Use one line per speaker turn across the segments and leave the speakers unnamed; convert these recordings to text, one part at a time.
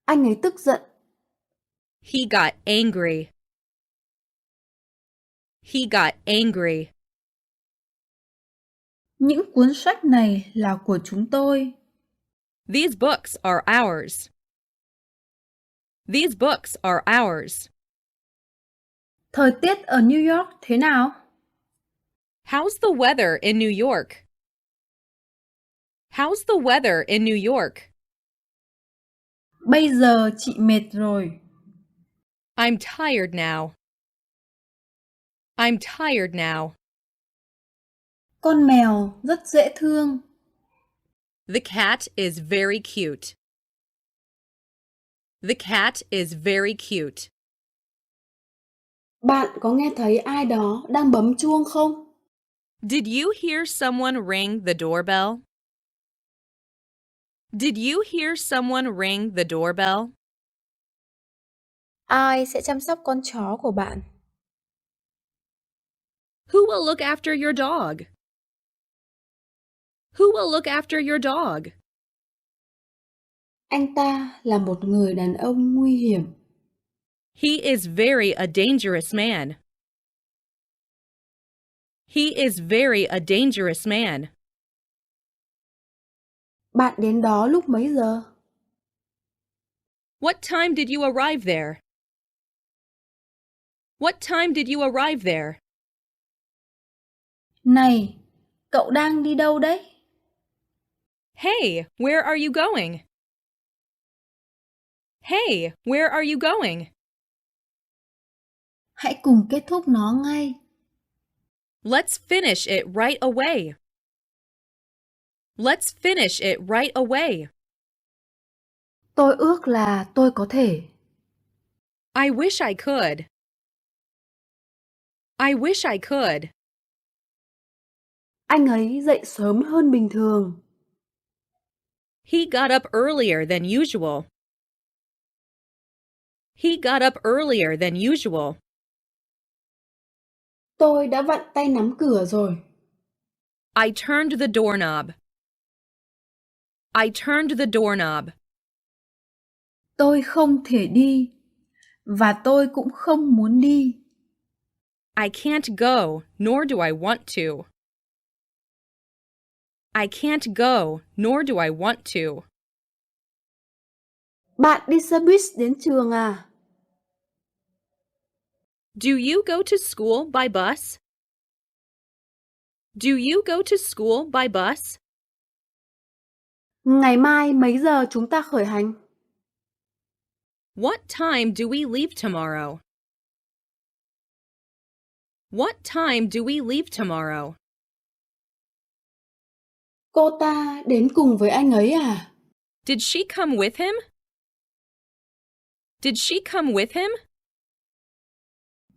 Anh ấy tức giận.
He got angry. He got angry.
Những cuốn sách này là của chúng tôi.
These books are ours. These books are ours.
Thời tiết ở New York thế nào?
How's the weather in New York? How's the weather in New York?
Bây giờ chị mệt rồi.
I'm tired now. I'm tired now.
Con mèo rất dễ thương.
The cat is very cute. The cat is very cute.
Bạn có nghe thấy ai đó đang bấm chuông không?
Did you hear someone ring the doorbell? Did you hear someone ring the doorbell?
Ai sẽ chăm sóc con chó của bạn?
Who will look after your dog? Who will look after your dog?
Anh ta là một người đàn ông nguy hiểm.
He is very a dangerous man. He is very a dangerous man.
Bạn đến đó lúc mấy giờ?
What time did you arrive there? What time did you arrive there?
Này, cậu đang đi đâu đấy?
Hey, where are you going? Hey, where are you going?
Hãy cùng kết thúc nó ngay.
Let's finish it right away. Let's finish it right away.
Tôi ước là tôi có thể.
I wish I could. I wish I could.
Anh ấy dậy sớm hơn bình thường.
He got up earlier than usual. He got up earlier than usual.
Tôi đã vặn tay nắm cửa rồi.
I turned the doorknob. I turned the doorknob.
Tôi không thể đi. Và tôi cũng không muốn đi.
I can't go, nor do I want to. I can't go, nor do I want to.
Bạn đi xe buýt đến trường à?
Do you go to school by bus? Do you go to school by bus?
Ngày mai mấy giờ chúng ta khởi hành?
What time do we leave tomorrow? What time do we leave tomorrow?
Cô ta đến cùng với anh ấy à?
Did she come with him? Did she come with him?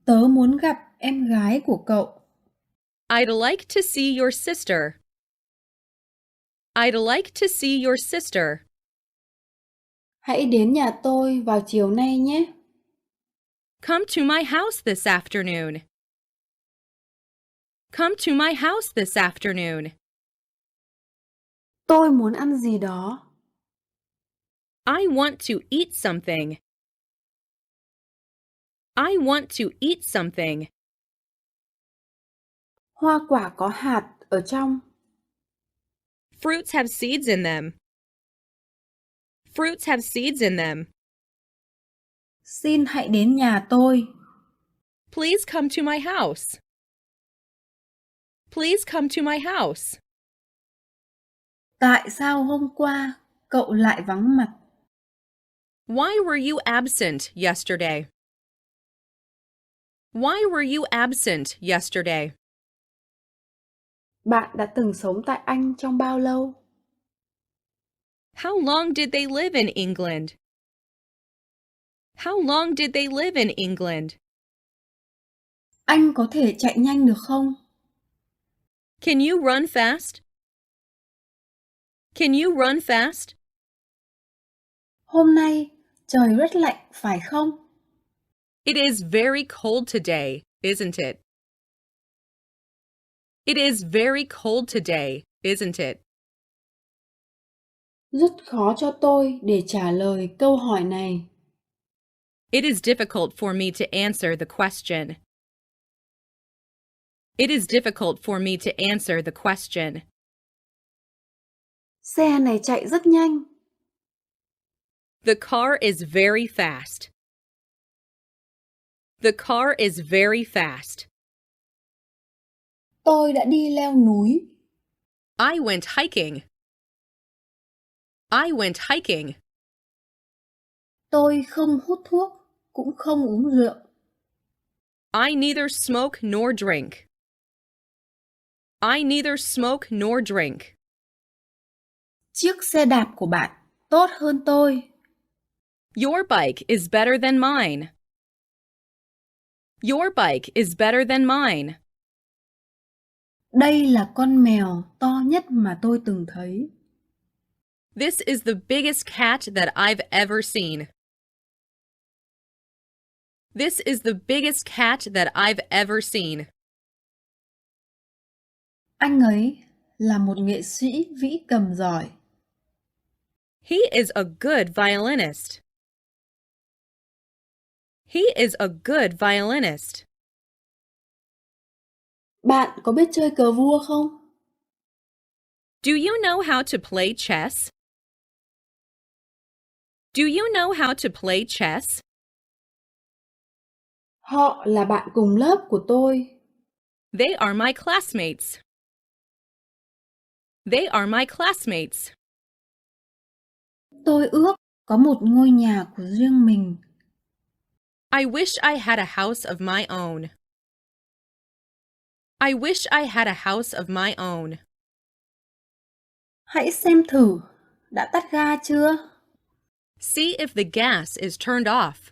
Tớ muốn gặp em gái của cậu.
I'd like to see your sister. I'd like to see your sister.
Hãy đến nhà tôi vào chiều nay nhé.
Come to my house this afternoon. Come to my house this afternoon.
Tôi muốn ăn gì đó.
I want to eat something. I want to eat something.
Hoa quả có hạt ở trong.
Fruits have seeds in them. Fruits have seeds in them.
Xin hãy đến nhà tôi.
Please come to my house. Please come to my house.
Tại sao hôm qua cậu lại vắng mặt?
Why were you absent yesterday? Why were you absent yesterday?
Bạn đã từng sống tại Anh trong bao lâu?
How long did they live in England? How long did they live in England?
Anh có thể chạy nhanh được không?
Can you run fast? Can you run fast?
Hôm nay trời rất lạnh phải không?
It is very cold today, isn't it? It is very cold today, isn't it?
Rất khó cho tôi để trả lời câu hỏi này.
It is difficult for me to answer the question. It is difficult for me to answer the question.
Xe này chạy rất nhanh.
The car is very fast. The car is very fast.
Tôi đã đi leo núi.
I went hiking. I went hiking.
Tôi không hút thuốc, cũng không uống rượu.
I neither smoke nor drink. I neither smoke nor drink.
Chiếc xe đạp của bạn tốt hơn tôi.
Your bike is better than mine. Your bike is better than mine.
Đây là con mèo to nhất mà tôi từng thấy.
This is the biggest cat that I've ever seen. This is the biggest cat that I've ever seen.
Anh ấy là một nghệ sĩ vĩ cầm giỏi.
He is a good violinist. He is a good violinist.
Bạn có biết chơi cờ vua không?
Do you know how to play chess? Do you know how to play chess?
Họ là bạn cùng lớp của tôi.
They are my classmates. They are my classmates.
Tôi ước có một ngôi nhà của riêng mình.
I wish I had a house of my own. I wish I had a house of my own.
Hãy xem thử, đã tắt ga chưa?
See if the gas is turned off.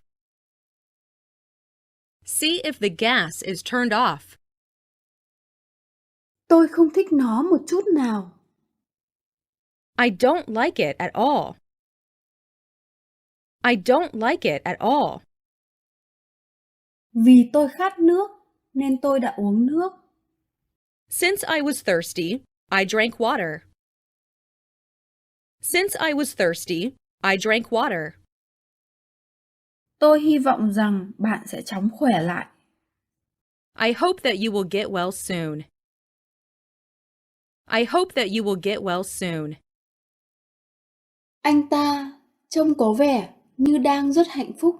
See if the gas is turned off.
Tôi không thích nó một chút nào.
I don't like it at all. I don't like it at all.
Vì tôi khát nước, nên tôi đã uống nước.
Since I was thirsty, I drank water. Since I was thirsty, I drank water.
Tôi hy vọng rằng bạn sẽ chóng khỏe lại.
I hope that you will get well soon. I hope that you will get well soon.
Anh ta trông có vẻ như đang rất hạnh phúc.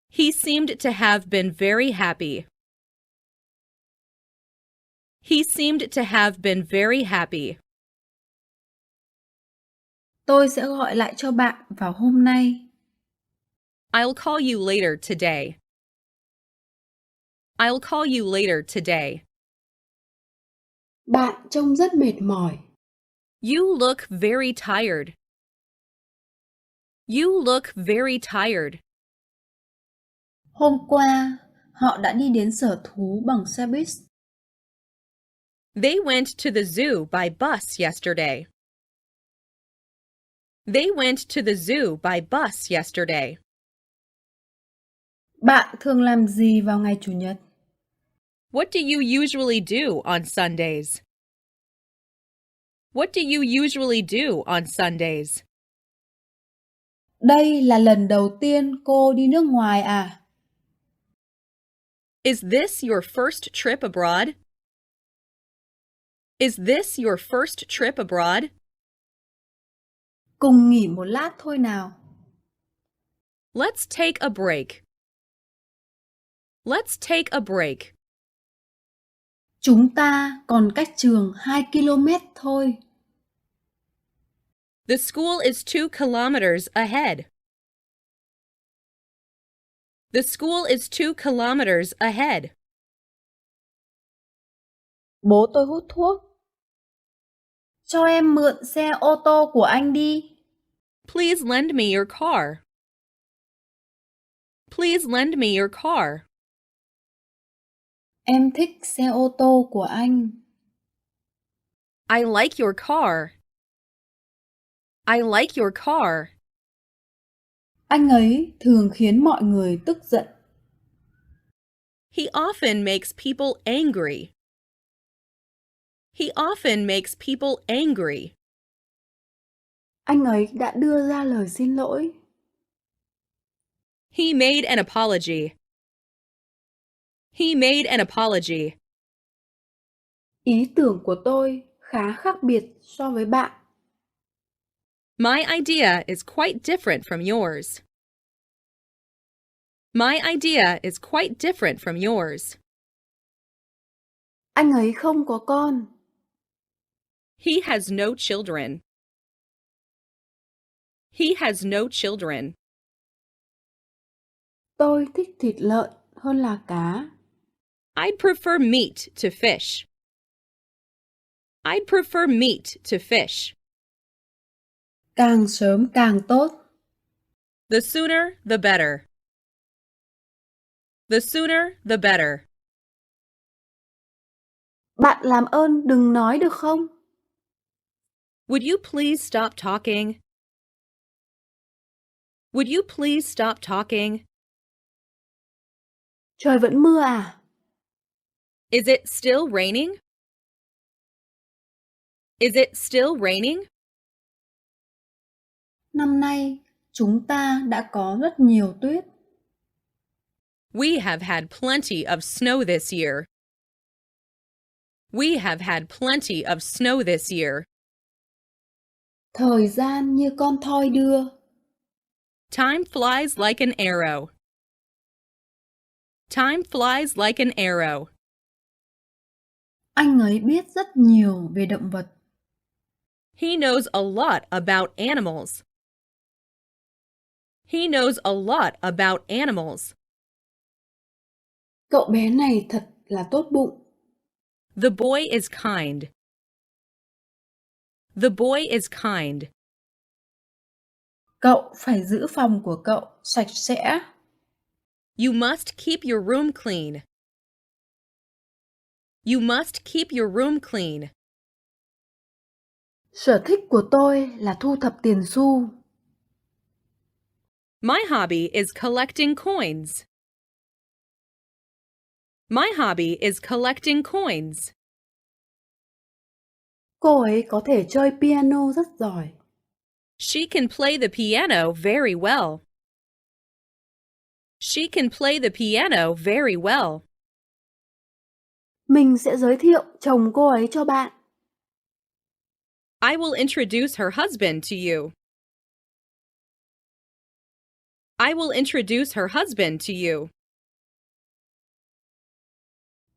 He seemed to have been very happy. He seemed to have been very happy.
Tôi sẽ gọi lại cho bạn vào hôm nay.
I'll call you later today. I'll call you later today.
Bạn trông rất mệt mỏi.
You look very tired. You look very tired.
Hôm qua, họ đã đi đến sở thú bằng xe buýt.
They went to the zoo by bus yesterday. They went to the zoo by bus yesterday.
Bạn thường làm gì vào ngày Chủ nhật?
What do you usually do on Sundays? What do you usually do on Sundays?
Đây là lần đầu tiên cô đi nước ngoài à?
Is this your first trip abroad? Is this your first trip abroad?
Cùng nghỉ một lát thôi nào.
Let's take a break. Let's take a break.
Chúng ta còn cách trường 2 km thôi.
The school is 2 kilometers ahead. The school is 2 kilometers ahead.
Bố tôi hút thuốc. Cho em mượn xe ô tô của anh đi.
Please lend me your car. Please lend me your car.
Em thích xe ô tô của anh.
I like your car. I like your car.
Anh ấy thường khiến mọi người tức giận.
He often makes people angry. He often makes people angry.
Anh ấy đã đưa ra lời xin lỗi.
He made an apology. He made an apology.
Ý tưởng của tôi khá khác biệt so với bạn.
My idea is quite different from yours. My idea is quite different from yours.
Anh ấy không có con.
He has no children. He has no children.
Tôi thích thịt lợn hơn là cá.
I'd prefer meat to fish. I'd prefer meat to fish.
Càng sớm càng tốt.
The sooner, the better. The sooner, the better.
Bạn làm ơn đừng nói được không?
Would you please stop talking? Would you please stop talking?
Trời vẫn mưa à?
Is it still raining? Is it still raining?
Năm nay chúng ta đã có rất nhiều tuyết.
We have had plenty of snow this year. We have had plenty of snow this year.
Thời gian như con thoi đưa.
Time flies like an arrow. Time flies like an arrow.
Anh ấy biết rất nhiều về động vật.
He knows a lot about animals. He knows a lot about animals.
Cậu bé này thật là tốt bụng.
The boy is kind. The boy is kind.
Cậu phải giữ phòng của cậu sạch sẽ.
You must keep your room clean. You must keep your room clean.
Sở thích của tôi là thu thập tiền xu.
My hobby is collecting coins. My hobby is collecting coins.
Cô ấy có thể chơi piano rất giỏi.
She can play the piano very well. She can play the piano very well.
Mình sẽ giới thiệu chồng cô ấy cho bạn.
I will introduce her husband to you. I will introduce her husband to you.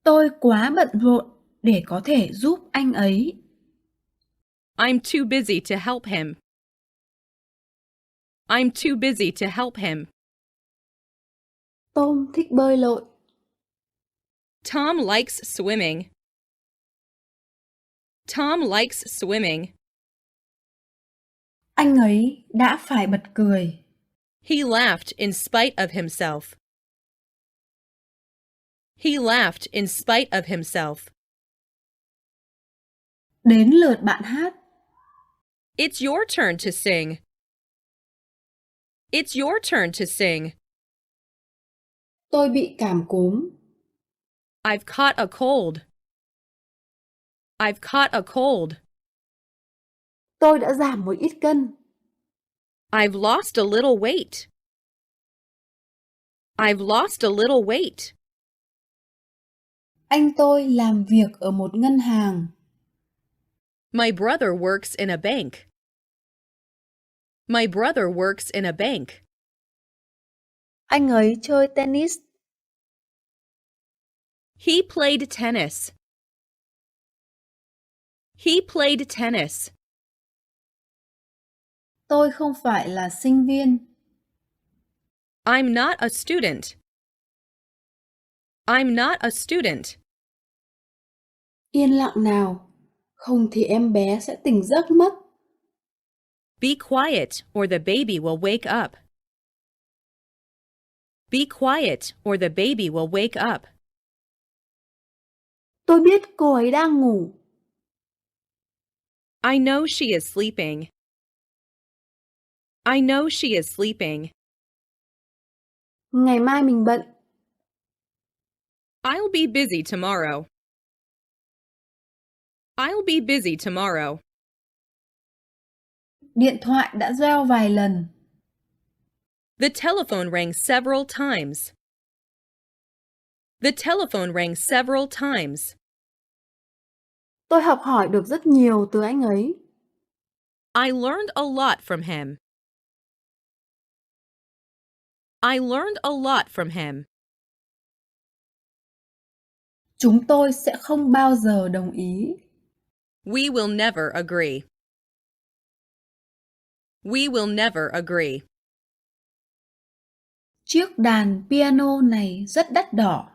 Tôi quá bận rộn để có thể giúp anh ấy.
I'm too busy to help him. I'm too busy to help him.
Tom thích bơi lội.
Tom likes swimming. Tom likes swimming.
Anh ấy đã phải bật cười.
He laughed in spite of himself. He laughed in spite of himself.
Đến lượt bạn hát.
It's your turn to sing. It's your turn to sing.
Tôi bị cảm cúm.
I've caught a cold. I've caught a cold.
Tôi đã giảm một ít cân.
I've lost a little weight. I've lost a little weight.
Anh tôi làm việc ở một ngân hàng.
My brother works in a bank. My brother works in a bank.
Anh ấy chơi tennis.
He played tennis. He played tennis.
Tôi không phải là sinh viên.
I'm not a student. I'm not a student.
Yên lặng nào, không thì em bé sẽ tỉnh giấc mất.
Be quiet or the baby will wake up. Be quiet or the baby will wake up.
Tôi biết cô ấy đang ngủ.
I know she is sleeping. I know she is sleeping.
Ngày mai mình bận.
I'll be busy tomorrow. I'll be busy tomorrow.
Điện thoại đã reo vài lần.
The telephone rang several times. The telephone rang several times.
Tôi học hỏi được rất nhiều từ anh ấy.
I learned a lot from him. I learned a lot from him.
Chúng tôi sẽ không bao giờ đồng ý.
We will never agree. We will never agree.
Chiếc đàn piano này rất đắt đỏ.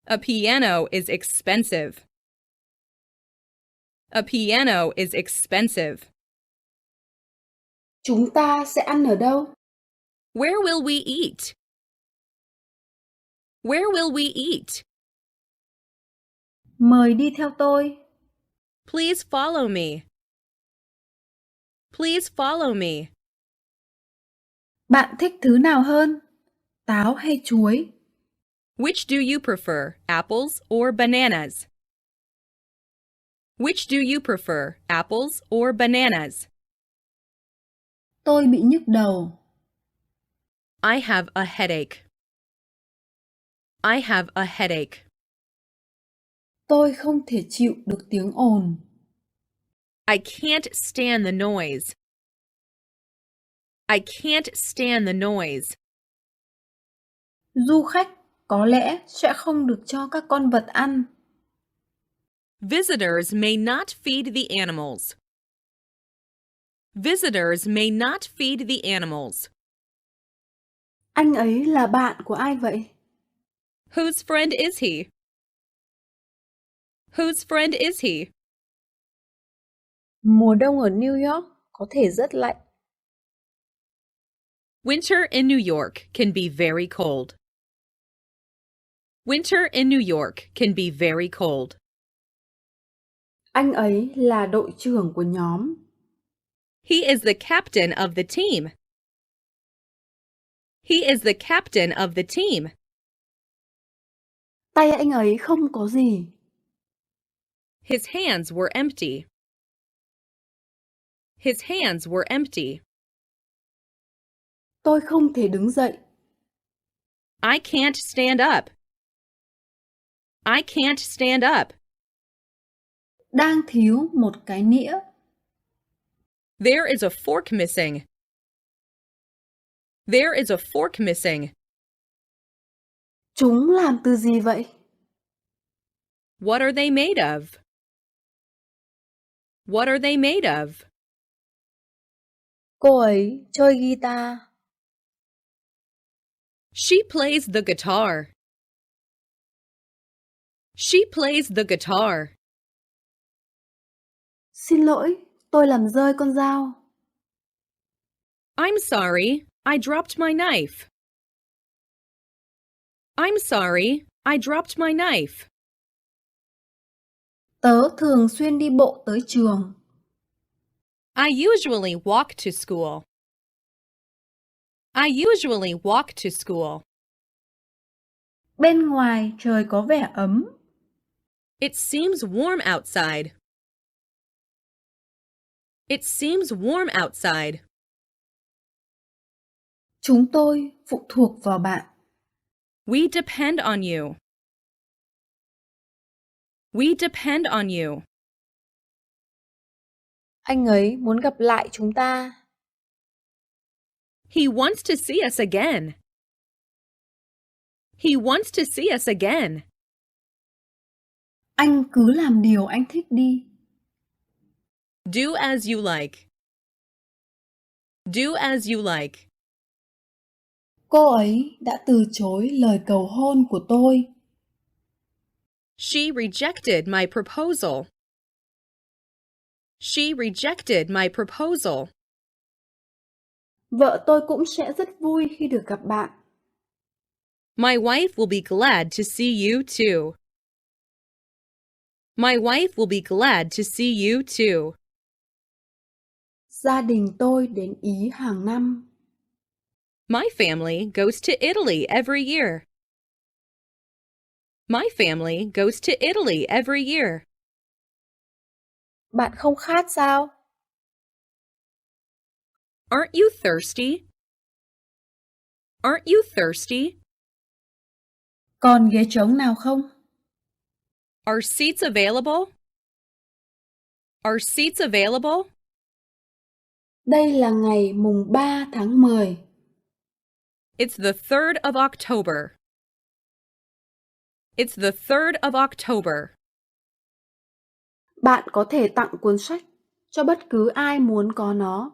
A piano is expensive. A piano is expensive.
Chúng ta sẽ ăn ở đâu?
Where will we eat? Where will we eat?
Mời đi theo tôi.
Please follow me. Please follow me.
Bạn thích thứ nào hơn? Táo hay chuối?
Which do you prefer, apples or bananas? Which do you prefer, apples or bananas?
Tôi bị nhức đầu.
I have a headache. I have a headache.
Tôi không thể chịu được tiếng ồn.
I can't stand the noise. I can't stand the noise.
Du khách có lẽ sẽ không được cho các con vật ăn.
Visitors may not feed the animals. Visitors may not feed the animals.
Anh ấy là bạn của ai vậy?
Whose friend is he? Whose friend is he?
Mùa đông ở New York có thể rất lạnh.
Winter in New York can be very cold. Winter in New York can be very cold.
Anh ấy là đội trưởng của nhóm.
He is the captain of the team. He is the captain of the team.
Tay anh ấy không có gì.
His hands were empty. His hands were empty.
Tôi không thể đứng dậy.
I can't stand up. I can't stand up.
Đang thiếu một cái nĩa.
There is a fork missing. There is a fork missing.
Chúng làm từ gì vậy?
What are they made of? What are they made of?
Cô ấy chơi guitar.
She plays the guitar. She plays the guitar.
Xin lỗi, tôi làm rơi con dao.
I'm sorry, I dropped my knife. I'm sorry, I dropped my knife.
Tớ thường xuyên đi bộ tới trường.
I usually walk to school. I usually walk to school.
Bên ngoài trời có vẻ ấm.
It seems warm outside. It seems warm outside.
Chúng tôi phụ thuộc vào bạn.
We depend on you. We depend on you.
Anh ấy muốn gặp lại chúng ta.
He wants to see us again. He wants to see us again.
Anh cứ làm điều anh thích đi.
Do as you like. Do as you like.
Cô ấy đã từ chối lời cầu hôn của tôi.
She rejected my proposal. She rejected my proposal.
Vợ tôi cũng sẽ rất vui khi được gặp bạn.
My wife will be glad to see you too. My wife will be glad to see you too.
Gia đình tôi đến Ý hàng năm.
My family goes to Italy every year. My family goes to Italy every year.
Bạn không khát sao?
Aren't you thirsty? Aren't you thirsty?
Còn ghế trống nào không?
Are seats available? Are seats available?
Đây là ngày mùng 3 tháng 10.
It's the 3rd of October. It's the 3rd of October.
Bạn có thể tặng cuốn sách cho bất cứ ai muốn có nó.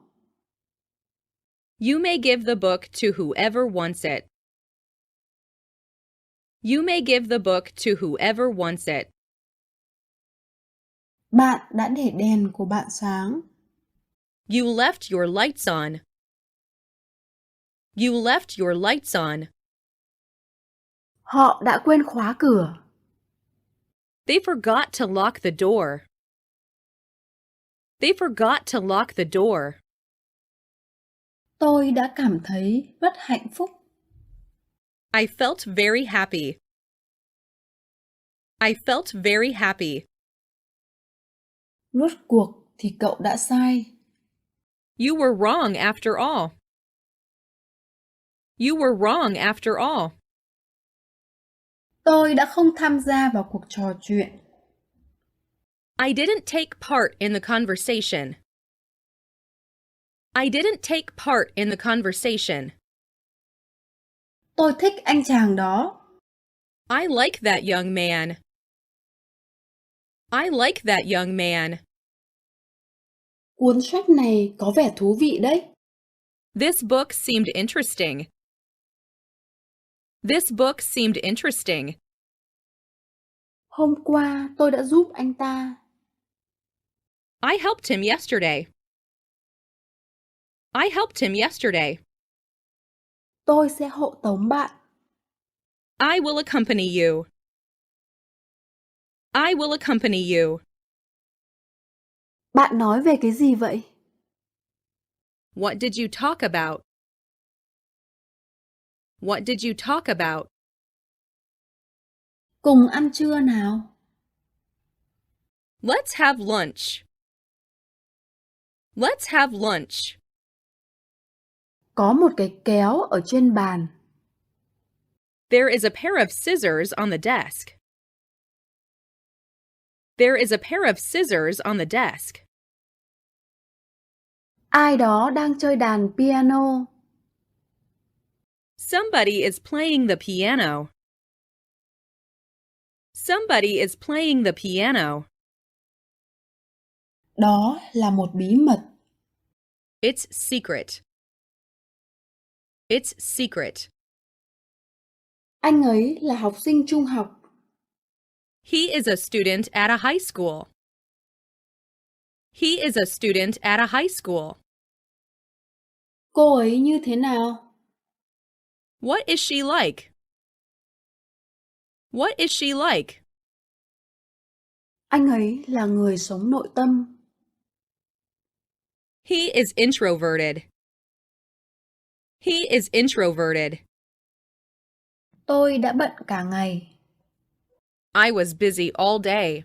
You may give the book to whoever wants it. You may give the book to whoever wants it.
Bạn đã để đèn của bạn sáng.
You left your lights on. You left your lights on.
Họ đã quên khóa cửa.
They forgot to lock the door. They forgot to lock the door.
Tôi đã cảm thấy rất hạnh phúc.
I felt very happy. I felt very happy.
Rốt cuộc thì cậu đã sai.
You were wrong after all. You were wrong after all.
Tôi đã không tham gia vào cuộc trò chuyện.
I didn't take part in the conversation. I didn't take part in the conversation.
Tôi thích anh chàng đó.
I like that young man. I like that young man.
Cuốn sách này có vẻ thú vị đấy.
This book seemed interesting. This book seemed interesting.
Hôm qua tôi đã giúp anh ta.
I helped him yesterday. I helped him yesterday.
Tôi sẽ hộ tống bạn.
I will accompany you. I will accompany you.
Bạn nói về cái gì vậy?
What did you talk about? What did you talk about?
Cùng ăn trưa nào.
Let's have lunch. Let's have lunch.
Có một cái kéo ở trên bàn.
There is a pair of scissors on the desk. There is a pair of scissors on the desk.
Ai đó đang chơi đàn piano.
Somebody is playing the piano. Somebody is playing the piano.
Đó là một bí mật.
It's secret. It's secret.
Anh ấy là học sinh trung học.
He is a student at a high school. He is a student at a high school.
Cô ấy như thế nào?
What is she like? What is she like?
Anh ấy là người sống nội tâm.
He is introverted. He is introverted.
Tôi đã bận cả ngày.
I was busy all day.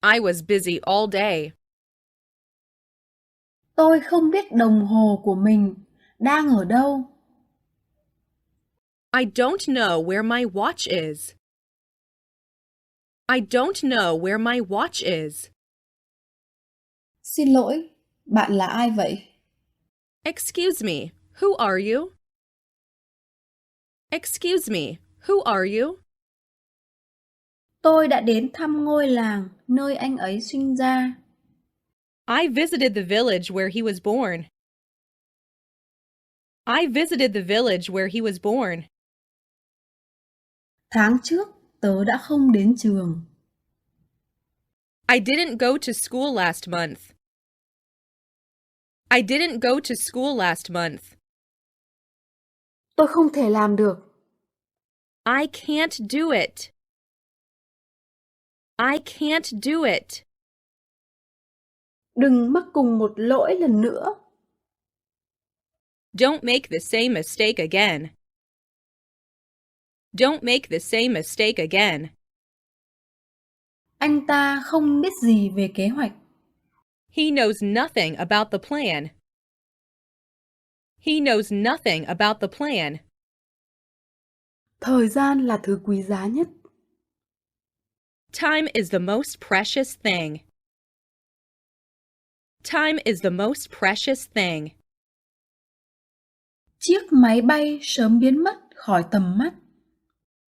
I was busy all day.
Tôi không biết đồng hồ của mình đang ở đâu.
I don't know where my watch is. I don't know where my watch is.
Xin lỗi, bạn là ai vậy?
Excuse me, who are you? Excuse me, who are you?
Tôi đã đến thăm ngôi làng nơi anh ấy sinh ra.
I visited the village where he was born. I visited the village where he was born.
Tháng trước, tớ đã không đến trường.
I didn't go to school last month. I didn't go to school last month.
Tôi không thể làm được.
I can't do it. I can't do it.
Đừng mắc cùng một lỗi lần nữa.
Don't make the same mistake again. Don't make the same mistake again.
Anh ta không biết gì về kế hoạch.
He knows nothing about the plan. He knows nothing about the plan.
Thời gian là thứ quý giá nhất.
Time is the most precious thing. Time is the most precious thing.
Chiếc máy bay sớm biến mất khỏi tầm mắt.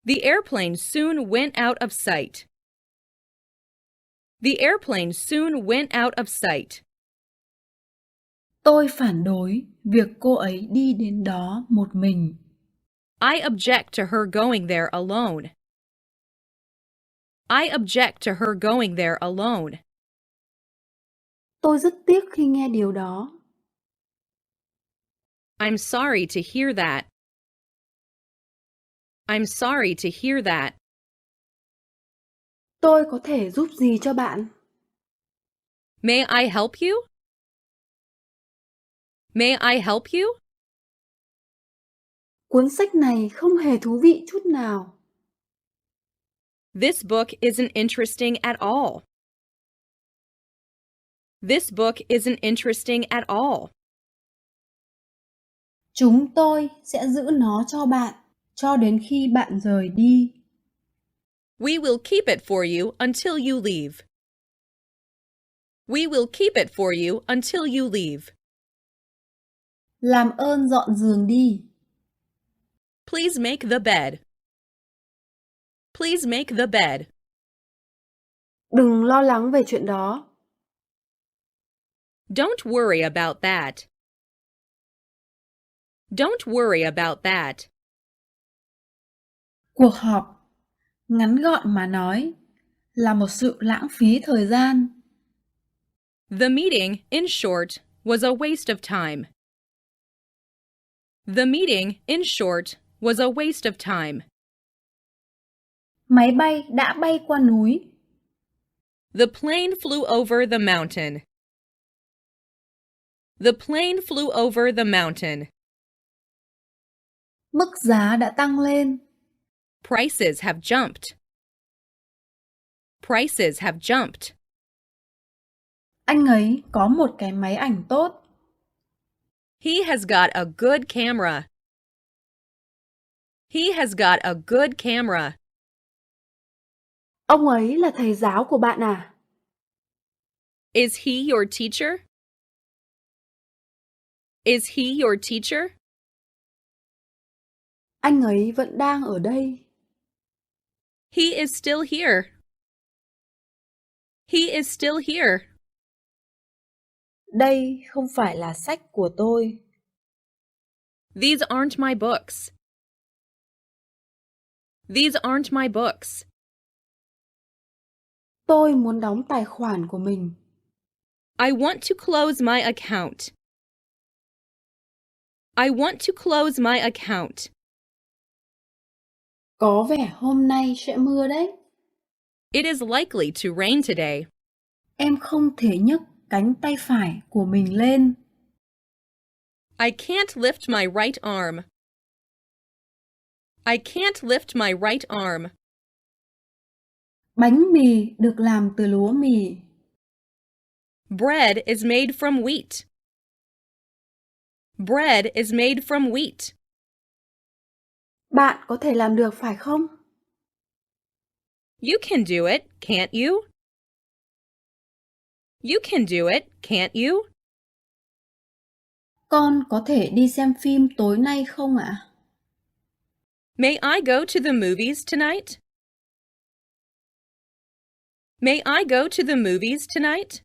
The airplane soon went out of sight. The airplane soon went out of sight.
Tôi phản đối việc cô ấy đi đến đó một mình.
I object to her going there alone. I object to her going there alone.
Tôi rất tiếc khi nghe điều đó.
I'm sorry to hear that. I'm sorry to hear that.
Tôi có thể giúp gì cho bạn?
May I help you? May I help you?
Cuốn sách này không hề thú vị chút nào.
This book isn't interesting at all. This book isn't interesting at all.
Chúng tôi sẽ giữ nó cho bạn cho đến khi bạn rời đi.
We will keep it for you until you leave. We will keep it for you until you leave.
Làm ơn dọn giường đi.
Please make the bed. Please make the bed.
Đừng lo lắng về chuyện đó.
Don't worry about that. Don't worry about that.
Cuộc họp, ngắn gọn mà nói, là một sự lãng phí thời gian.
The meeting, in short, was a waste of time. The meeting, in short, was a waste of time.
Máy bay đã bay qua núi.
The plane flew over the mountain. The plane flew over the mountain.
Mức giá đã tăng lên.
Prices have jumped. Prices have jumped.
Anh ấy có một cái máy ảnh tốt.
He has got a good camera. He has got a good camera.
Ông ấy là thầy giáo của bạn à?
Is he your teacher? Is he your teacher?
Anh ấy vẫn đang ở đây.
He is still here. He is still here.
Đây không phải là sách của tôi.
These aren't my books. These aren't my books.
Tôi muốn đóng tài khoản của mình.
I want to close my account. I want to close my account.
Có vẻ hôm nay sẽ mưa đấy.
It is likely to rain today.
Em không thể nhấc cánh tay phải của mình lên.
I can't lift my right arm. I can't lift my right arm.
Bánh mì được làm từ lúa mì.
Bread is made from wheat. Bread is made from wheat.
Bạn có thể làm được phải không?
You can do it, can't you? You can do it, can't you?
Con có thể đi xem phim tối nay không ạ?
May I go to the movies tonight? May I go to the movies tonight?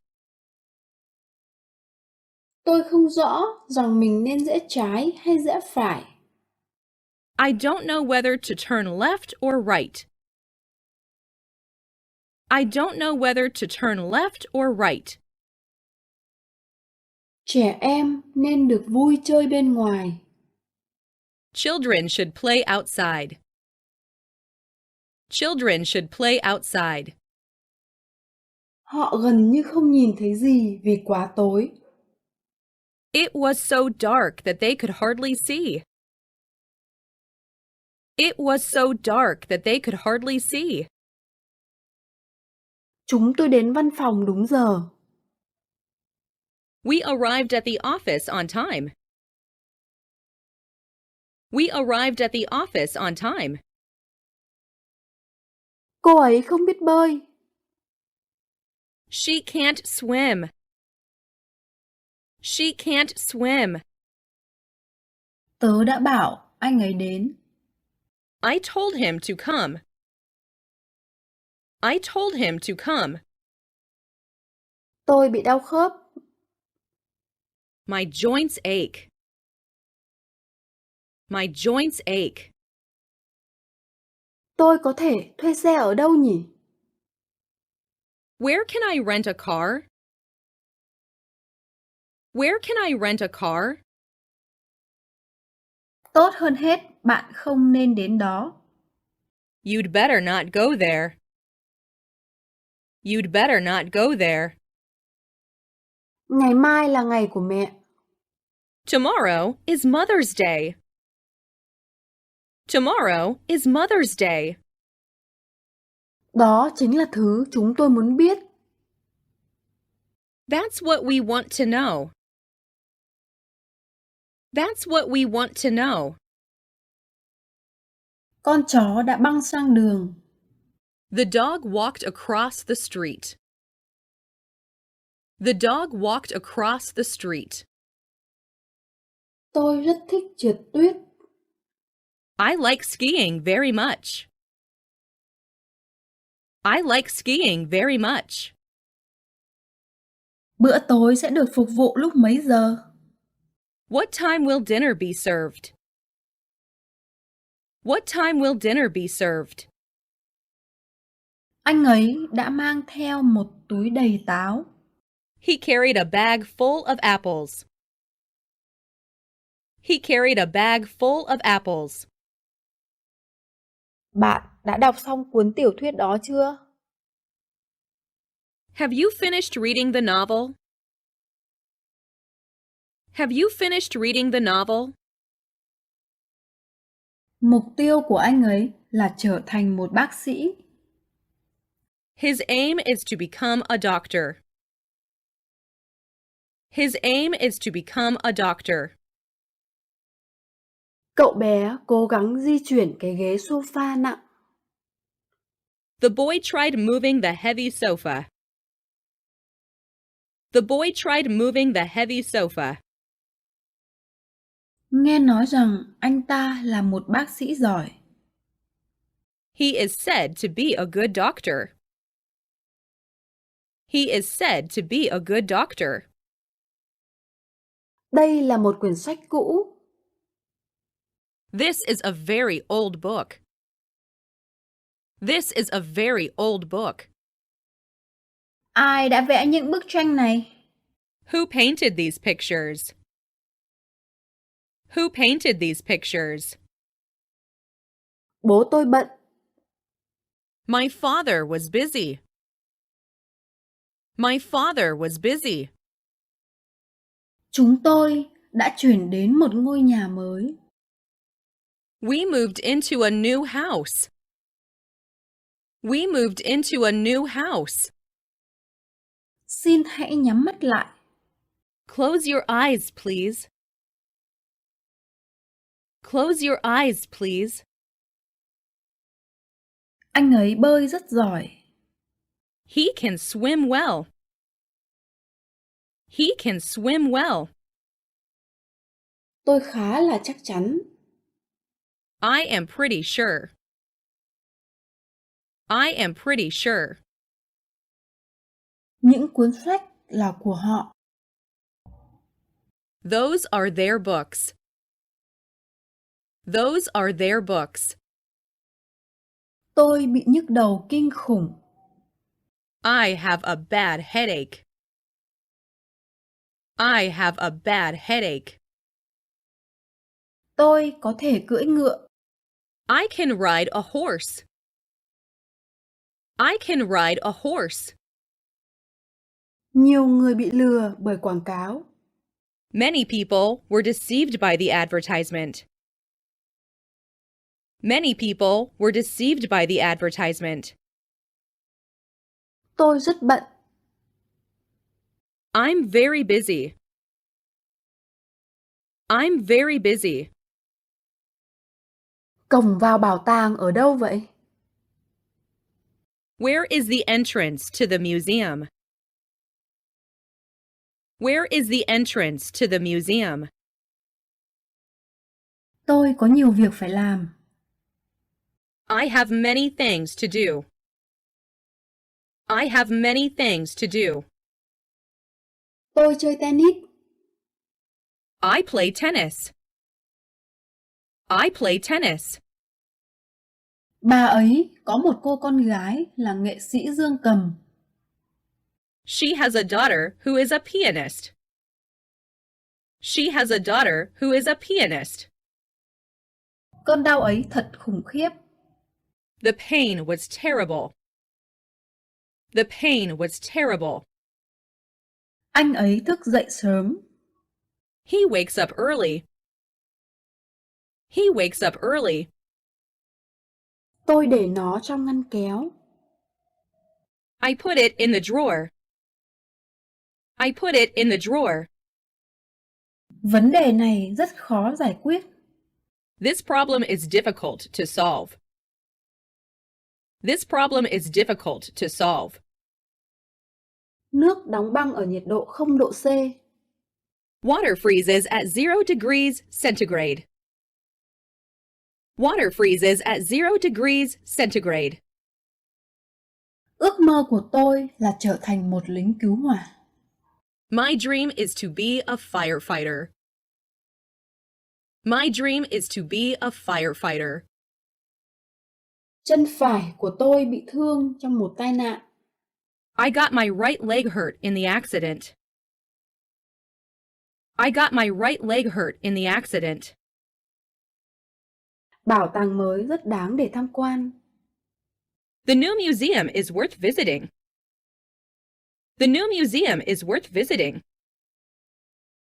Tôi không rõ rằng mình nên rẽ trái hay rẽ phải.
I don't know whether to turn left or right. I don't know whether to turn left or right.
Trẻ em nên được vui chơi bên ngoài.
Children should play outside. Children should play outside.
Họ gần như không nhìn thấy gì vì quá tối.
It was so dark that they could hardly see. It was so dark that they could hardly see.
Chúng tôi đến văn phòng đúng giờ.
We arrived at the office on time. We arrived at the office on time.
Cô ấy không biết bơi.
She can't swim. She can't swim.
Tớ đã bảo anh ấy đến.
I told him to come. I told him to come.
Tôi bị đau khớp.
My joints ache. My joints ache.
Tôi có thể thuê xe ở đâu nhỉ?
Where can I rent a car? Where can I rent a car?
Tốt hơn hết, bạn không nên đến đó.
You'd better not go there. You'd better not go there.
Ngày mai là ngày của mẹ.
Tomorrow is Mother's Day. Tomorrow is Mother's Day.
Đó chính là thứ chúng tôi muốn biết.
That's what we want to know. That's what we want to know.
Con chó đã băng sang đường.
The dog walked across the street. The dog walked across the street.
Tôi rất thích trượt tuyết.
I like skiing very much. I like skiing very much.
Bữa tối sẽ được phục vụ lúc mấy giờ?
What time will dinner be served? What time will dinner be served?
Anh ấy đã mang theo một túi đầy táo.
He carried a bag full of apples. He carried a bag full of apples.
Bạn đã đọc xong cuốn tiểu thuyết đó chưa?
Have you finished reading the novel? Have you finished reading the novel?
Mục tiêu của anh ấy là trở thành một bác sĩ.
His aim is to become a doctor. His aim is to become a doctor.
Cậu bé cố gắng di chuyển cái ghế sofa nặng.
The boy tried moving the heavy sofa. The boy tried moving the heavy sofa.
Nghe nói rằng anh ta là một bác sĩ giỏi.
He is said to be a good doctor. He is said to be a good doctor.
Đây là một quyển sách cũ.
This is a very old book. This is a very old book.
Ai đã vẽ những bức tranh này?
Who painted these pictures? Who painted these pictures?
Bố tôi bận.
My father was busy. My father was busy.
Chúng tôi đã chuyển đến một ngôi nhà mới.
We moved into a new house. We moved into a new house.
Xin hãy nhắm mắt lại.
Close your eyes, please. Close your eyes, please.
Anh ấy bơi rất giỏi.
He can swim well. He can swim well.
Tôi khá là chắc chắn.
I am pretty sure. I am pretty sure.
Những cuốn sách là của họ.
Those are their books. Those are their books.
Tôi bị nhức đầu kinh khủng.
I have a bad headache. I have a bad headache.
Tôi có thể cưỡi ngựa.
I can ride a horse. I can ride a horse.
Nhiều người bị lừa bởi quảng cáo.
Many people were deceived by the advertisement. Many people were deceived by the advertisement.
Tôi rất bận.
I'm very busy. I'm very busy.
Cổng vào bảo tàng ở đâu vậy?
Where is the entrance to the museum? Where is the entrance to the museum?
Tôi có nhiều việc phải làm.
I have many things to do. I have many things to do.
Tôi chơi tennis.
I play tennis. I play tennis.
Bà ấy có một cô con gái là nghệ sĩ dương cầm.
She has a daughter who is a pianist. She has a daughter who is a pianist.
Cơn đau ấy thật khủng khiếp.
The pain was terrible. The pain was terrible.
Anh ấy thức dậy sớm.
He wakes up early. He wakes up early.
Tôi để nó trong ngăn kéo.
I put it in the drawer. I put it in the drawer.
Vấn đề này rất khó giải quyết.
This problem is difficult to solve. This problem is difficult to solve.
Nước đóng băng ở nhiệt độ 0 độ C.
Water freezes at 0 degrees centigrade. Water freezes at 0 degrees centigrade.
Ước mơ của tôi là trở thành một lính cứu hỏa.
My dream is to be a firefighter. My dream is to be a firefighter.
Chân phải của tôi bị thương trong một tai nạn.
I got my right leg hurt in the accident. I got my right leg hurt in the accident.
Bảo tàng mới rất đáng để tham quan.
The new museum is worth visiting. The new museum is worth visiting.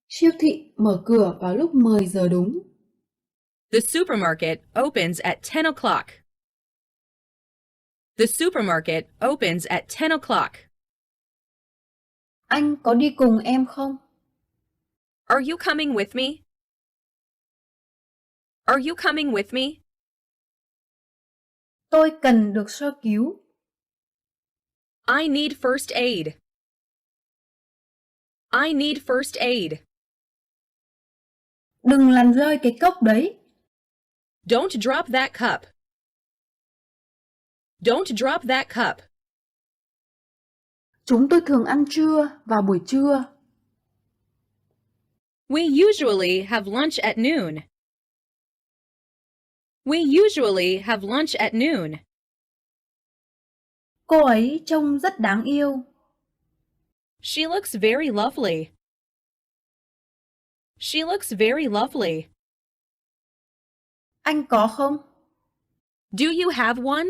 Siêu thị mở cửa vào lúc 10 giờ đúng.
The supermarket opens at 10 o'clock. The supermarket opens at 10 o'clock.
Anh có đi cùng em không?
Are you coming with me? Are you coming with me?
Tôi cần được sơ cứu.
I need first aid. I need first aid.
Đừng làm rơi cái cốc đấy.
Don't drop that cup. Don't drop that cup.
Chúng tôi thường ăn trưa vào buổi trưa.
We usually have lunch at noon. We usually have lunch at noon.
Cô ấy trông rất đáng yêu.
She looks very lovely. She looks very lovely.
Anh có không?
Do you have one?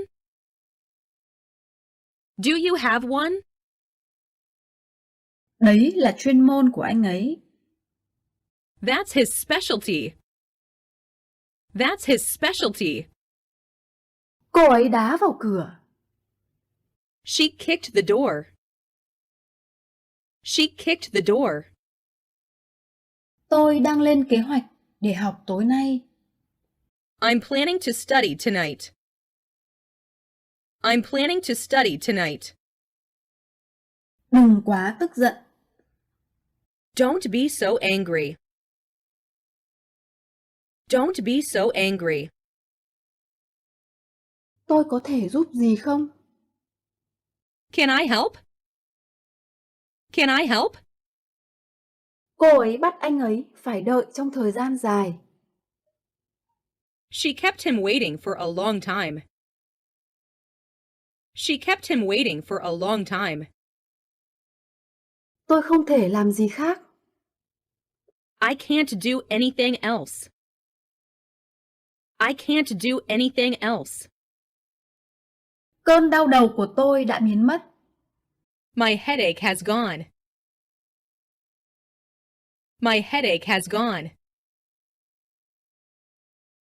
Do you have one?
Đấy là chuyên môn của anh ấy.
That's his specialty. That's his specialty.
Cô ấy đá vào cửa.
She kicked the door. She kicked the door.
Tôi đang lên kế hoạch để học tối nay.
I'm planning to study tonight. I'm planning to study tonight.
Đừng quá tức giận.
Don't be so angry. Don't be so angry.
Tôi có thể giúp gì không?
Can I help? Can I help?
Cô ấy bắt anh ấy phải đợi trong thời gian dài.
She kept him waiting for a long time. She kept him waiting for a long time.
Tôi không thể làm gì khác.
I can't do anything else. I can't do anything else.
Cơn đau đầu của tôi đã biến mất.
My headache has gone. My headache has gone.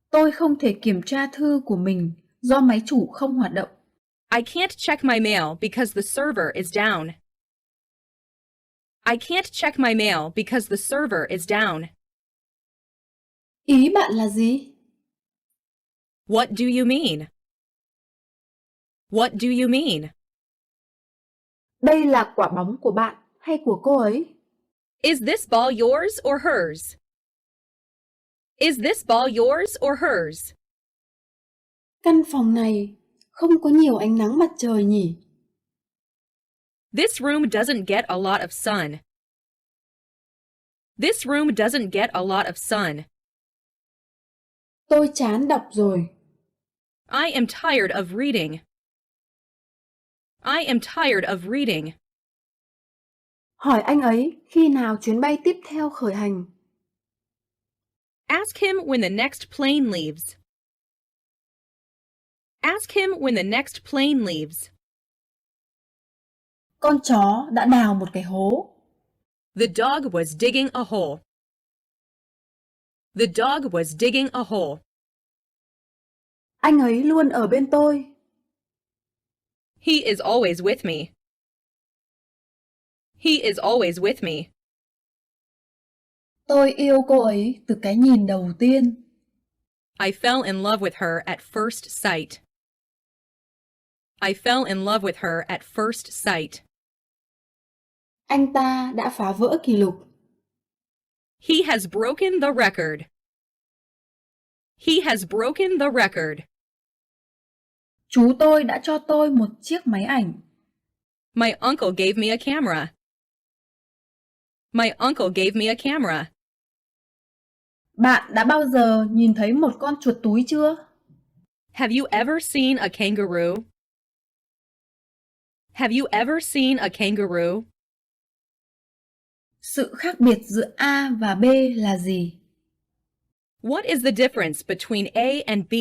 Tôi không thể kiểm tra thư của mình do máy chủ không hoạt động.
I can't check my mail because the server is down. I can't check my mail because the server is down.
Ý bạn là gì?
What do you mean? What do you mean?
Đây là quả bóng của bạn hay của cô ấy?
Is this ball yours or hers? Is this ball yours or hers?
Căn phòng này không có nhiều ánh nắng mặt trời nhỉ?
This room doesn't get a lot of sun. This room doesn't get a lot of sun.
Tôi chán đọc rồi.
I am tired of reading. I am tired of reading.
Hỏi anh ấy khi nào chuyến bay tiếp theo khởi hành.
Ask him when the next plane leaves. Ask him when the next plane leaves.
Con chó đã đào một cái hố.
The dog was digging a hole. The dog was digging a hole.
Anh ấy luôn ở bên tôi.
He is always with me. He is always with me.
Tôi yêu cô ấy từ cái nhìn đầu tiên.
I fell in love with her at first sight. I fell in love with her at first sight.
Anh ta đã phá vỡ kỷ lục.
He has broken the record. He has broken the record.
Chú tôi đã cho tôi một chiếc máy ảnh.
My uncle gave me a camera. My uncle gave me a camera.
Bạn đã bao giờ nhìn thấy một con chuột túi chưa?
Have you ever seen a kangaroo? Have you ever seen a kangaroo?
Sự khác biệt giữa A và B là gì?
What is the difference between A and B?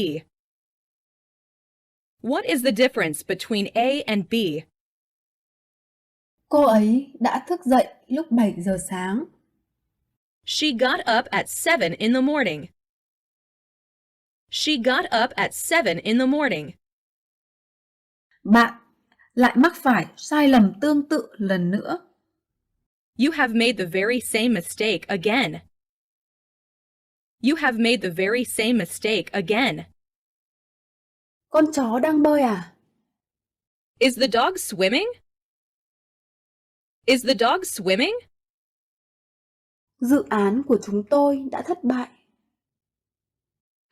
What is the difference between A and B?
Cô ấy đã thức dậy lúc 7 giờ sáng.
She got up at 7 in the morning. She got up at 7 in the morning.
Bạn lại mắc phải sai lầm tương tự lần nữa.
You have made the very same mistake again. You have made the very same mistake again.
Con chó đang bơi à?
Is the dog swimming? Is the dog swimming?
Dự án của chúng tôi đã thất bại.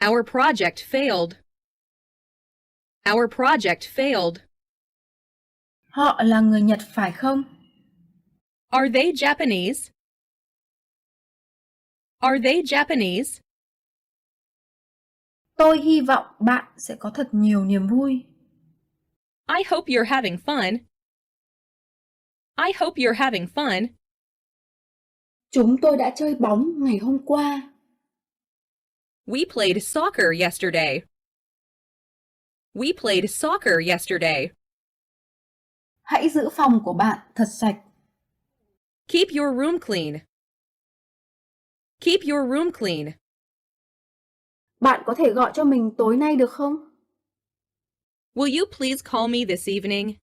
Our project failed. Our project failed.
Họ là người Nhật phải không?
Are they Japanese? Are they Japanese?
Tôi hy vọng bạn sẽ có thật nhiều niềm vui.
I hope you're having fun. I hope you're having fun.
Chúng tôi đã chơi bóng ngày hôm qua.
We played soccer yesterday. We played soccer yesterday.
Hãy giữ phòng của bạn thật sạch.
Keep your room clean. Keep your room clean.
Bạn có thể gọi cho mình tối nay được không?
Will you please call me this evening?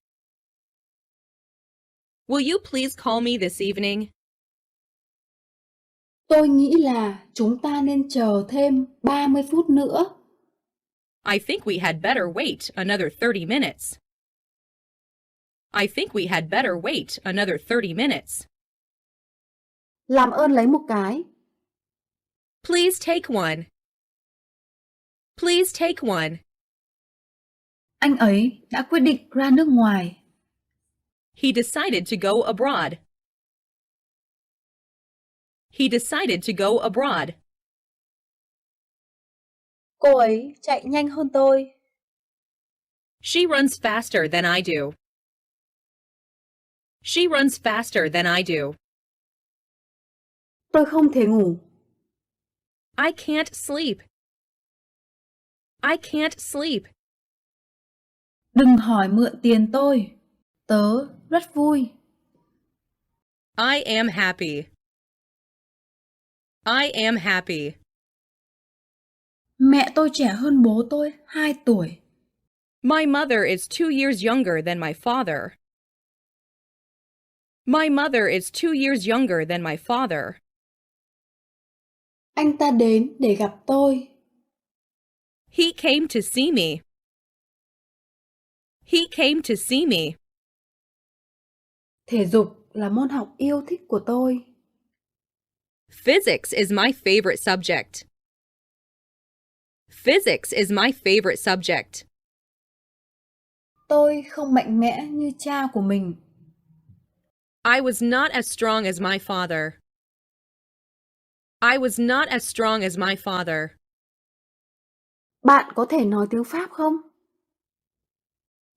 Will you please call me this evening?
Tôi nghĩ là chúng ta nên chờ thêm 30 phút nữa.
I think we had better wait another 30 minutes. I think we had better wait another 30 minutes.
Làm ơn lấy một cái.
Please take one. Please take one.
Anh ấy đã quyết định ra nước ngoài.
He decided to go abroad. He decided to go abroad.
Cô ấy chạy nhanh hơn tôi.
She runs faster than I do. She runs faster than I do.
Tôi không thể ngủ.
I can't sleep. I can't sleep.
Đừng hỏi mượn tiền tôi. Tớ rất vui.
I am happy. I am happy.
Mẹ tôi trẻ hơn bố tôi 2 tuổi.
My mother is 2 years younger than my father. My mother is 2 years younger than my father.
Anh ta đến để gặp tôi.
He came to see me. He came to see me.
Thể dục là môn học yêu thích của tôi.
Physics is my favorite subject. Physics is my favorite subject.
Tôi không mạnh mẽ như cha của mình.
I was not as strong as my father. I was not as strong as my father.
Bạn có thể nói tiếng Pháp không?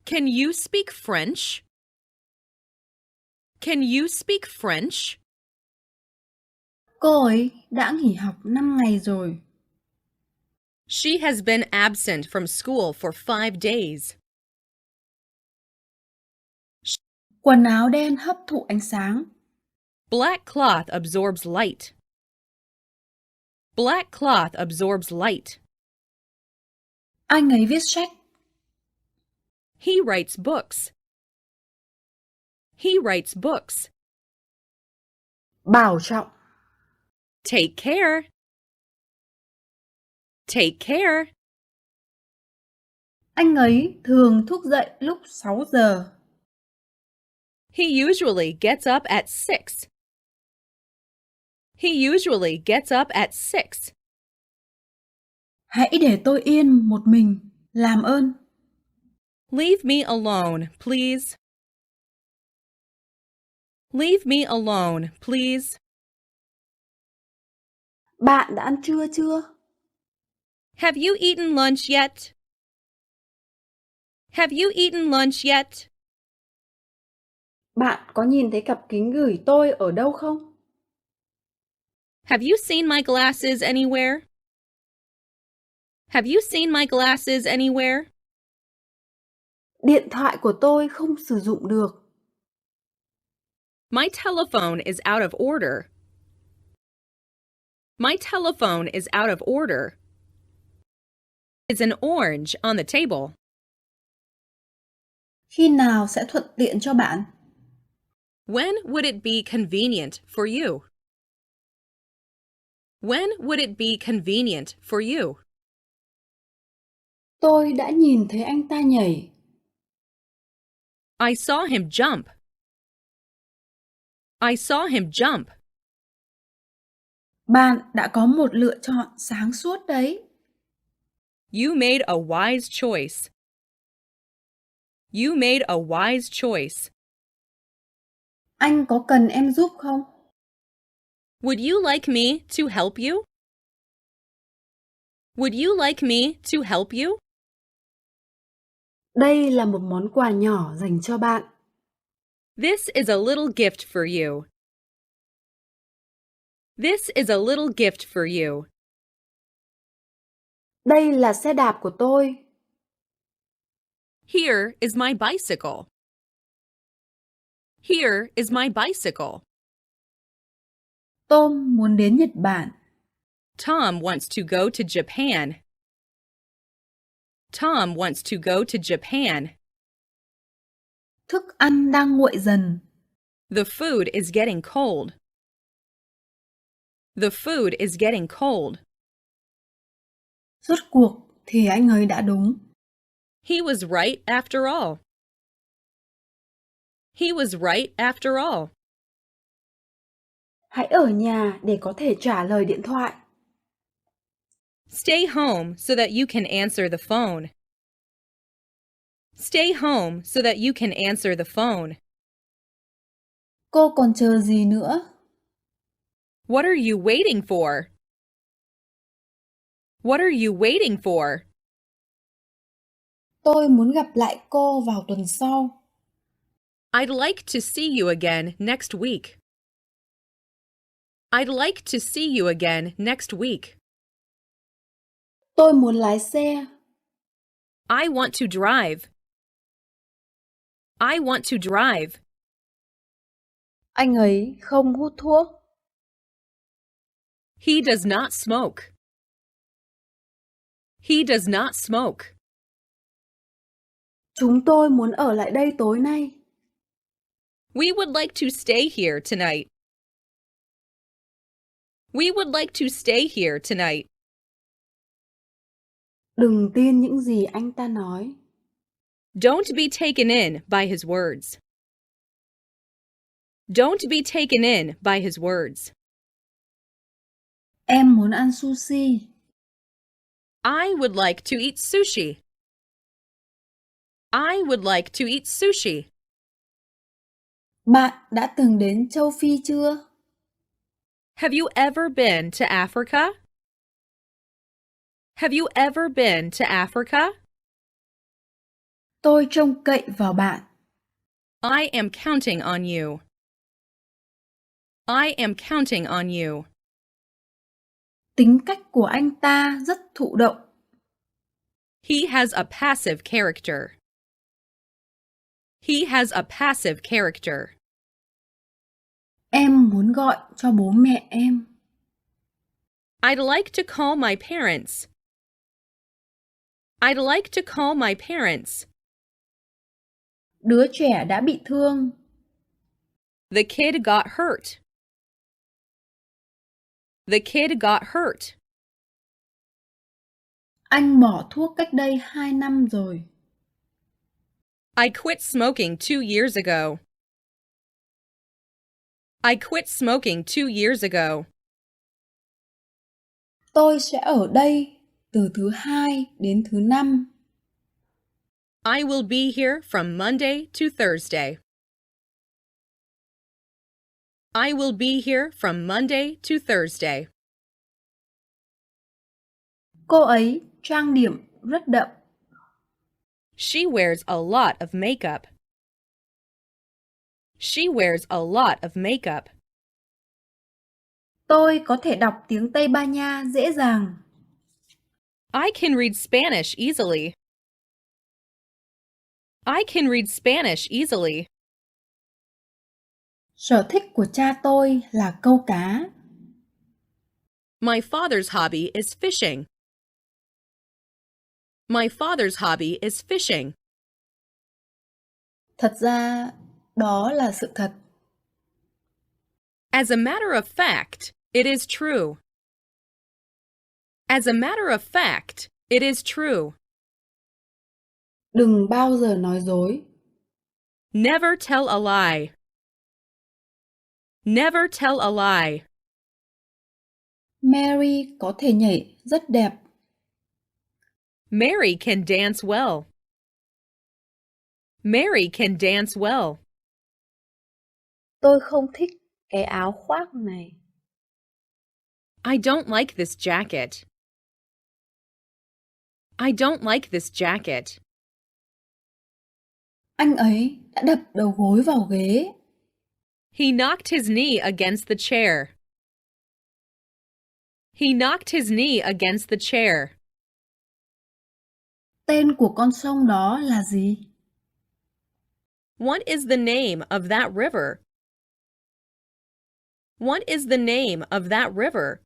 Can you speak French? Can you speak French?
Cô ấy đã nghỉ học 5 ngày rồi.
She has been absent from school for 5 days.
Quần áo đen hấp thụ ánh sáng.
Black cloth absorbs light. Black cloth absorbs light.
Anh ấy viết sách.
He writes books. He writes books.
Bảo trọng.
Take care. Take care.
Anh ấy thường thức dậy lúc 6 giờ.
He usually gets up at 6. He usually gets up at 6.
Hãy để tôi yên một mình, làm ơn.
Leave me alone, please. Leave me alone, please.
Bạn đã ăn trưa chưa?
Have you eaten lunch yet? Have you eaten lunch yet?
Bạn có nhìn thấy cặp kính gửi tôi ở đâu không?
Have you seen my glasses anywhere? Have you seen my glasses anywhere?
Điện thoại của tôi không sử dụng được.
My telephone is out of order. My telephone is out of order. It's an orange on the table.
Khi nào sẽ thuận tiện cho bạn?
When would it be convenient for you? When would it be convenient for you?
Tôi đã nhìn thấy anh ta nhảy.
I saw him jump. I saw him jump.
Bạn đã có một lựa chọn sáng suốt đấy.
You made a wise choice. You made a wise choice.
Anh có cần em giúp không?
Would you like me to help you? Would you like me to help you?
Đây là một món quà nhỏ dành cho bạn.
This is a little gift for you. This is a little gift for you.
Đây là xe đạp của tôi.
Here is my bicycle. Here is my bicycle.
Tom muốn đến Nhật Bản.
Tom wants to go to Japan. Tom wants to go to Japan.
Thức ăn đang nguội dần.
The food is getting cold. The food is getting cold.
Rốt cuộc thì anh ấy đã đúng.
He was right after all. He was right after all.
Hãy ở nhà để có thể trả lời điện thoại.
Stay home so that you can answer the phone. Stay home so that you can answer the phone.
Cô còn chờ gì nữa?
What are you waiting for? What are you waiting for?
Tôi muốn gặp lại cô vào tuần sau.
I'd like to see you again next week. I'd like to see you again next week.
Tôi muốn lái xe.
I want to drive. I want to drive.
Anh ấy không hút thuốc.
He does not smoke. He does not smoke.
Chúng tôi muốn ở lại đây tối nay.
We would like to stay here tonight. We would like to stay here tonight.
Đừng tin những gì anh ta nói.
Don't be taken in by his words. Don't be taken in by his words.
Em muốn ăn sushi.
I would like to eat sushi. I would like to eat sushi.
Bạn đã từng đến châu Phi chưa?
Have you ever been to Africa? Have you ever been to Africa?
Tôi trông cậy vào bạn.
I am counting on you. I am counting on you.
Tính cách của anh ta rất thụ động.
He has a passive character. He has a passive character.
Em muốn gọi cho bố mẹ em.
I'd like to call my parents. I'd like to call my parents.
Đứa trẻ đã bị thương.
The kid got hurt. The kid got hurt.
Anh bỏ thuốc cách đây 2 năm rồi.
I quit smoking 2 years ago. I quit smoking 2 years ago.
Tôi sẽ ở đây từ thứ Hai đến thứ Năm.
I will be here from Monday to Thursday. I will be here from Monday to Thursday.
Cô ấy trang điểm rất đậm.
She wears a lot of makeup. She wears a lot of makeup.
Tôi có thể đọc tiếng Tây Ban Nha dễ dàng.
I can read Spanish easily. I can read Spanish easily.
Sở thích của cha tôi là câu cá.
My father's hobby is fishing. My father's hobby is fishing.
Thật ra, đó là sự thật.
As a matter of fact, it is true. As a matter of fact, it is true.
Đừng bao giờ nói dối.
Never tell a lie. Never tell a lie.
Mary có thể nhảy rất đẹp.
Mary can dance well. Mary can dance well.
Tôi không thích cái áo khoác này.
I don't like this jacket. I don't like this jacket.
Anh ấy đã đập đầu gối vào ghế.
He knocked his knee against the chair. He knocked his knee against the chair.
Tên của con sông đó là gì?
What is the name of that river? What is the name of that river?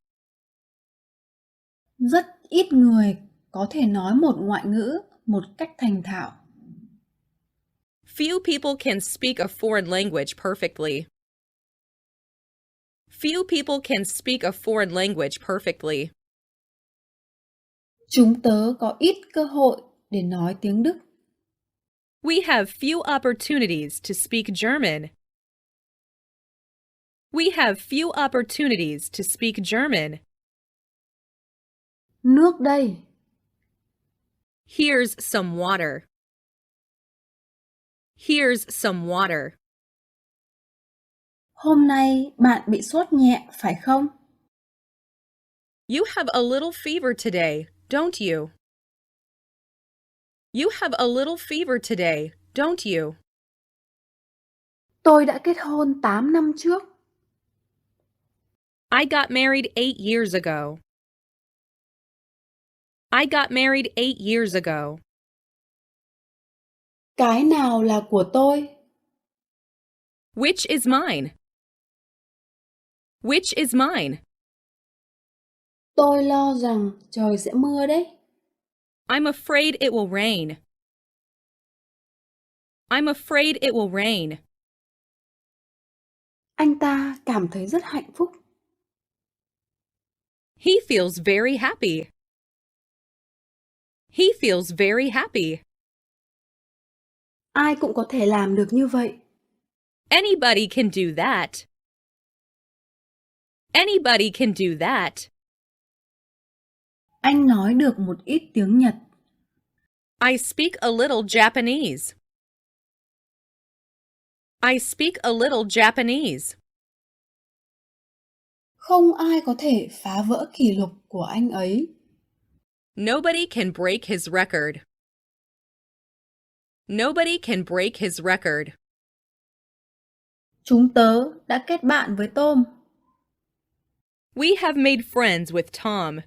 Rất ít người có thể nói một ngoại ngữ một cách thành thạo.
Few people can speak a foreign language perfectly. Few people can speak a foreign language perfectly.
Chúng tớ có ít cơ hội để nói tiếng Đức.
We have few opportunities to speak German. We have few opportunities to speak German.
Nước đây.
Here's some water. Here's some water.
Hôm nay bạn bị sốt nhẹ phải không?
You have a little fever today, don't you? You have a little fever today, don't you?
Tôi đã kết hôn 8 năm trước.
I got married 8 years ago. I got married 8 years ago.
Cái nào là của tôi?
Which is mine? Which is mine?
Tôi lo rằng trời sẽ mưa đấy.
I'm afraid it will rain. I'm afraid it will rain.
Anh ta cảm thấy rất hạnh phúc.
He feels very happy. He feels very happy.
Ai cũng có thể làm được như vậy.
Anybody can do that. Anybody can do that.
Anh nói được một ít tiếng Nhật.
I speak a little Japanese. I speak a little Japanese.
Không ai có thể phá vỡ kỷ lục của anh ấy.
Nobody can break his record. Nobody can break his record.
Chúng tớ đã kết bạn với Tom.
We have made friends with Tom.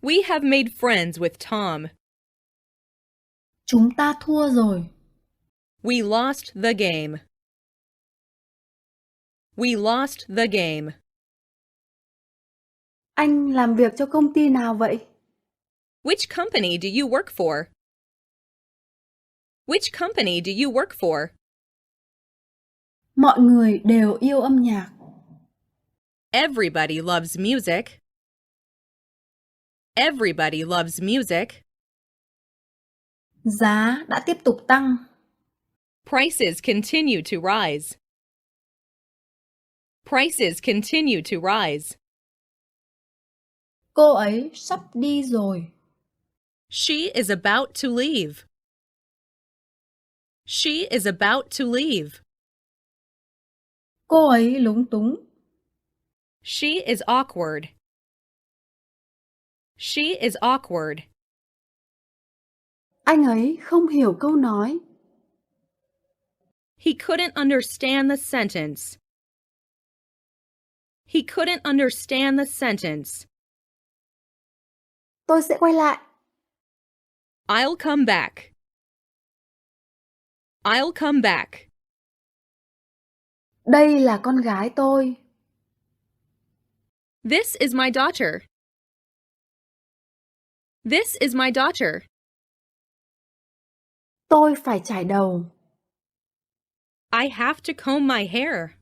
We have made friends with Tom.
Chúng ta thua rồi.
We lost the game. We lost the game.
Anh làm việc cho công ty nào vậy?
Which company do you work for? Which company do you work for?
Mọi người đều yêu âm nhạc.
Everybody loves music. Everybody loves music.
Giá đã tiếp tục tăng.
Prices continue to rise. Prices continue to rise.
Cô ấy sắp đi rồi.
She is about to leave. She is about to leave.
Cô ấy lúng túng.
She is awkward. She is awkward.
Anh ấy không hiểu câu nói.
He couldn't understand the sentence. He couldn't understand the sentence.
Tôi sẽ quay lại.
I'll come back. I'll come back.
Đây là con gái tôi.
This is my daughter. This is my daughter.
Tôi phải chải đầu.
I have to comb my hair.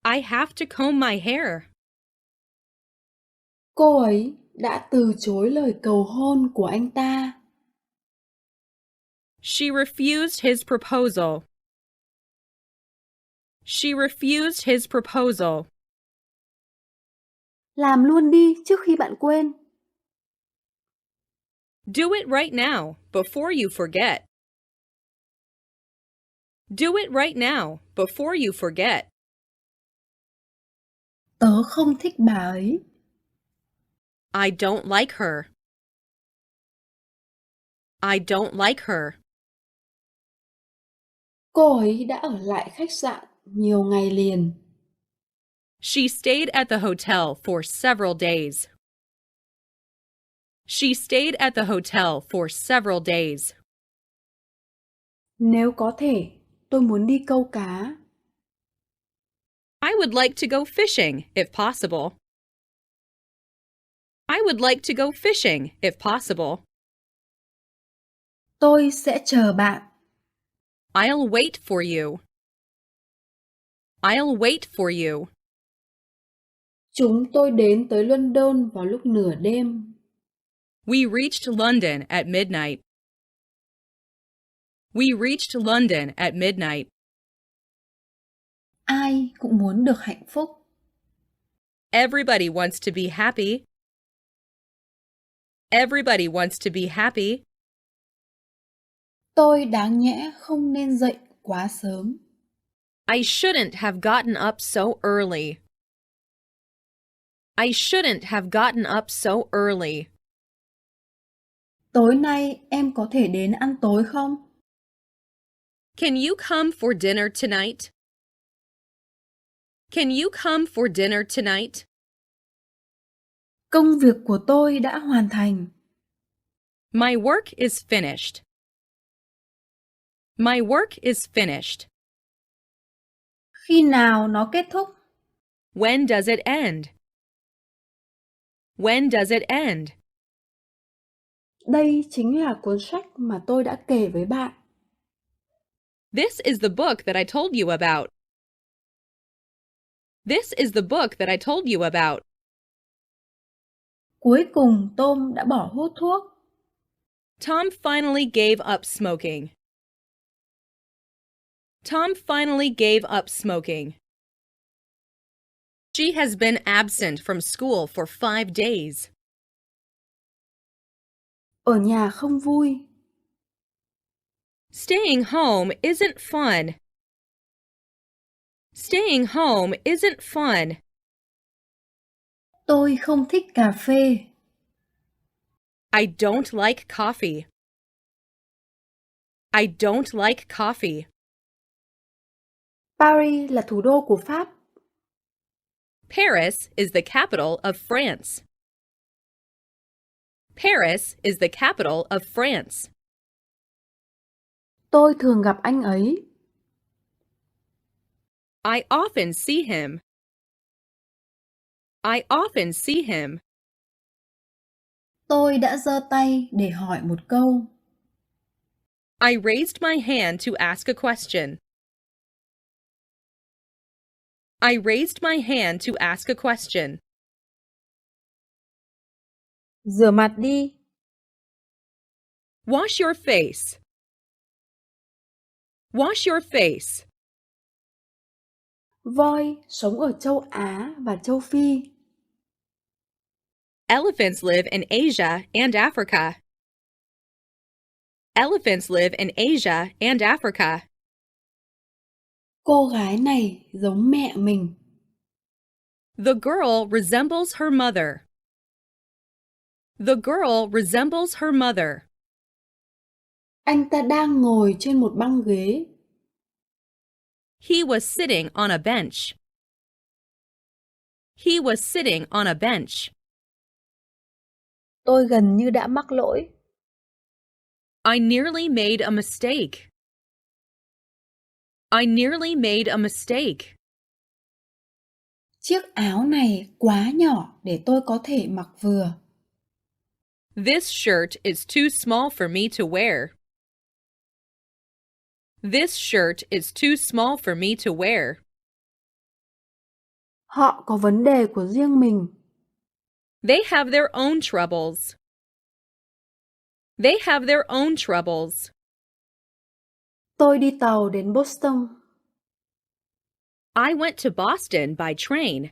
I have to comb my hair.
Cô ấy đã từ chối lời cầu hôn của anh ta.
She refused his proposal. She refused his proposal.
Làm luôn đi trước khi bạn quên.
Do it right now, before you forget. Do it right now, before you forget.
Tớ không thích bà ấy.
I don't like her. I don't like her.
Cô ấy đã ở lại khách sạn nhiều ngày liền.
She stayed at the hotel for several days. She stayed at the hotel for several days.
Nếu có thể, tôi muốn đi câu cá.
I would like to go fishing, if possible. I would like to go fishing, if possible.
Tôi sẽ chờ bạn.
I'll wait for you. I'll wait for you.
Chúng tôi đến tới London vào lúc nửa đêm.
We reached London at midnight. We reached London at midnight.
Ai cũng muốn được hạnh phúc.
Everybody wants to be happy. Everybody wants to be happy.
Tôi đáng nhẽ không nên dậy quá sớm.
I shouldn't have gotten up so early. I shouldn't have gotten up so early.
Tối nay em có thể đến ăn tối không?
Can you come for dinner tonight? Can you come for dinner tonight?
Công việc của tôi đã hoàn thành.
My work is finished. My work is finished.
Khi nào nó kết thúc?
When does it end? When does it end?
Đây chính là cuốn sách mà tôi đã kể với bạn.
This is the book that I told you about. This is the book that I told you about.
Cuối cùng Tom đã bỏ hút thuốc.
Tom finally gave up smoking. Tom finally gave up smoking. She has been absent from school for 5 days.
Ở nhà không vui.
Staying home isn't fun. Staying home isn't fun.
Tôi không thích cà phê.
I don't like coffee. I don't like coffee.
Paris là thủ đô của Pháp.
Paris is the capital of France. Paris is the capital of France.
Tôi thường gặp anh ấy.
I often see him. I often see him.
Tôi đã giơ tay để hỏi một câu.
I raised my hand to ask a question. I raised my hand to ask a question.
Rửa mặt đi.
Wash your face. Wash your face.
Voi sống ở châu Á và châu Phi.
Elephants live in Asia and Africa. Elephants live in Asia and Africa.
Cô gái này giống mẹ mình.
The girl resembles her mother. The girl resembles her mother.
Anh ta đang ngồi trên một băng ghế.
He was sitting on a bench. He was sitting on a bench.
Tôi gần như đã mắc lỗi.
I nearly made a mistake. I nearly made a mistake.
Chiếc áo này quá nhỏ để tôi có thể mặc vừa.
This shirt is too small for me to wear. This shirt is too small for me to wear.
Họ có vấn đề của riêng mình.
They have their own troubles. They have their own troubles.
Tôi đi tàu đến Boston.
I went to Boston by train.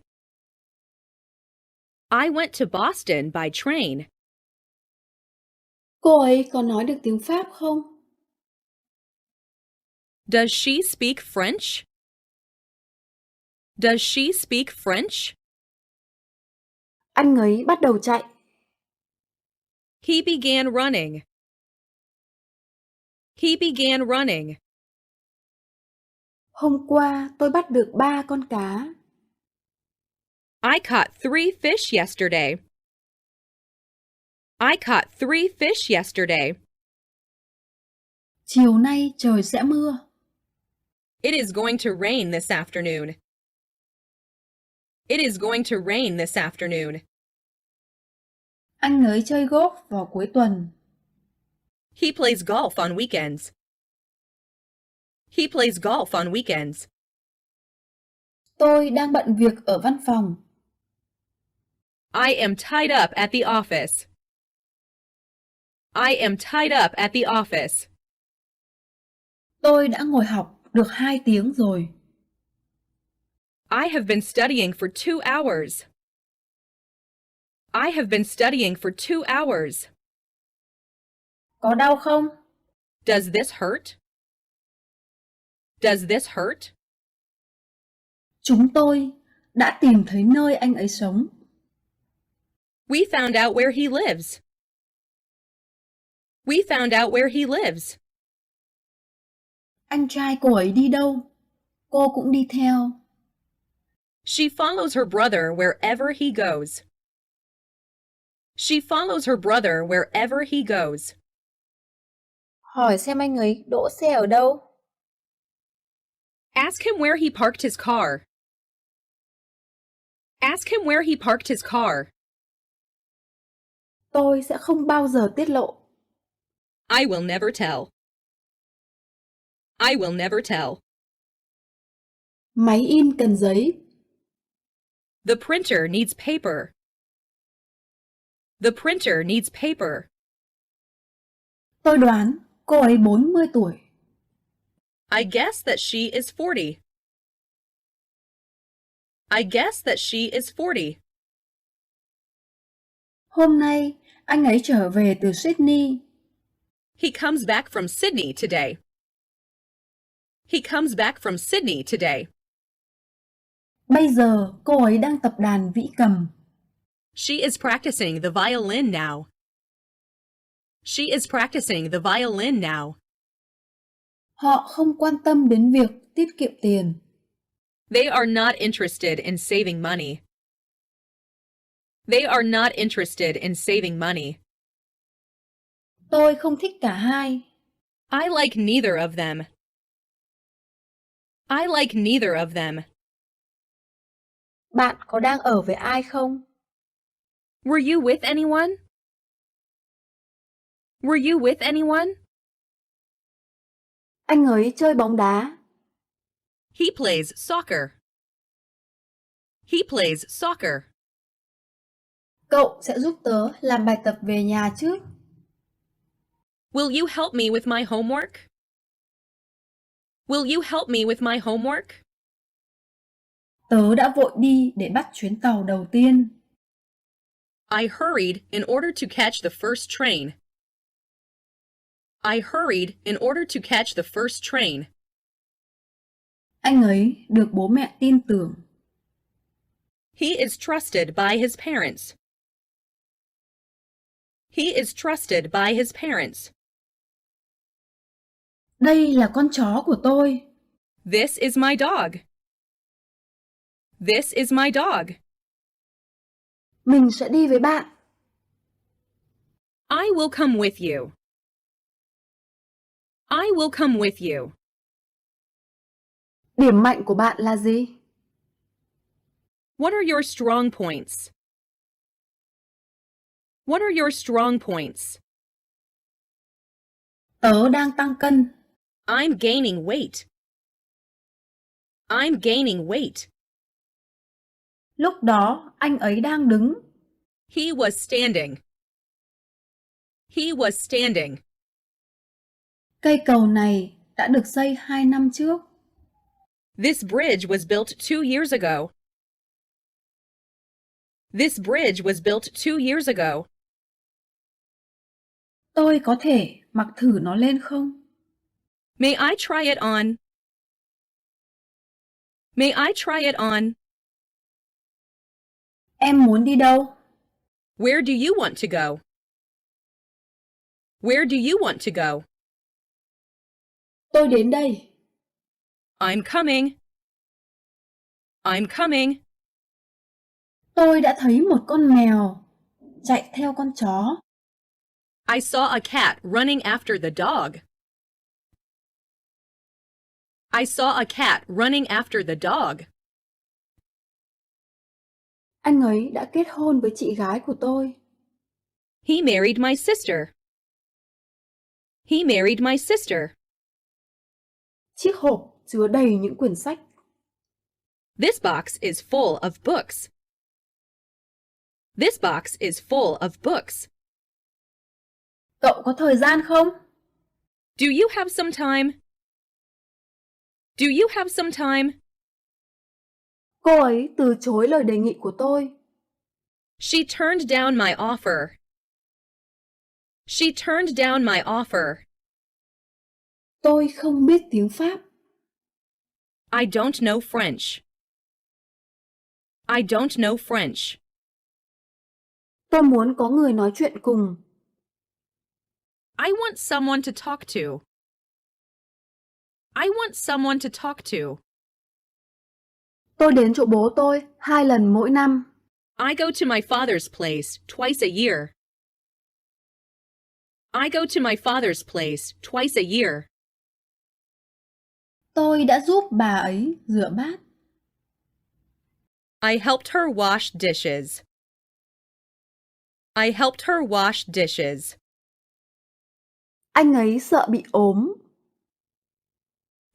I went to Boston by train.
Cô ấy có nói được tiếng Pháp không?
Does she speak French? Does she speak French?
Anh ấy bắt đầu chạy.
He began running. He began running.
Hôm qua tôi bắt được 3 con cá.
I caught 3 fish yesterday. I caught 3 fish yesterday.
Chiều nay trời sẽ mưa.
It is going to rain this afternoon. It is going to rain this afternoon.
Anh ấy chơi golf vào cuối tuần.
He plays golf on weekends. He plays golf on weekends.
Tôi đang bận việc ở văn phòng.
I am tied up at the office. I am tied up at the office.
Tôi đã ngồi học được 2 tiếng rồi.
I have been studying for 2 hours. I have been studying for 2 hours.
Có đau không?
Does this hurt? Does this hurt?
Chúng tôi đã tìm thấy nơi anh ấy sống.
We found out where he lives. We found out where he lives.
Anh trai cô ấy đi đâu? Cô cũng đi theo.
She follows her brother wherever he goes. She follows her brother wherever he goes.
Hỏi xem anh ấy đỗ xe ở đâu.
Ask him where he parked his car. Ask him where he parked his car.
Tôi sẽ không bao giờ tiết lộ.
I will never tell. I will never tell.
Máy in cần giấy.
The printer needs paper. The printer needs paper.
Tôi đoán cô ấy 40 tuổi.
I guess that she is 40. I guess that she is 40.
Hôm nay, anh ấy trở về từ Sydney.
He comes back from Sydney today. He comes back from Sydney today.
Bây giờ, cô ấy đang tập đàn vĩ cầm.
She is practicing the violin now. She is practicing the violin now.
Họ không quan tâm đến việc tiết kiệm tiền.
They are not interested in saving money. They are not interested in saving money.
Tôi không thích cả hai.
I like neither of them. I like neither of them.
Bạn có đang ở với ai không?
Were you with anyone? Were you with anyone?
Anh ấy chơi bóng đá.
He plays soccer. He plays soccer.
Cậu sẽ giúp tớ làm bài tập về nhà chứ?
Will you help me with my homework? Will you help me with my homework?
Tớ đã vội đi để bắt chuyến tàu đầu tiên.
I hurried in order to catch the first train. I hurried in order to catch the first train.
Anh ấy được bố mẹ tin tưởng.
He is trusted by his parents. He is trusted by his parents.
Đây là con chó của tôi.
This is my dog. This is my dog.
Mình sẽ đi với bạn.
I will come with you. I will come with you.
Điểm mạnh của bạn là gì?
What are your strong points? What are your strong points?
Tớ đang tăng cân.
I'm gaining weight. I'm gaining weight.
Lúc đó, anh ấy đang đứng.
He was standing. He was standing.
Cây cầu này đã được xây 2 năm trước.
This bridge was built 2 years ago. This bridge was built 2 years ago.
Tôi có thể mặc thử nó lên không?
May I try it on? May I try it on?
Em muốn đi đâu?
Where do you want to go? Where do you want to go?
Tôi đến đây.
I'm coming. I'm coming.
Tôi đã thấy một con mèo chạy theo con chó.
I saw a cat running after the dog. I saw a cat running after the dog.
Anh ấy đã kết hôn với chị gái của tôi.
He married my sister. He married my sister.
Chiếc hộp chứa đầy những quyển sách.
This box is full of books. This box is full of books.
Cậu có thời gian không?
Do you have some time? Do you have some time?
Cô ấy từ chối lời đề nghị của tôi.
She turned down my offer. She turned down my offer.
Tôi không biết tiếng Pháp.
I don't know French. I don't know French.
Tôi muốn có người nói chuyện cùng.
I want someone to talk to. I want someone to talk to.
Tôi đến chỗ bố tôi 2 lần mỗi năm.
I go to my father's place twice a year. I go to my father's place twice a year.
Tôi đã giúp bà ấy rửa bát.
I helped her wash dishes. I helped her wash dishes.
Anh ấy sợ bị ốm.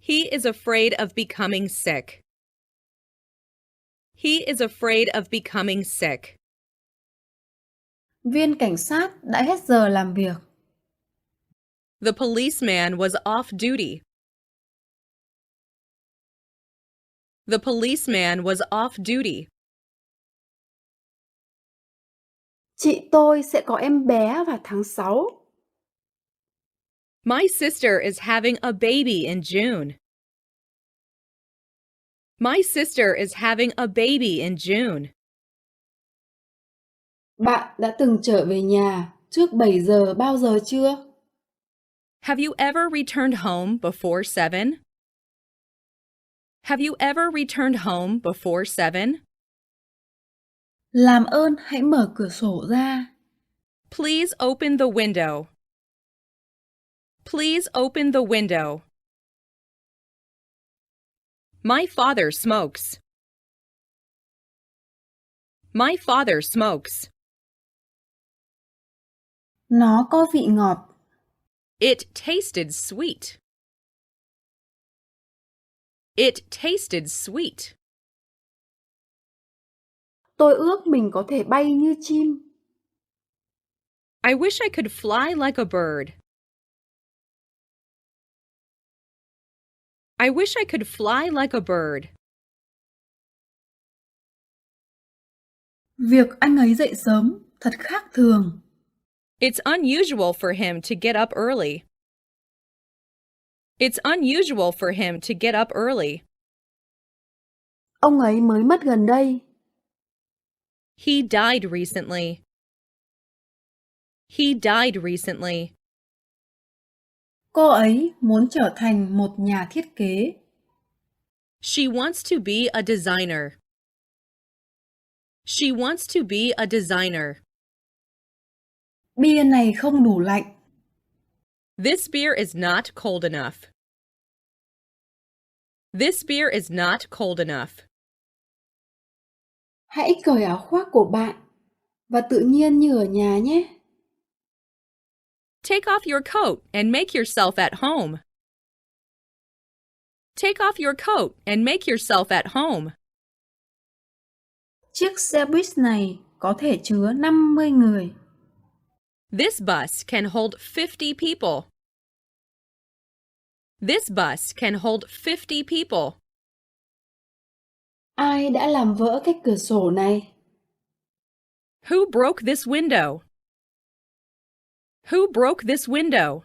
He is afraid of becoming sick. He is afraid of becoming sick.
Viên cảnh sát đã hết giờ làm việc.
The policeman was off duty. The policeman was off duty.
Chị tôi sẽ có em bé vào tháng 6.
My sister is having a baby in June. My sister is having a baby in June.
Bạn đã từng trở về nhà trước 7 giờ bao giờ chưa?
Have you ever returned home before 7? Have you ever returned home before 7?
Làm ơn hãy mở cửa sổ ra.
Please open the window. Please open the window. My father smokes. My father smokes.
Nó có vị ngọt.
It tasted sweet. It tasted sweet.
Tôi ước mình có thể bay như chim.
I wish I could fly like a bird. I wish I could fly like a bird.
Việc anh ấy dậy sớm thật khác thường.
It's unusual for him to get up early. It's unusual for him to get up early.
Ông ấy mới mất gần đây.
He died recently. He died recently.
Cô ấy muốn trở thành một nhà thiết kế.
She wants to be a designer. She wants to be a designer.
Bia này không đủ lạnh.
This beer is not cold enough. This beer is not cold enough.
Hãy cởi áo khoác của bạn và tự nhiên như ở nhà nhé.
Take off your coat and make yourself at home. Take off your coat and make yourself at home.
Chiếc xe buýt này có thể chứa 50 người.
This bus can hold 50 people. This bus can hold 50 people.
Ai đã làm vỡ cái cửa sổ này?
Who broke this window? Who broke this window?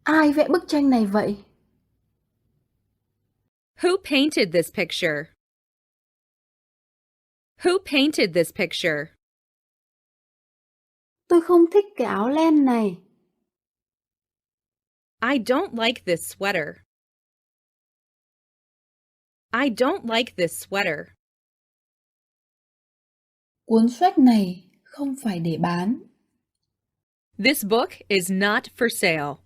Ai vẽ bức tranh này vậy?
Who painted this picture? Who painted this picture?
Tôi không thích cái áo len này.
I don't like this sweater. I don't like this sweater.
Cuốn sách này không phải để bán.
This book is not for sale.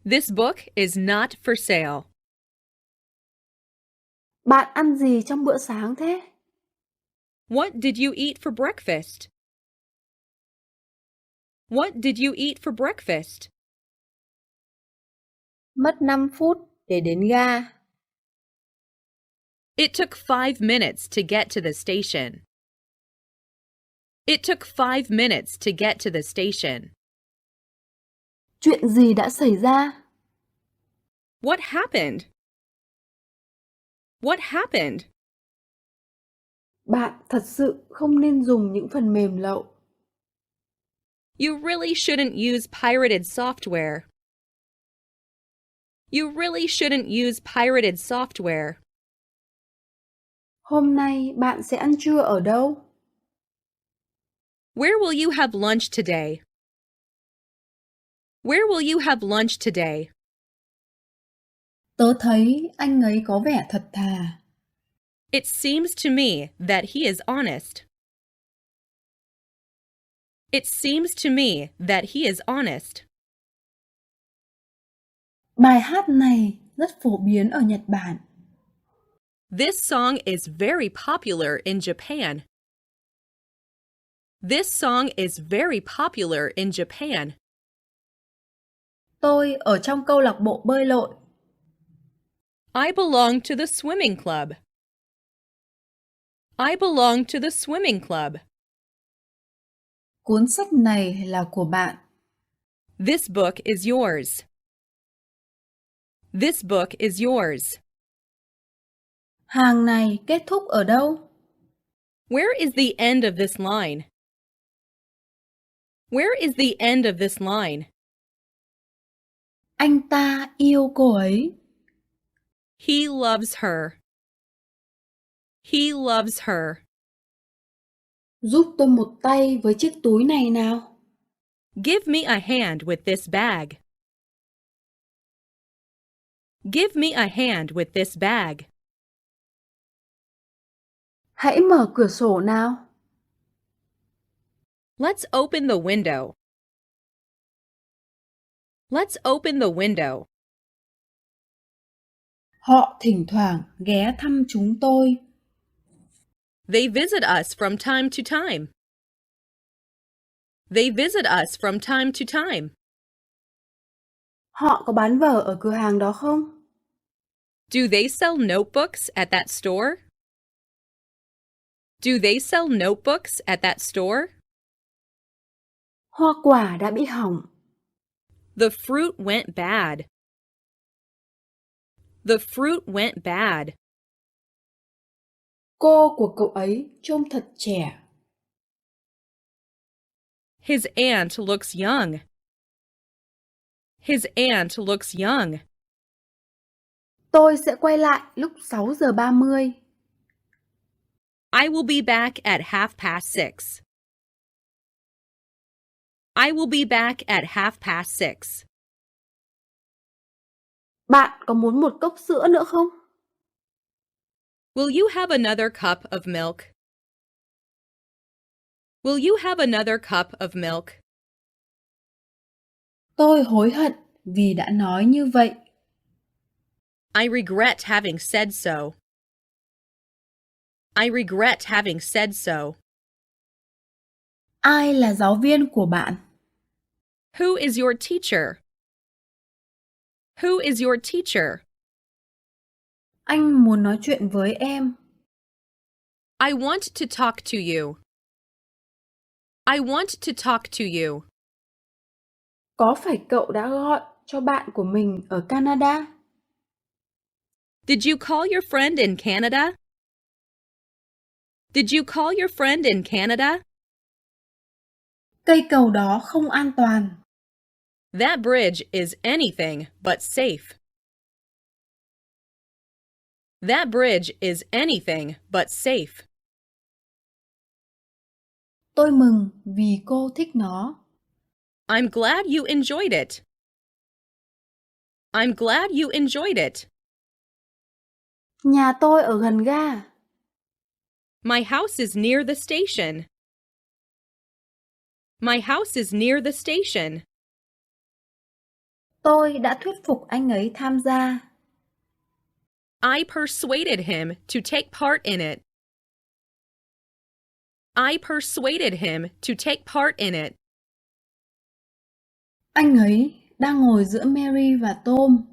This book is not for sale.
Bạn ăn gì trong bữa sáng thế?
What did you eat for breakfast? What did you eat for breakfast?
Mất 5 phút để đến ga.
It took 5 minutes to get to the station. It took 5 minutes to get to the station.
Chuyện gì đã xảy ra?
What happened? What happened?
Bạn thật sự không nên dùng những phần mềm lậu.
You really shouldn't use pirated software. You really shouldn't use pirated software.
Hôm nay bạn sẽ ăn trưa ở đâu?
Where will you have lunch today? Where will you have lunch today?
Tớ thấy anh ấy có vẻ thật thà.
It seems to me that he is honest. It seems to me that he is honest.
Bài hát này rất phổ biến ở Nhật Bản.
This song is very popular in Japan. This song is very popular in Japan.
Tôi ở trong câu lạc bộ bơi lội.
I belong to the swimming club. I belong to the swimming club.
Cuốn sách này là của bạn.
This book is yours. This book is yours.
Hàng này kết thúc ở đâu?
Where is the end of this line? Where is the end of this line?
Anh ta yêu cô ấy.
He loves her. He loves her.
Giúp tôi một tay với chiếc túi này nào.
Give me a hand with this bag. Give me a hand with this bag.
Hãy mở cửa sổ nào.
Let's open the window. Let's open the window.
Họ thỉnh thoảng ghé thăm chúng tôi.
They visit us from time to time. They visit us from time to time.
Họ có bán vở ở cửa hàng đó không?
Do they sell notebooks at that store? Do they sell notebooks at that store?
Hoa quả đã bị hỏng.
The fruit went bad. The fruit went bad.
Cô của cậu ấy trông thật trẻ.
His aunt looks young. His aunt looks young.
Tôi sẽ quay lại lúc 6 giờ 30.
I will be back at 6:30. I will be back at 6:30.
Bạn có muốn một cốc sữa nữa không?
Will you have another cup of milk? Will you have another cup of milk?
Tôi hối hận vì đã nói như vậy.
I regret having said so. I regret having said so.
Ai là giáo viên của bạn?
Who is your teacher? Who is your teacher?
Anh muốn nói chuyện với em.
I want to talk to you. I want to talk to you.
Có phải cậu đã gọi cho bạn của mình ở Canada?
Did you call your friend in Canada? Did you call your friend in Canada?
Cây cầu đó không an toàn.
That bridge is anything but safe. That bridge is anything but safe.
Tôi mừng vì cô thích nó.
I'm glad you enjoyed it. I'm glad you enjoyed it.
Nhà tôi ở gần ga.
My house is near the station. My house is near the station.
Tôi đã thuyết phục anh ấy tham gia.
I persuaded him to take part in it. I persuaded him to take part in it.
Anh ấy đang ngồi giữa Mary và Tom.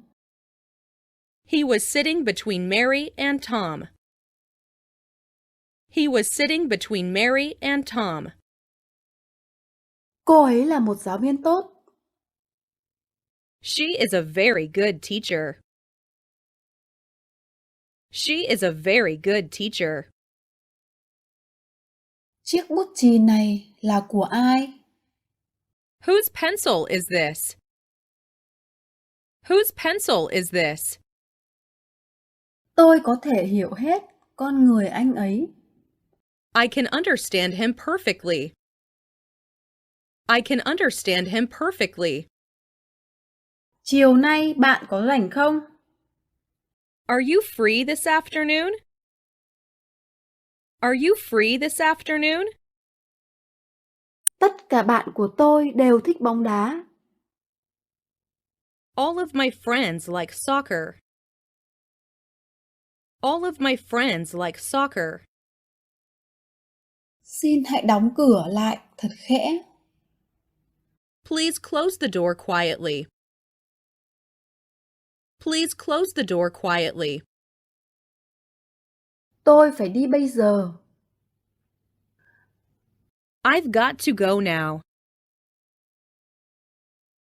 He was sitting between Mary and Tom. He was sitting between Mary and Tom.
Cô ấy là một giáo viên tốt.
She is a very good teacher. She is a very good teacher.
Chiếc bút chì này là của ai?
Whose pencil is this? Whose pencil is this?
Tôi có thể hiểu hết con người anh ấy.
I can understand him perfectly. I can understand him perfectly.
Chiều nay bạn có rảnh không?
Are you free this afternoon? Are you free this afternoon?
Tất cả bạn của tôi đều thích bóng đá.
All of my friends like soccer. All of my friends like soccer.
Xin hãy đóng cửa lại thật khẽ.
Please close the door quietly. Please close the door quietly.
Tôi phải đi bây giờ.
I've got to go now.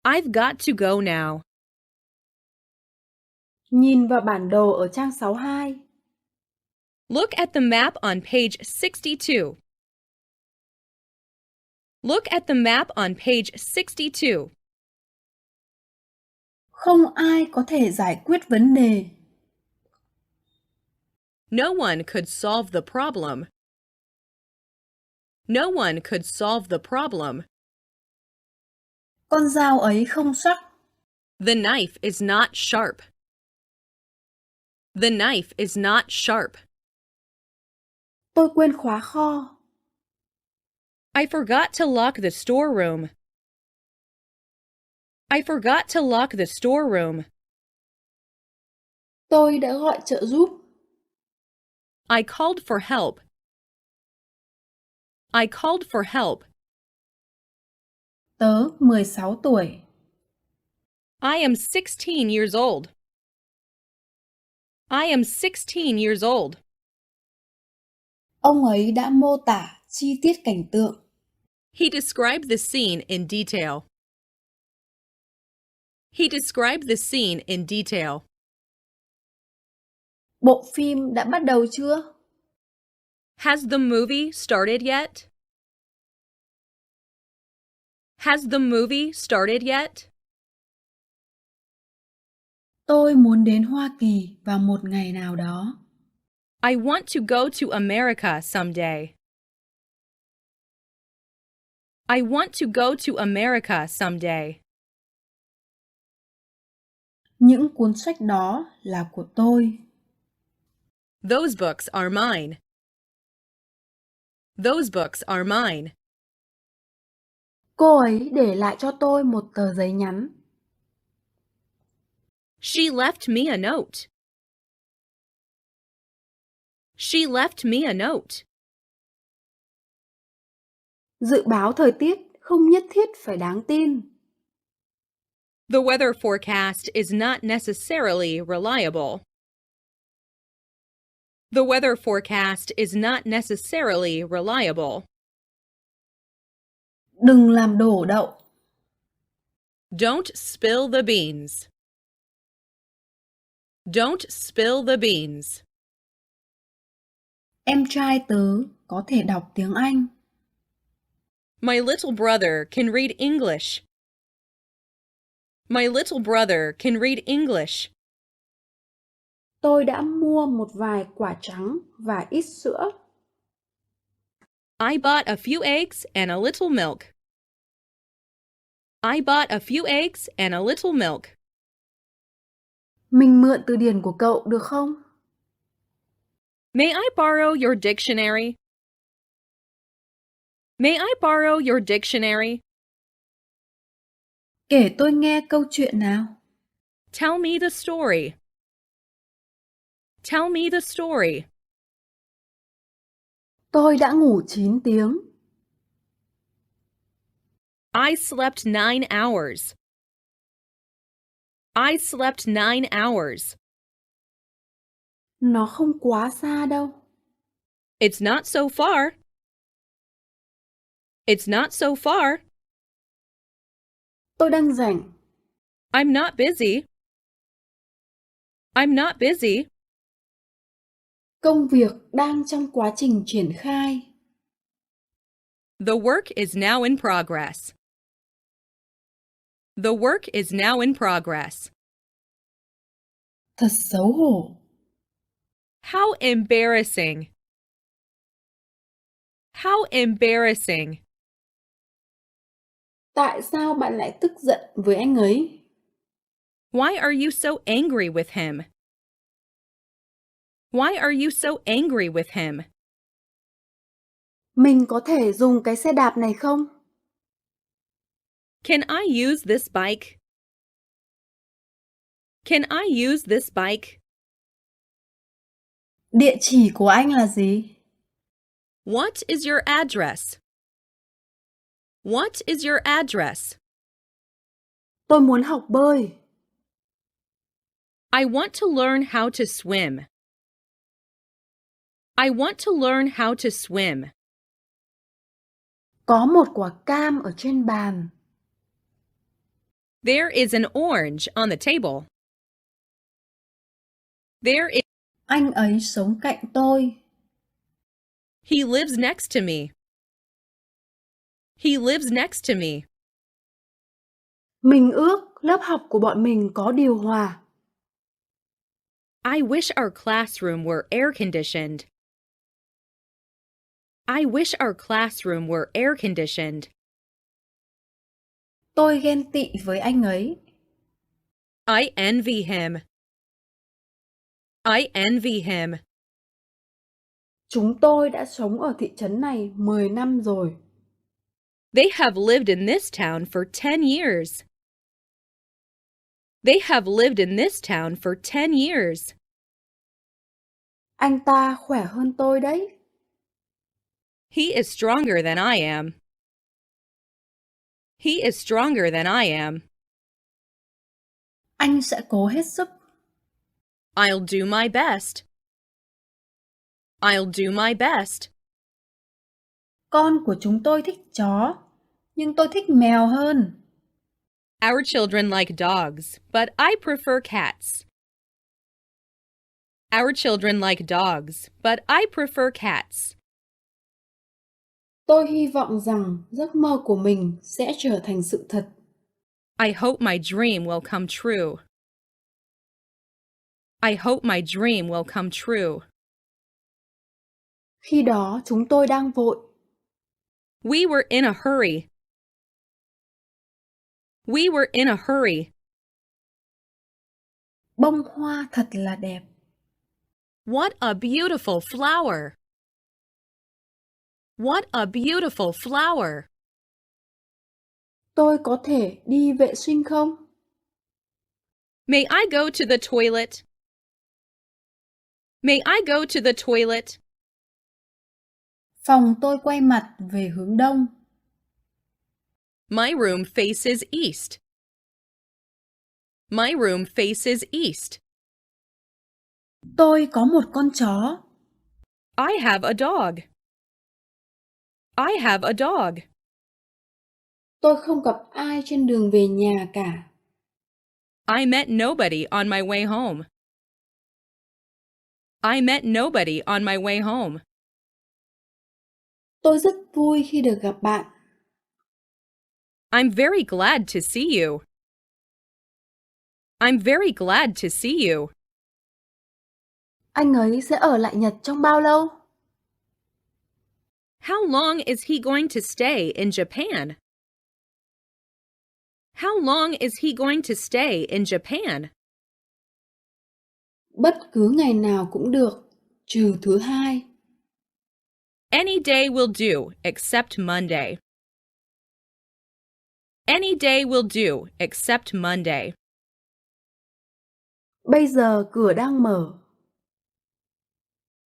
I've got to go now.
Nhìn vào bản đồ ở trang 62.
Look at the map on page 62. Look at the map on page 62.
Không ai có thể giải quyết vấn đề.
No one could solve the problem. No one could solve the problem.
Con dao ấy không sắc.
The knife is not sharp. The knife is not sharp.
Tôi quên khóa kho.
I forgot to lock the storeroom. I forgot to lock the storeroom.
Tôi đã gọi trợ giúp.
I called for help. I called for help.
Tớ 16 tuổi.
I am 16 years old. I am 16 years old.
Ông ấy đã mô tả chi tiết cảnh tượng.
He described the scene in detail. He described the scene in detail.
Bộ phim đã bắt đầu chưa?
Has the movie started yet? Has the movie started yet?
Tôi muốn đến Hoa Kỳ vào một ngày nào đó.
I want to go to America someday. I want to go to America someday.
Những cuốn sách đó là của tôi.
Those books are mine. Those books are mine.
Cô ấy để lại cho tôi một tờ giấy nhắn.
She left me a note. She left me a note.
Dự báo thời tiết không nhất thiết phải đáng tin.
The weather forecast is not necessarily reliable. The weather forecast is not necessarily reliable.
Đừng làm đổ đậu.
Don't spill the beans. Don't spill the beans.
Em trai tớ có thể đọc tiếng Anh.
My little brother can read English. My little brother can read English.
Tôi đã mua một vài quả trắng và ít sữa.
I bought a few eggs and a little milk. I bought a few eggs and a little milk.
Mình mượn từ điển của cậu được không?
May I borrow your dictionary? May I borrow your dictionary?
Kể tôi nghe câu chuyện nào.
Tell me the story. Tell me the story.
Tôi đã ngủ 9 tiếng.
I slept 9 hours. I slept 9 hours.
Nó không quá xa đâu.
It's not so far. It's not so far.
Tôi đang rảnh.
I'm not busy. I'm not busy.
Công việc đang trong quá trình triển khai.
The work is now in progress. The work is now in progress.
Thật xấu hổ.
How embarrassing. How embarrassing.
Tại sao bạn lại tức giận với anh ấy?
Why are you so angry with him? Why are you so angry with him?
Mình có thể dùng cái xe đạp này không?
Can I use this bike? Can I use this bike?
Địa chỉ của anh là gì?
What is your address? What is your address?
Tôi muốn học bơi.
I want to learn how to swim. I want to learn how to swim.
Có một quả cam ở trên bàn.
There is an orange on the table. There is.
Anh ấy sống cạnh tôi.
He lives next to me. He lives next to me.
Mình ước lớp học của bọn mình có điều hòa.
I wish our classroom were air conditioned. I wish our classroom were air conditioned.
Tôi ghen tị với anh ấy.
I envy him. I envy him.
Chúng tôi đã sống ở thị trấn này 10 năm rồi.
They have lived in this town for 10 years. They have lived in this town for 10 years.
Anh ta khỏe hơn tôi đấy.
He is stronger than I am. He is stronger than I am.
Anh sẽ cố hết sức.
I'll do my best. I'll do my best.
Con của chúng tôi thích chó, nhưng tôi thích mèo hơn.
Our children like dogs, but I prefer cats. Our children like dogs, but I prefer cats.
Tôi hy vọng rằng giấc mơ của mình sẽ trở thành sự thật.
I hope my dream will come true. I hope my dream will come true.
Khi đó chúng tôi đang vội.
We were in a hurry. We were in a hurry.
Bông hoa thật là đẹp.
What a beautiful flower. What a beautiful flower.
Tôi có thể đi vệ sinh không?
May I go to the toilet? May I go to the toilet?
Phòng tôi quay mặt về hướng đông.
My room faces east. My room faces east.
Tôi có một con chó.
I have a dog. I have a dog.
Tôi không gặp ai trên đường về nhà cả.
I met nobody on my way home. I met nobody on my way home.
Tôi rất vui khi được gặp bạn.
I'm very glad to see you. I'm very glad to see you.
Anh ấy sẽ ở lại Nhật trong bao lâu?
How long is he going to stay in Japan? How long is he going to stay in Japan?
Bất cứ ngày nào cũng được, trừ thứ hai.
Any day will do, except Monday. Any day will do, except Monday.
Bây giờ cửa đang mở.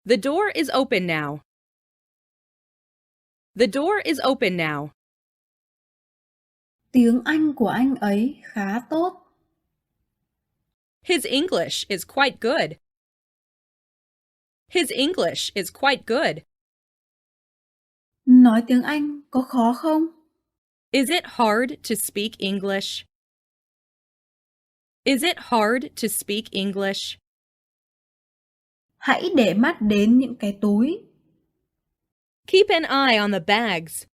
The door is open now. The door is open now.
Tiếng Anh của anh ấy khá tốt.
His English is quite good. His English is quite good.
Nói tiếng Anh có khó không?
Is it hard to speak English? Is it hard to speak English?
Hãy để mắt đến những cái túi.
Keep an eye on the bags.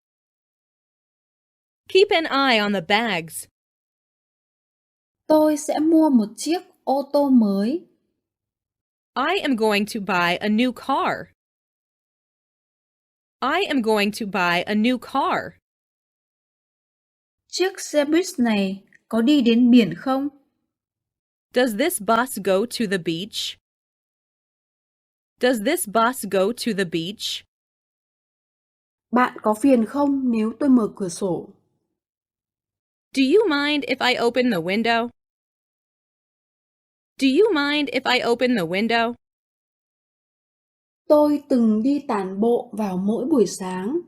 Keep an eye on the bags.
Tôi sẽ mua một chiếc ô tô mới.
I am going to buy a new car. I am going to buy a new car.
Chiếc xe buýt này có đi đến biển không?
Does this bus go to the beach? Does this bus go to the beach?
Bạn có phiền không nếu tôi mở cửa sổ?
Do you mind if I open the window? Do you mind if I open the window?
Tôi từng đi tản bộ vào mỗi buổi sáng.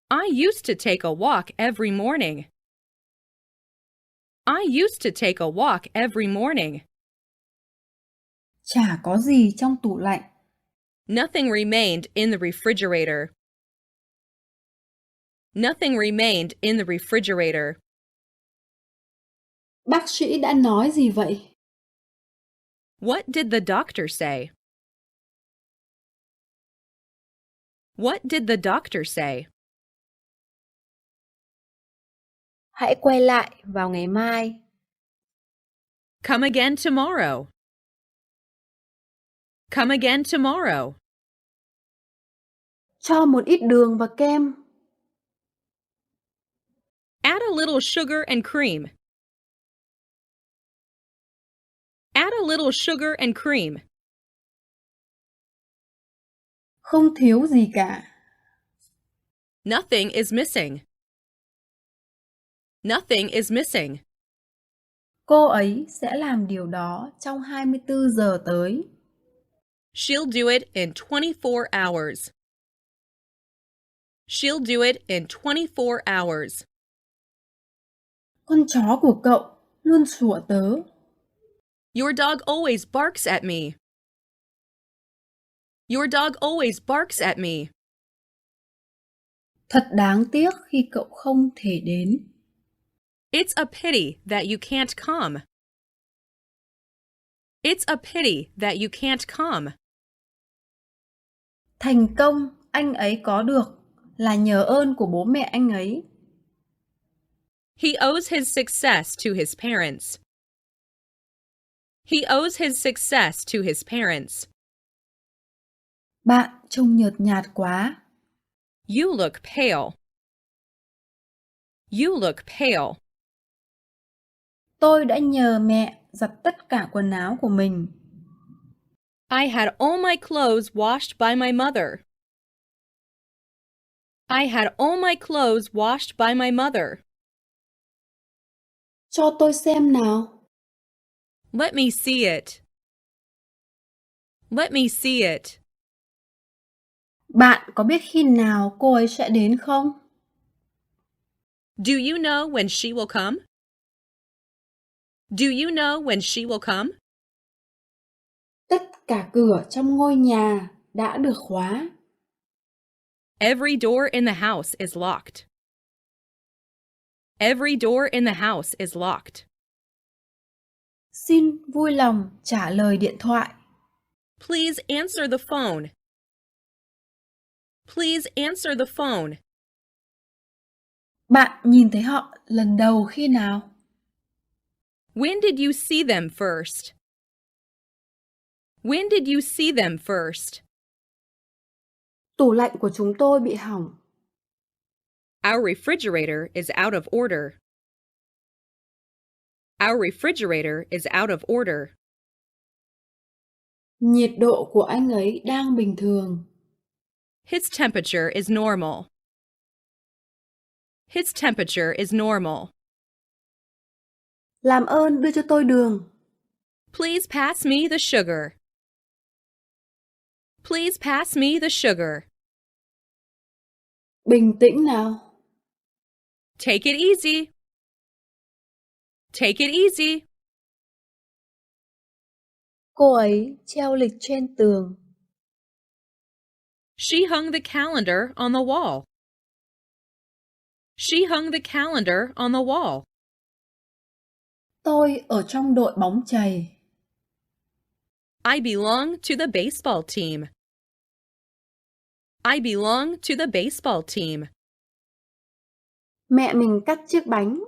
I used to take a walk every morning. I used to take a walk every morning.
Chả có gì trong tủ lạnh.
Nothing remained in the refrigerator. Nothing remained in the refrigerator.
Bác sĩ đã nói gì vậy?
What did the doctor say? What did the doctor say?
Hãy quay lại vào ngày mai.
Come again tomorrow. Come again tomorrow.
Cho một ít đường và kem.
Add a little sugar and cream. Add a little sugar and cream.
Không thiếu gì cả.
Nothing is missing. Nothing is missing.
Cô ấy sẽ làm điều đó trong 24 giờ tới.
She'll do it in 24 hours. She'll do it in 24 hours.
Con chó của cậu luôn sủa tớ.
Your dog always barks at me. Your dog always barks at me.
Thật đáng tiếc khi cậu không thể đến.
It's a pity that you can't come. It's a pity that you can't come.
Thành công anh ấy có được là nhờ ơn của bố mẹ anh ấy.
He owes his success to his parents. He owes his success to his parents.
Bạn trông nhợt nhạt quá.
You look pale. You look pale.
Tôi đã nhờ mẹ giặt tất cả quần áo của mình.
I had all my clothes washed by my mother. I had all my clothes washed by my mother.
Cho tôi xem nào.
Let me see it. Let me see it.
Bạn có biết khi nào cô ấy sẽ đến không?
Do you know when she will come? Do you know when she will come?
Tất cả cửa trong ngôi nhà đã được khóa.
Every door in the house is locked. Every door in the house is locked.
Xin vui lòng trả lời điện thoại.
Please answer the phone. Please answer the phone.
Bạn nhìn thấy họ lần đầu khi nào?
When did you see them first? When did you see them first?
Tủ lạnh của chúng tôi bị hỏng.
Our refrigerator is out of order. Our refrigerator is out of order.
Nhiệt độ của anh ấy đang bình thường.
His temperature is normal. His temperature is normal.
Làm ơn đưa cho tôi đường.
Please pass me the sugar. Please pass me the sugar.
Bình tĩnh nào.
Take it easy. Take it easy.
Cô ấy treo lịch trên tường.
She hung the calendar on the wall. She hung the calendar on the wall.
Tôi ở trong đội bóng chày.
I belong to the baseball team. I belong to the baseball team.
Mẹ mình cắt chiếc bánh.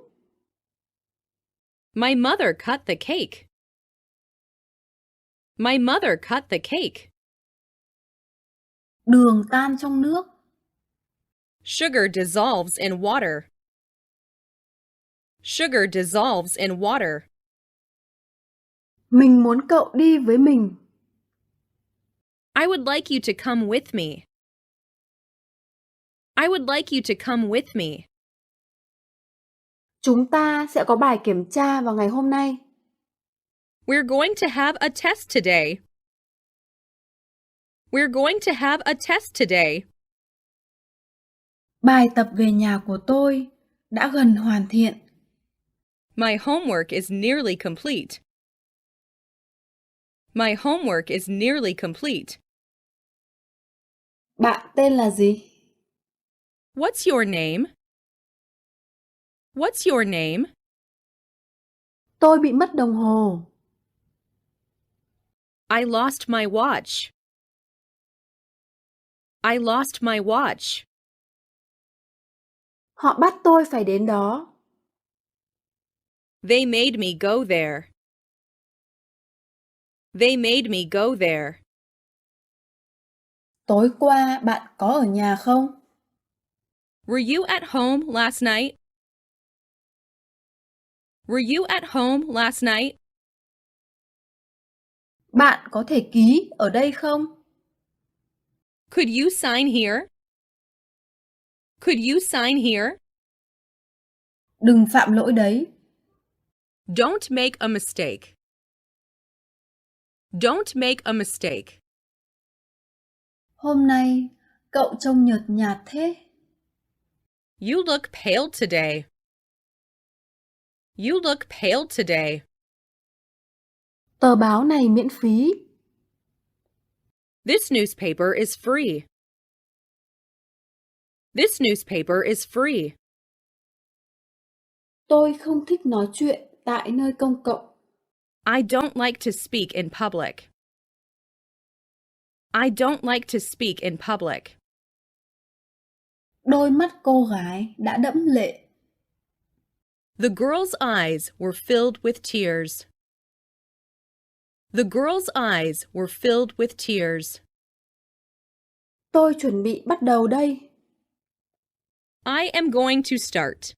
My mother cut the cake. My mother cut the cake.
Đường tan trong nước.
Sugar dissolves in water. Sugar dissolves in water.
Mình muốn cậu đi với mình.
I would like you to come with me. I would like you to come with me.
Chúng ta sẽ có bài kiểm tra vào ngày hôm nay.
We're going to have a test today. We're going to have a test today.
Bài tập về nhà của tôi đã gần hoàn thiện.
My homework is nearly complete. My homework is nearly complete.
Bạn tên là gì?
What's your name? What's your name?
Tôi bị mất đồng hồ.
I lost my watch. I lost my watch.
Họ bắt tôi phải đến đó.
They made me go there. They made me go there.
Tối qua bạn có ở nhà không?
Were you at home last night? Were you at home last night?
Bạn có thể ký ở đây không?
Could you sign here? Could you sign here?
Đừng phạm lỗi đấy.
Don't make a mistake. Don't make a mistake.
Hôm nay cậu trông nhợt nhạt thế.
You look pale today. You look pale today.
Tờ báo này miễn phí.
This newspaper is free. This newspaper is free.
Tôi không thích nói chuyện tại nơi công cộng.
I don't like to speak in public. I don't like to speak in public.
Đôi mắt cô gái đã đẫm lệ.
The girl's eyes were filled with tears. The girl's eyes were filled with tears.
Tôi chuẩn bị bắt đầu đây.
I am going to start.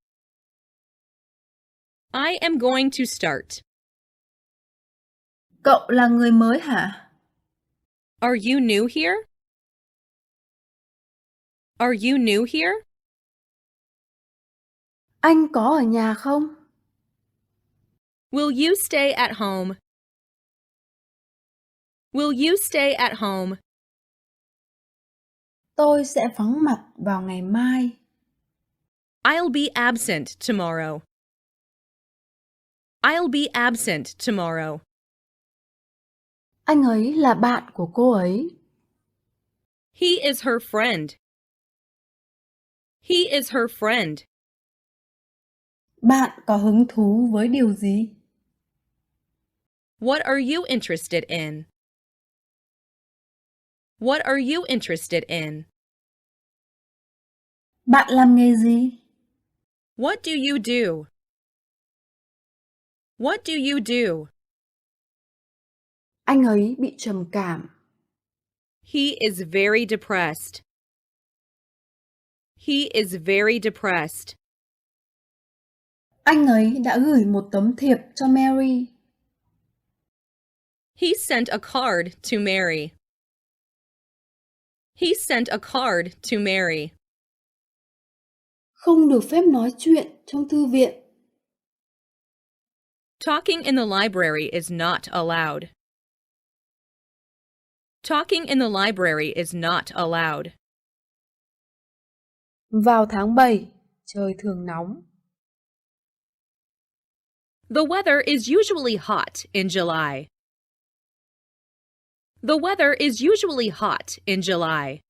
I am going to start.
Cậu là người mới hả?
Are you new here? Are you new here?
Anh có ở nhà không?
Will you stay at home? Will you stay at home?
Tôi sẽ vắng mặt vào ngày mai.
I'll be absent tomorrow. I'll be absent tomorrow.
Anh ấy là bạn của cô ấy.
He is her friend. He is her friend.
Bạn có hứng thú với điều gì?
What are you interested in? What are you interested in?
Bạn làm nghề gì?
What do you do? What do you do?
Anh ấy bị trầm cảm.
He is very depressed. He is very depressed.
Anh ấy đã gửi một tấm thiệp cho Mary.
He sent a card to Mary. He sent a card to Mary.
Không được phép nói chuyện trong thư viện.
Talking in the library is not allowed. Talking in the library is not allowed.
Vào tháng 7, trời thường nóng.
The weather is usually hot in July. The weather is usually hot in July.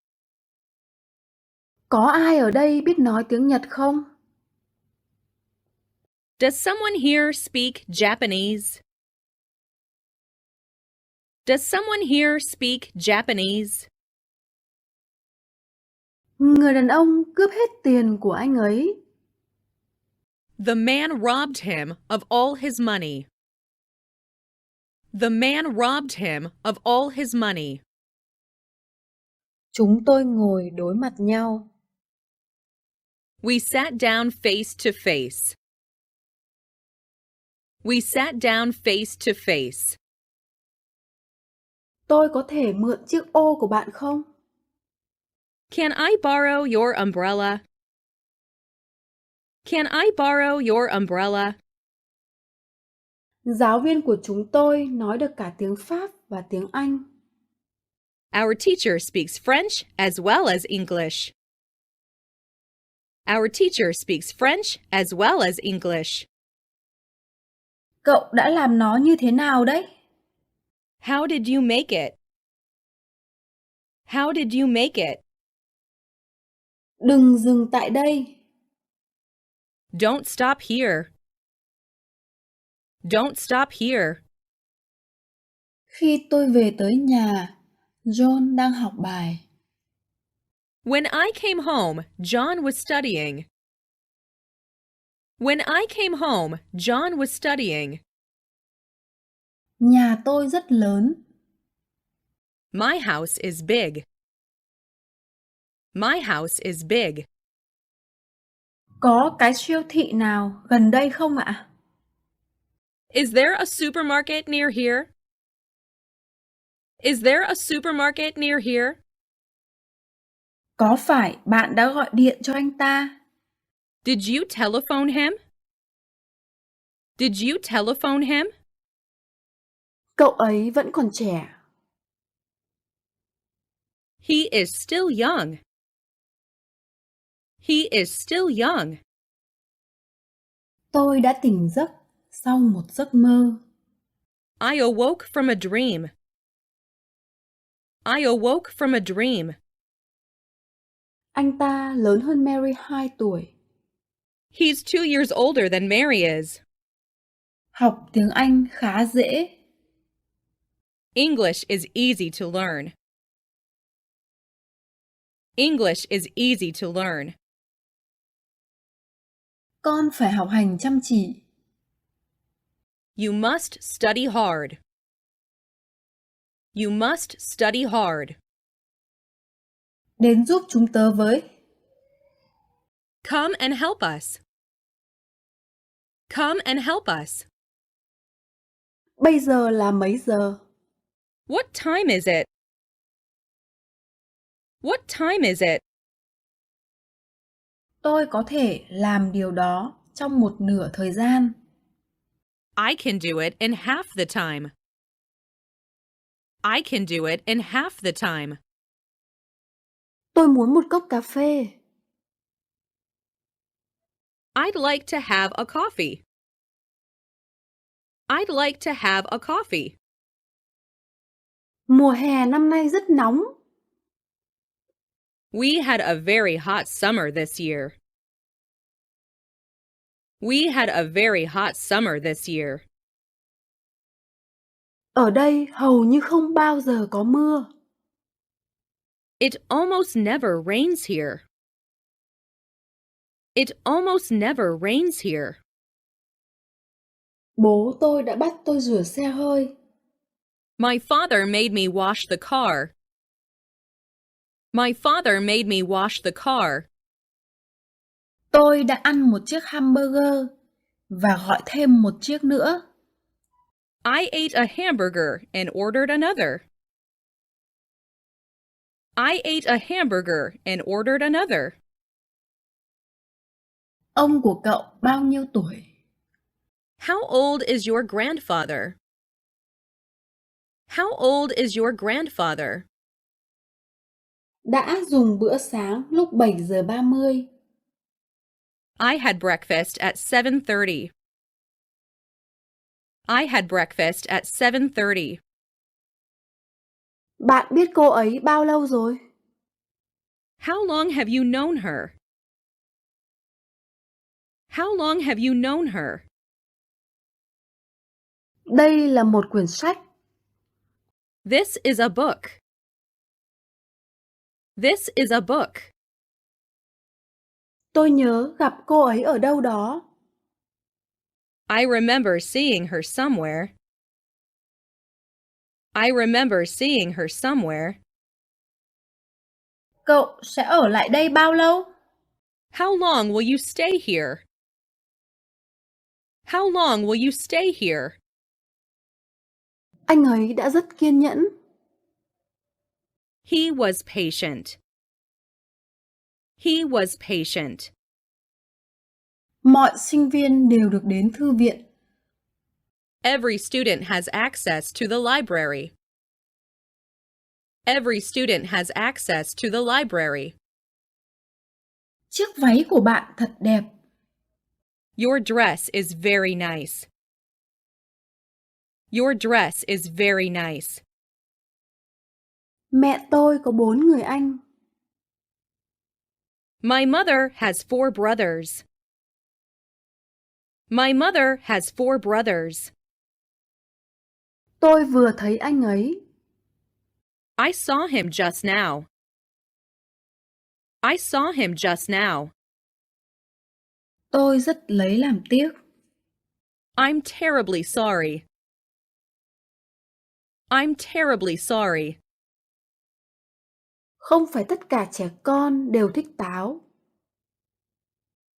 Có ai ở đây biết nói tiếng Nhật không?
Does someone here speak Japanese? Does someone here speak Japanese?
Người đàn ông cướp hết tiền của anh ấy.
The man robbed him of all his money. The man robbed him of all his money.
Chúng tôi ngồi đối mặt nhau.
We sat down face to face. We sat down face to face.
Tôi có thể mượn chiếc ô của bạn không?
Can I borrow your umbrella? Can I borrow your umbrella?
Giáo viên của chúng tôi nói được cả tiếng Pháp và tiếng Anh.
Our teacher speaks French as well as English. Our teacher speaks French as well as English.
Cậu đã làm nó như thế nào đấy?
How did you make it? How did you make it?
Đừng dừng tại đây.
Don't stop here. Don't stop here.
Khi tôi về tới nhà, John đang học bài.
When I came home, John was studying. When I came home, John was studying.
Nhà tôi rất lớn.
My house is big. My house is big.
Có cái siêu thị nào gần đây không ạ?
Is there a supermarket near here? Is there a supermarket near here?
Có phải bạn đã gọi điện cho anh ta?
Did you telephone him? Did you telephone him?
Cậu ấy vẫn còn trẻ.
He is still young. He is still young.
Tôi đã tỉnh giấc sau một giấc mơ.
I awoke from a dream. I awoke from a dream.
Anh ta lớn hơn Mary 2 tuổi.
He's 2 years older than Mary is.
Học tiếng Anh khá dễ.
English is easy to learn. English is easy to learn.
Con phải học hành chăm chỉ.
You must study hard. You must study hard.
Đến giúp chúng tớ với.
Come and help us. Come and help us.
Bây giờ là mấy giờ?
What time is it? What time is it?
Tôi có thể làm điều đó trong một nửa thời gian.
I can do it in half the time. I can do it in half the time.
Tôi muốn một cốc cà phê.
I'd like to have a coffee. I'd like to have a coffee.
Mùa hè năm nay rất nóng.
We had a very hot summer this year. We had a very hot summer this year.
Ở đây hầu như không bao giờ có mưa.
It almost never rains here. It almost never rains here.
Bố tôi đã bắt tôi rửa xe hơi.
My father made me wash the car. My father made me wash the car.
Tôi đã ăn một chiếc hamburger và gọi thêm một chiếc nữa.
I ate a hamburger and ordered another. I ate a hamburger and ordered another.
Ông của cậu bao nhiêu tuổi?
How old is your grandfather? How old is your grandfather?
Đã dùng bữa sáng lúc 7 giờ 30.
I had breakfast at 7:30. I had breakfast at 7:30.
Bạn biết cô ấy bao lâu rồi?
How long have you known her? How long have you known her?
Đây là một quyển sách.
This is a book. This is a book.
Tôi nhớ gặp cô ấy ở đâu đó.
I remember seeing her somewhere. I remember seeing her somewhere.
Cậu sẽ ở lại đây bao lâu?
How long will you stay here? How long will you stay here?
Anh ấy đã rất kiên nhẫn.
He was patient. He was patient.
Mọi sinh viên đều được đến thư viện.
Every student has access to the library. Every student has access to the library.
Chiếc váy của bạn thật đẹp.
Your dress is very nice. Your dress is very nice.
Mẹ tôi có 4 người anh.
My mother has 4 brothers. My mother has 4 brothers.
Tôi vừa thấy anh ấy.
I saw him just now. I saw him just now.
Tôi rất lấy làm tiếc.
I'm terribly sorry. I'm terribly sorry.
Không phải tất cả trẻ con đều thích táo.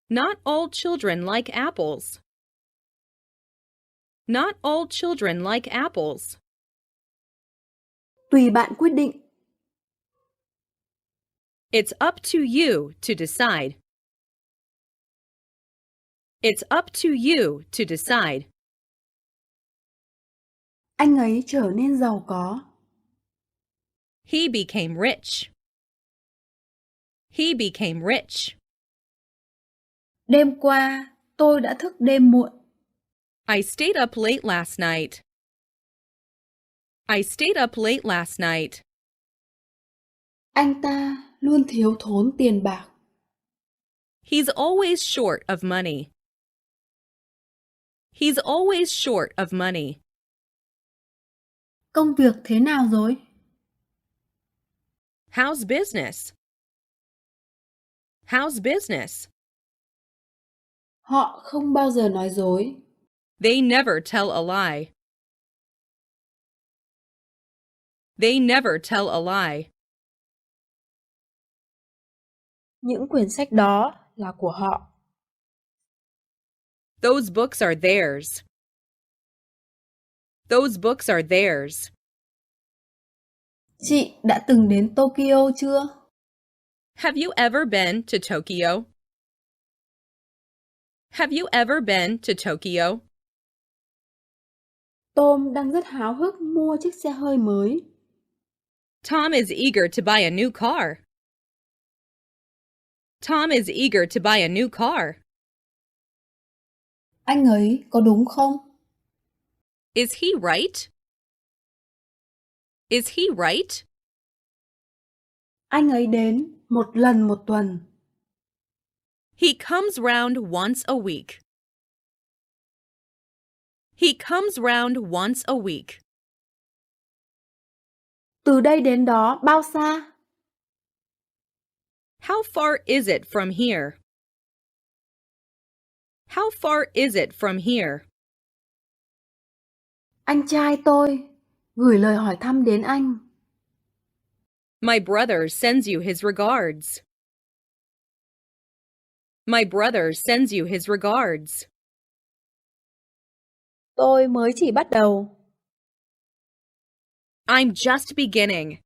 Not all children like apples. Not all children like apples.
Tùy bạn quyết định.
It's up to you to decide. It's up to you to decide.
Anh ấy trở nên giàu có.
He became rich. He became rich.
Đêm qua, tôi đã thức đêm muộn.
I stayed up late last night. I stayed up late last night.
Anh ta luôn thiếu thốn tiền bạc.
He's always short of money. He's always short of money.
Công việc thế nào rồi?
How's business? How's business?
Họ không bao giờ nói dối.
They never tell a lie. They never tell a lie.
Những quyển sách đó là của họ.
Those books are theirs. Those books are theirs.
Chị đã từng đến Tokyo chưa?
Have you ever been to Tokyo? Have you ever been to Tokyo?
Tom đang rất háo hức mua chiếc xe hơi mới.
Tom is eager to buy a new car. Tom is eager to buy a new car.
Anh ấy có đúng không?
Is he right? Is he right?
Anh ấy đến một lần một tuần.
He comes round once a week. He comes round once a week.
Từ đây đến đó bao xa?
How far is it from here? How far is it from here?
Anh trai tôi gửi lời hỏi thăm đến anh.
My brother sends you his regards. My brother sends you his regards.
Tôi mới chỉ bắt đầu.
I'm just beginning.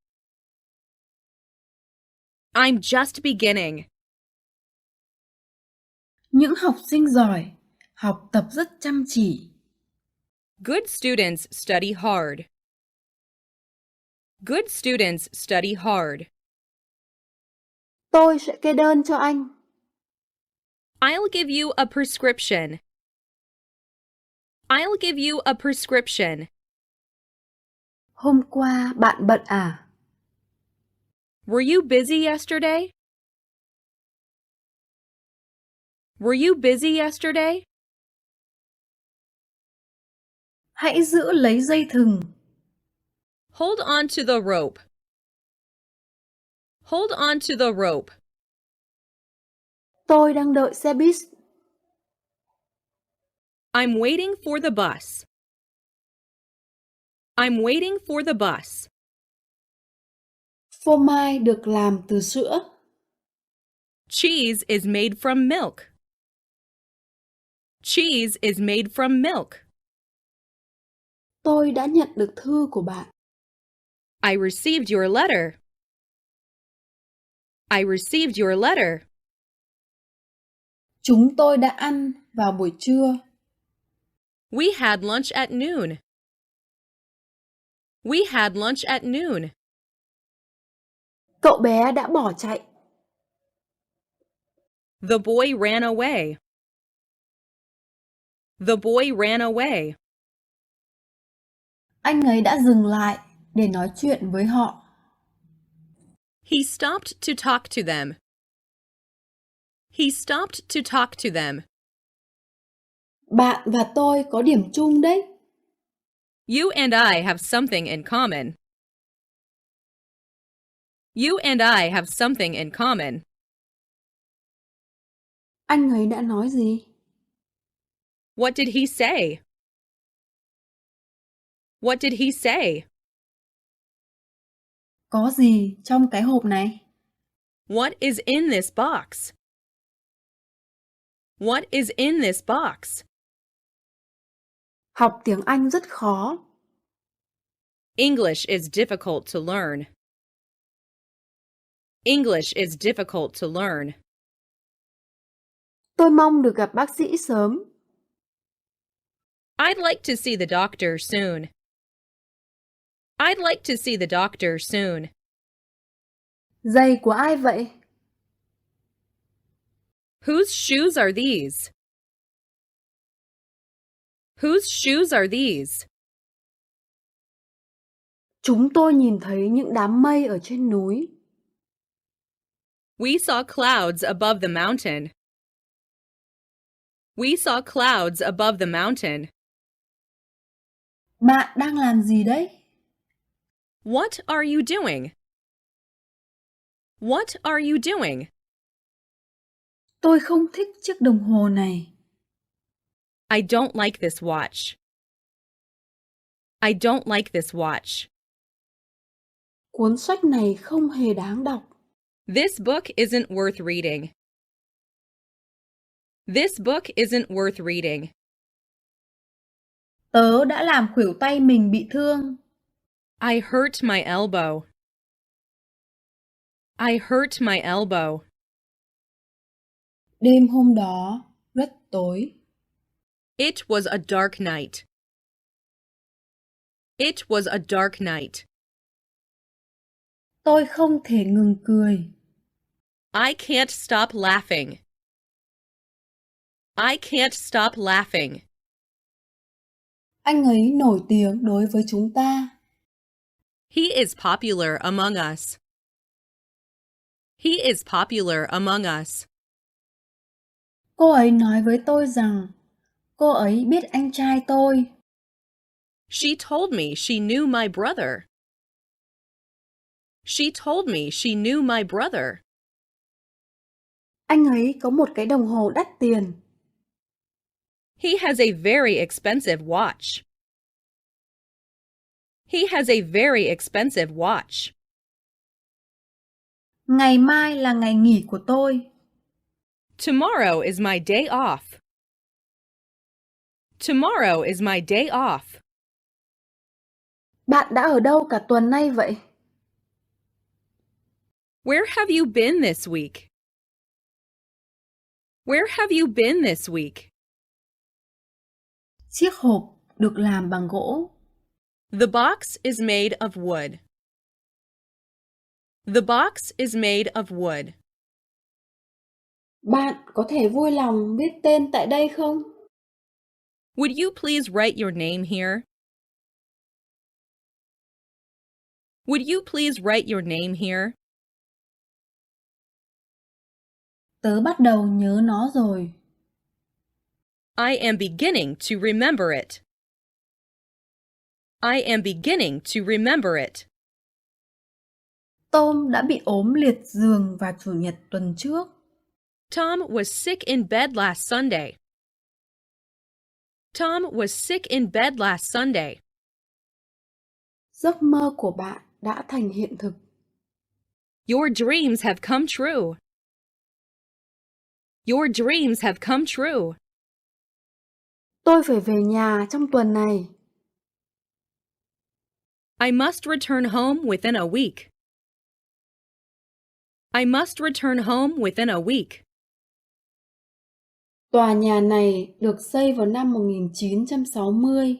I'm just beginning.
Những học sinh giỏi học tập rất chăm chỉ.
Good students study hard. Good students study hard.
Tôi sẽ kê đơn cho anh.
I'll give you a prescription. I'll give you a prescription.
Hôm qua bạn bận à?
Were you busy yesterday? Were you busy yesterday?
Hãy giữ lấy dây thừng.
Hold on to the rope. Hold on to the rope.
Tôi đang đợi xe buýt.
I'm waiting for the bus. I'm waiting for the bus.
Phô mai được làm từ sữa.
Cheese is made from milk. Cheese is made from milk.
Tôi đã nhận được thư của bạn.
I received your letter. I received your letter.
Chúng tôi đã ăn vào buổi trưa.
We had lunch at noon. We had lunch at noon.
Cậu bé đã bỏ chạy.
The boy ran away. The boy ran away.
Anh ấy đã dừng lại để nói chuyện với họ.
He stopped to talk to them. He stopped to talk to them.
Bạn và tôi có điểm chung đấy.
You and I have something in common. You and I have something in common.
Anh ấy đã nói gì?
What did he say? What did he say?
Có gì trong cái hộp này?
What is in this box? What is in this box?
Học tiếng Anh rất khó.
English is difficult to learn. English is difficult to learn.
Tôi mong được gặp bác sĩ sớm.
I'd like to see the doctor soon. I'd like to see the doctor soon.
Giày của ai vậy?
Whose shoes are these? Whose shoes are these?
Chúng tôi nhìn thấy những đám mây ở trên núi.
We saw clouds above the mountain. We saw clouds above the mountain.
Bạn đang làm gì đấy?
What are you doing? What are you doing?
Tôi không thích chiếc đồng hồ này.
I don't like this watch. I don't like this watch.
Cuốn sách này không hề đáng đọc.
This book isn't worth reading. This book isn't worth reading.
Tớ đã làm khuỷu tay mình bị thương.
I hurt my elbow. I hurt my elbow.
Đêm hôm đó rất tối.
It was a dark night. It was a dark night.
Tôi không thể ngừng cười.
I can't stop laughing. I can't stop laughing.
Anh ấy nổi tiếng đối với chúng ta.
He is popular among us. He is popular among us.
Cô ấy nói với tôi rằng cô ấy biết anh trai tôi.
She told me she knew my brother. She told me she knew my brother.
Anh ấy có một cái đồng hồ đắt tiền.
He has a very expensive watch. He has a very expensive watch.
Ngày mai là ngày nghỉ của tôi.
Tomorrow is my day off. Tomorrow is my day off.
Bạn đã ở đâu cả tuần nay vậy?
Where have you been this week? Where have you been this week?
Chiếc hộp được làm bằng gỗ.
The box is made of wood. The box is made of wood.
Bạn có thể vui lòng viết tên tại đây không?
Would you please write your name here? Would you please write your name here?
Tớ bắt đầu nhớ nó rồi.
I am beginning to remember it. I am beginning to remember it.
Tom đã bị ốm liệt giường vào Chủ nhật tuần trước.
Tom was sick in bed last Sunday. Tom was sick in bed last Sunday.
Giấc mơ của bạn đã thành hiện thực.
Your dreams have come true. Your dreams have come true.
Tôi phải về nhà trong tuần này.
I must return home within a week. I must return home within a week.
Tòa nhà này được xây vào năm 1960.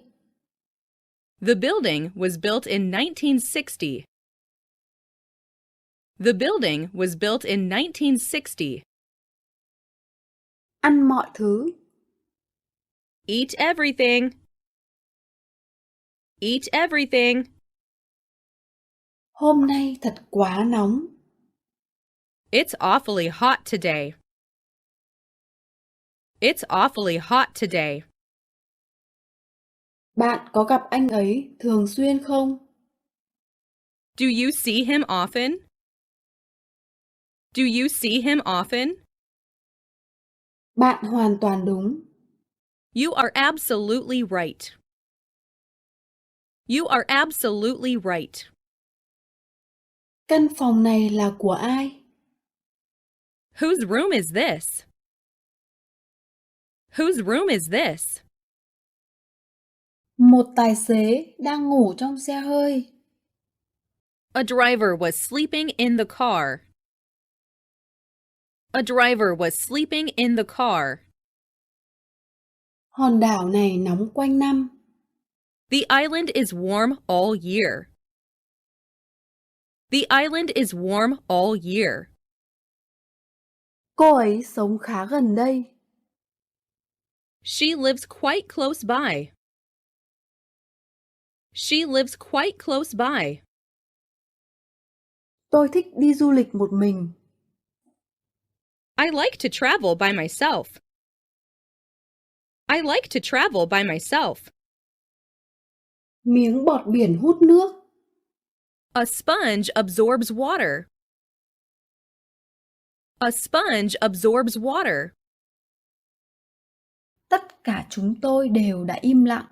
The building was built in 1960. The building was built in 1960.
Ăn mọi thứ.
Eat everything. Eat everything.
Hôm nay thật quá nóng.
It's awfully hot today. It's awfully hot today.
Bạn có gặp anh ấy thường xuyên không?
Do you see him often? Do you see him often?
Bạn hoàn toàn đúng.
You are absolutely right. You are absolutely right.
Căn phòng này là của ai?
Whose room is this? Whose room is this?
Một tài xế đang ngủ trong xe hơi.
A driver was sleeping in the car. A driver was sleeping in the car.
Hòn đảo này nóng quanh năm.
The island is warm all year. The island is warm all year.
Cô ấy sống khá gần đây.
She lives quite close by. She lives quite close by.
Tôi thích đi du lịch một mình.
I like to travel by myself. I like to travel by myself.
Miếng bọt biển hút nước.
A sponge absorbs water. A sponge absorbs water.
Tất cả chúng tôi đều đã im lặng.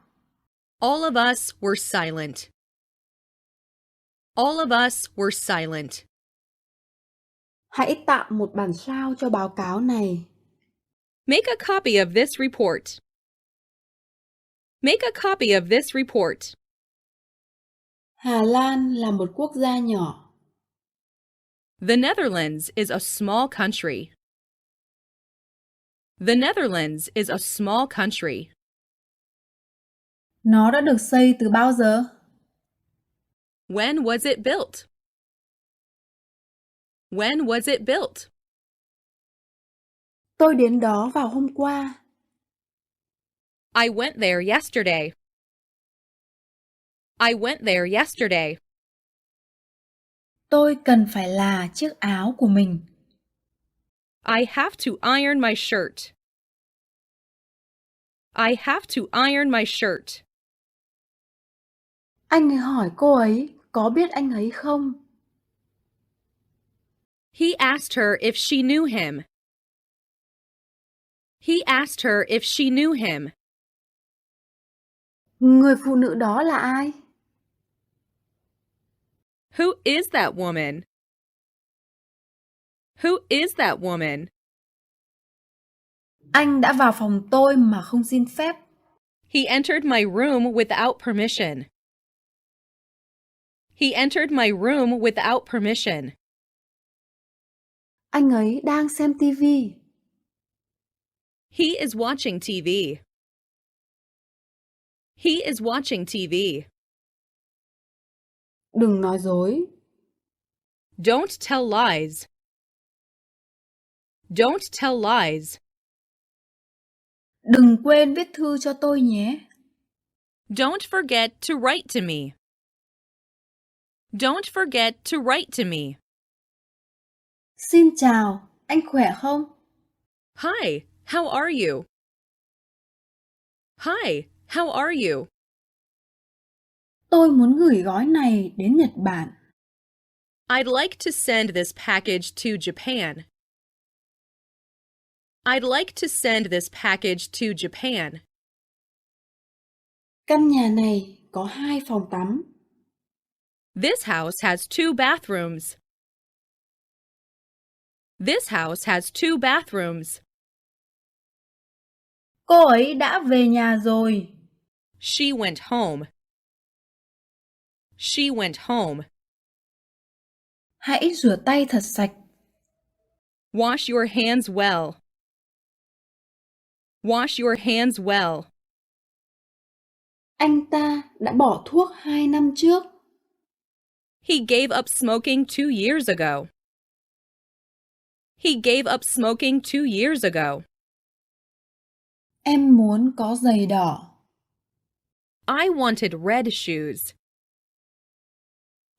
All of us were silent. All of us were silent.
Hãy tạo một bản sao cho báo cáo này.
Make a copy of this report. Make a copy of this report.
Hà Lan là một quốc gia nhỏ.
The Netherlands is a small country. The Netherlands is a small country.
Nó đã được xây từ bao giờ?
When was it built? When was it built?
Tôi đến đó vào hôm qua.
I went there yesterday. I went there yesterday.
Tôi cần phải là chiếc áo của mình.
I have to iron my shirt. I have to iron my shirt.
Anh ấy hỏi cô ấy có biết anh ấy không?
He asked her if she knew him. He asked her if she knew him.
Người phụ nữ đó là ai?
Who is that woman? Who is that woman?
Anh đã vào phòng tôi mà không xin phép.
He entered my room without permission. He entered my room without permission.
Anh ấy đang xem tivi.
He is watching TV. He is watching TV.
Đừng nói dối.
Don't tell lies. Don't tell lies.
Đừng quên viết thư cho tôi nhé.
Don't forget to write to me. Don't forget to write to me.
Xin chào, anh khỏe không?
Hi, how are you? Hi, how are you?
Tôi muốn gửi gói này đến Nhật Bản.
I'd like to send this package to Japan. I'd like to send this package to Japan.
Căn nhà này có 2 phòng tắm.
This house has 2 bathrooms. This house has 2 bathrooms.
Cô ấy đã về nhà rồi.
She went home. She went home.
Hãy rửa tay thật sạch.
Wash your hands well. Wash your hands well.
Anh ta đã bỏ thuốc 2 năm trước.
He gave up smoking 2 years ago. He gave up smoking 2 years ago.
Em muốn có giày đỏ.
I wanted red shoes.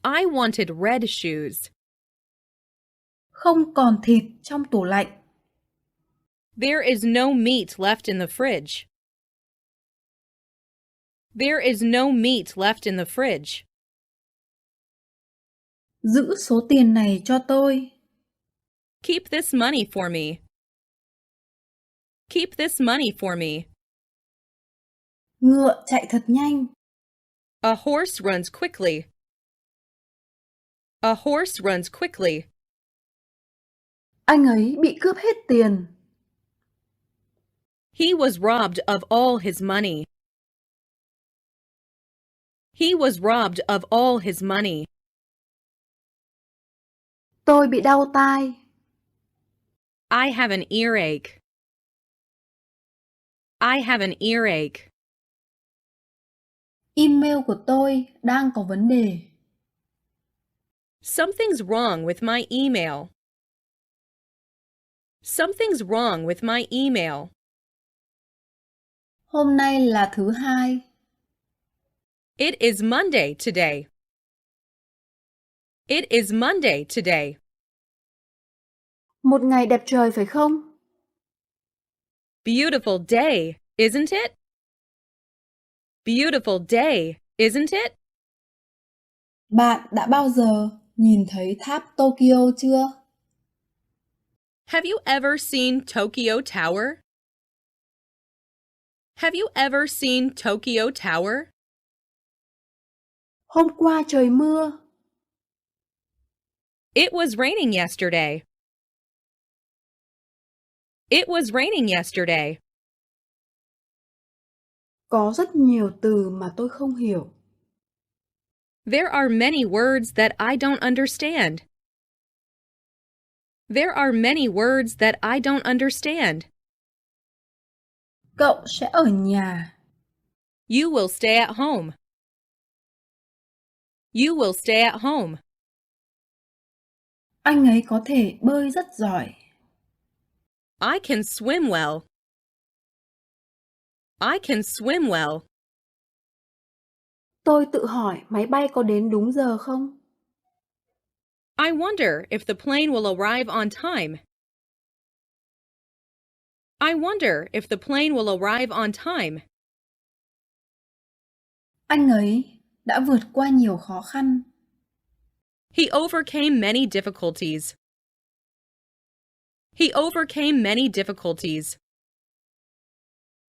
I wanted red shoes.
Không còn thịt trong tủ lạnh.
There is no meat left in the fridge. There is no meat left in the fridge.
Giữ số tiền này cho tôi.
Keep this money for me. Keep this money for me.
Ngựa chạy thật nhanh.
A horse runs quickly. A horse runs quickly.
Anh ấy bị cướp hết tiền.
He was robbed of all his money. He was robbed of all his money.
Tôi bị đau tai.
I have an earache. I have an earache.
Email của tôi đang có vấn đề.
Something's wrong with my email. Something's wrong with my email.
Hôm nay là thứ hai.
It is Monday today. It is Monday today.
Một ngày đẹp trời phải không?
Beautiful day, isn't it? Beautiful day, isn't it?
Bạn đã bao giờ nhìn thấy tháp Tokyo chưa?
Have you ever seen Tokyo Tower? Have you ever seen Tokyo Tower?
Hôm qua trời mưa.
It was raining yesterday. It was raining yesterday.
Có rất nhiều từ mà tôi không hiểu.
There are many words that I don't understand. There are many words that I don't understand.
Cậu sẽ ở nhà.
You will stay at home. You will stay at home.
Anh ấy có thể bơi rất giỏi.
I can swim well. I can swim well.
Tôi tự hỏi máy bay có đến đúng giờ không?
I wonder if the plane will arrive on time. I wonder if the plane will arrive on time.
Anh ấy đã vượt qua nhiều khó khăn.
He overcame many difficulties. He overcame many difficulties.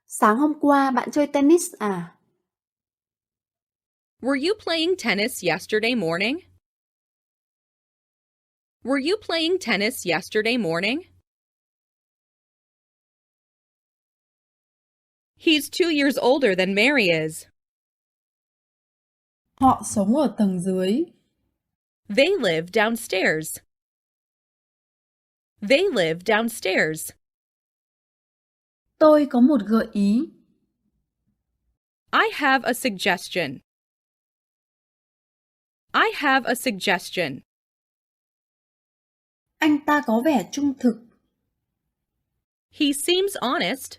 Sáng hôm qua bạn chơi tennis à?
Were you playing tennis yesterday morning? Were you playing tennis yesterday morning? He's 2 years older than Mary is.
Họ sống ở tầng dưới.
They live downstairs. They live downstairs.
Tôi có một gợi ý.
I have a suggestion. I have a suggestion.
Anh ta có vẻ trung thực.
He seems honest.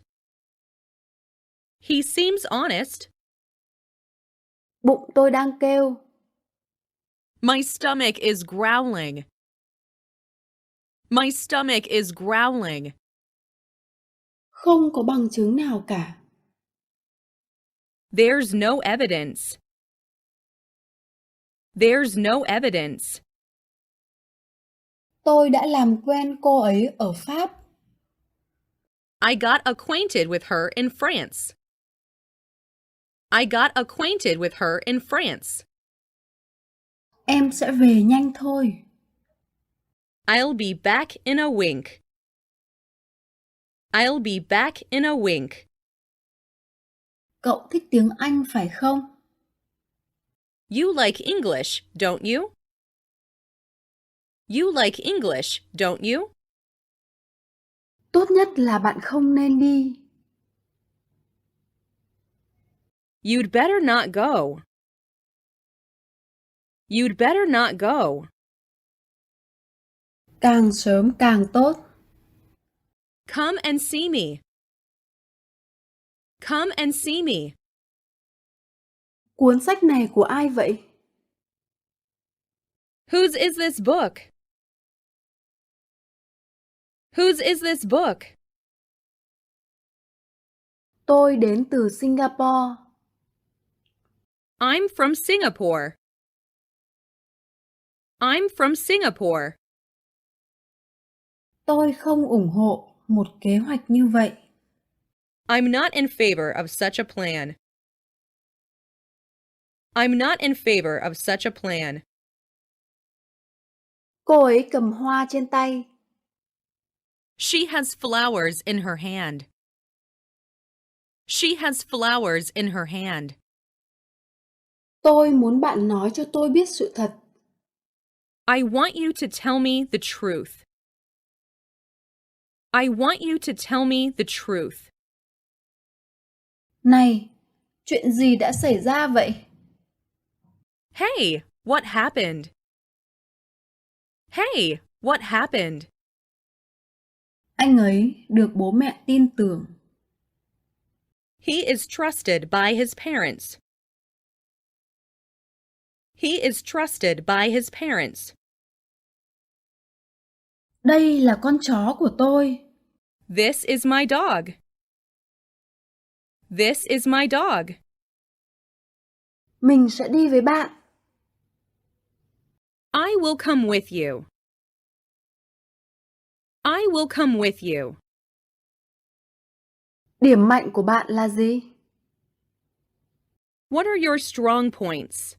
He seems honest.
Bụng tôi đang kêu.
My stomach is growling. My stomach is growling.
Không có bằng chứng nào cả.
There's no evidence. There's no evidence.
Tôi đã làm quen cô ấy ở Pháp.
I got acquainted with her in France. I got acquainted with her in France.
Em sẽ về nhanh thôi.
I'll be back in a wink. I'll be back in a wink.
Cậu thích tiếng Anh phải không?
You like English, don't you? You like English, don't you?
Tốt nhất là bạn không nên đi.
You'd better not go. You'd better not go.
Càng sớm càng tốt.
Come and see me. Come and see me.
Cuốn sách này của ai vậy?
Whose is this book? Whose is this book?
Tôi đến từ Singapore.
I'm from Singapore. I'm from Singapore.
Tôi không ủng hộ một kế hoạch như vậy.
I'm not in favor of such a plan. I'm not in favor of such a plan.
Cô ấy cầm hoa trên tay.
She has flowers in her hand. She has flowers in her hand.
Tôi muốn bạn nói cho tôi biết sự thật.
I want you to tell me the truth. I want you to tell me the truth.
Này, chuyện gì đã xảy ra vậy?
Hey, what happened? Hey, what happened?
Anh ấy được bố mẹ tin tưởng.
He is trusted by his parents. He is trusted by his parents.
Đây là con chó của tôi.
This is my dog. This is my dog.
Mình sẽ đi với bạn.
I will come with you. I will come with you.
Điểm mạnh của bạn là gì?
What are your strong points?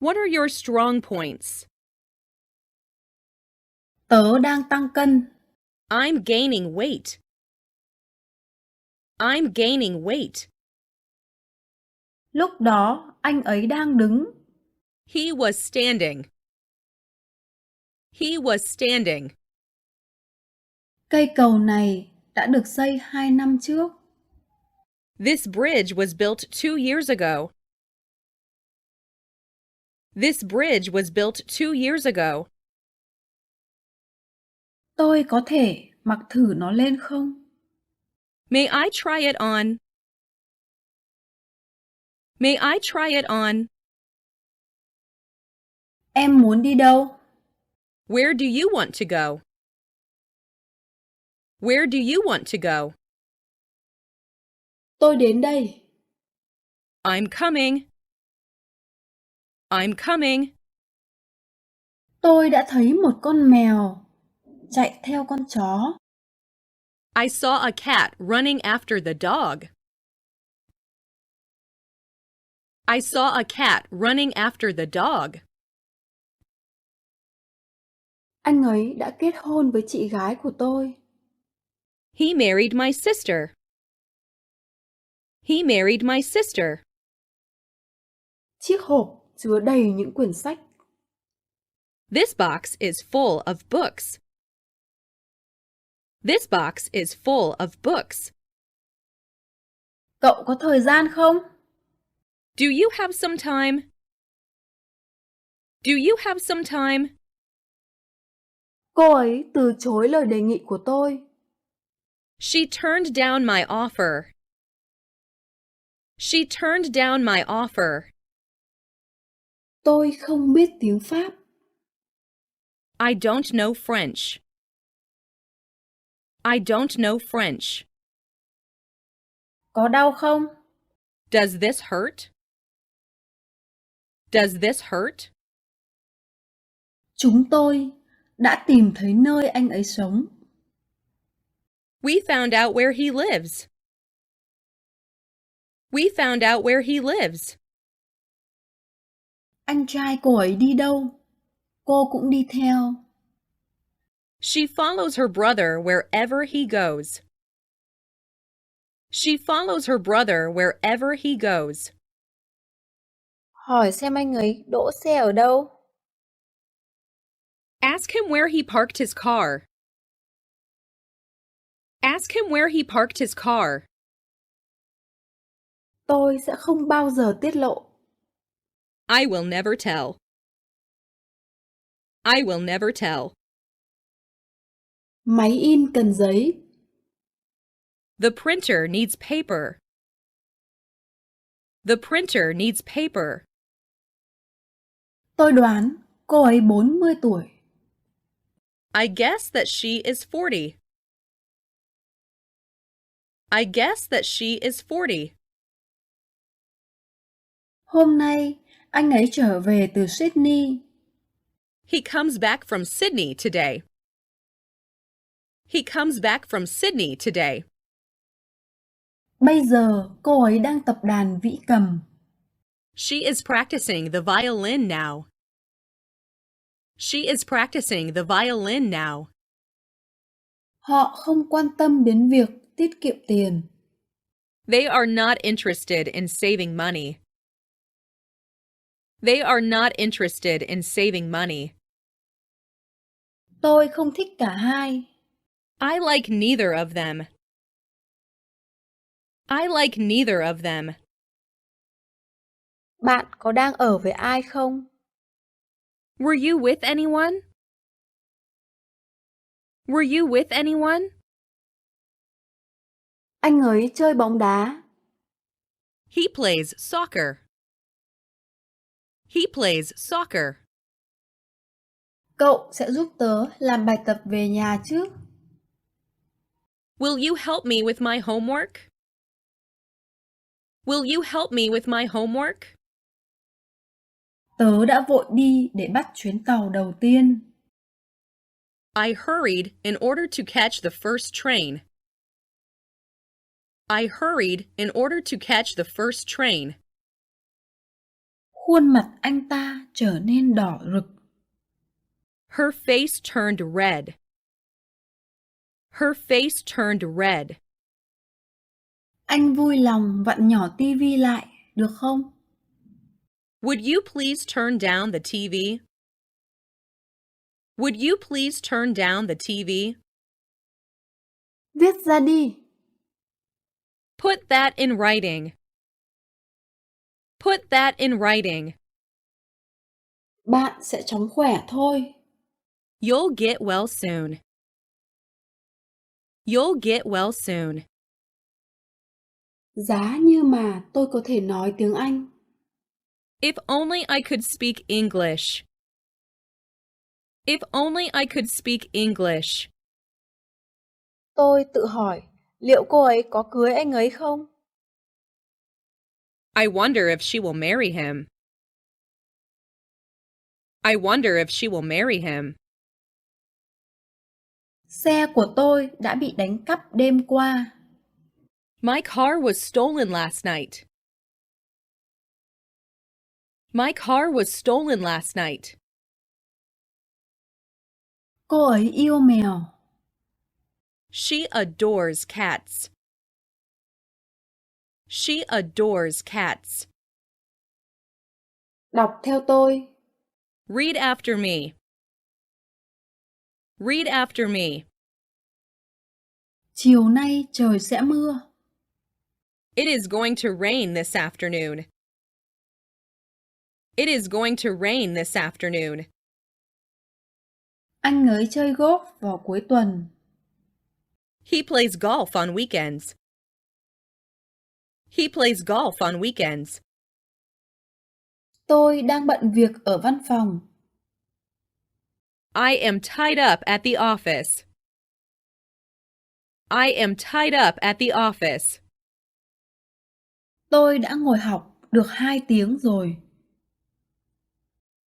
What are your strong points?
Tớ đang tăng cân.
I'm gaining weight. I'm gaining weight.
Lúc đó, anh ấy đang đứng.
He was standing. He was standing.
Cây cầu này đã được xây 2 năm trước.
This bridge was built 2 years ago. This bridge was built 2 years ago.
Tôi có thể mặc thử nó lên không?
May I try it on? May I try it on?
Em muốn đi đâu?
Where do you want to go? Where do you want to go?
Tôi đến đây.
I'm coming. I'm coming.
Tôi đã thấy một con mèo chạy theo con chó.
I saw a cat running after the dog. I saw a cat running after the dog.
Anh ấy đã kết hôn với chị gái của tôi.
He married my sister. He married my sister.
Chiếc hộp chứa đầy những quyển sách.
This box is full of books. This box is full of books.
Cậu có thời gian không?
Do you have some time? Do you have some time?
Cô ấy từ chối lời đề nghị của tôi.
She turned down my offer. She turned down my offer.
Tôi không biết tiếng Pháp.
I don't know French. I don't know French.
Có đau không?
Does this hurt? Does this hurt?
Chúng tôi đã tìm thấy nơi anh ấy sống.
We found out where he lives. We found out where he lives.
Anh trai cô ấy đi đâu? Cô cũng đi theo.
She follows her brother wherever he goes. She follows her brother wherever he goes.
Hỏi xem anh ấy đỗ xe ở đâu.
Ask him where he parked his car. Ask him where he parked his car.
Tôi sẽ không bao giờ tiết lộ.
I will never tell. I will never tell.
Máy in cần giấy.
The printer needs paper. The printer needs paper.
Tôi đoán cô ấy 40 tuổi.
I guess that she is 40. I guess that she is 40.
Hôm nay, anh ấy trở về từ Sydney.
He comes back from Sydney today. He comes back from Sydney today.
Bây giờ, cô ấy đang tập đàn vĩ cầm.
She is practicing the violin now. She is practicing the violin now.
Họ không quan tâm đến việc tiết kiệm tiền.
They are not interested in saving money. They are not interested in saving money.
Tôi không thích cả hai.
I like neither of them. I like neither of them.
Bạn có đang ở với ai không?
Were you with anyone? Were you with anyone?
Anh ấy chơi bóng đá.
He plays soccer. He plays soccer.
Cậu sẽ giúp tớ làm bài tập về nhà chứ?
Will you help me with my homework? Will you help me with my homework?
Tớ đã vội đi để bắt chuyến tàu đầu tiên.
I hurried in order to catch the first train. I hurried in order to catch the first train.
Khuôn mặt anh ta trở nên đỏ rực.
Her face turned red. Her face turned red.
Anh vui lòng vặn nhỏ tivi lại, được không?
Would you please turn down the TV? Would you please turn down the TV?
Viết ra đi.
Put that in writing. Put that in writing.
Bạn sẽ chóng khỏe thôi.
You'll get well soon. You'll get well soon.
Giá như mà tôi có thể nói tiếng Anh.
If only I could speak English. If only I could speak English.
Tôi tự hỏi, liệu cô ấy có cưới anh ấy không?
I wonder if she will marry him. I wonder if she will marry him.
Xe của tôi đã bị đánh cắp đêm qua.
My car was stolen last night. My car was stolen last night.
Cô ấy yêu mèo.
She adores cats. She adores cats.
Đọc theo tôi.
Read after me. Read after me.
Chiều nay trời sẽ mưa.
It is going to rain this afternoon. It is going to rain this afternoon.
Anh ấy chơi golf vào cuối tuần.
He plays golf on weekends. He plays golf on weekends.
Tôi đang bận việc ở văn phòng.
I am tied up at the office. I am tied up at the office.
Tôi đã ngồi học được 2 tiếng rồi.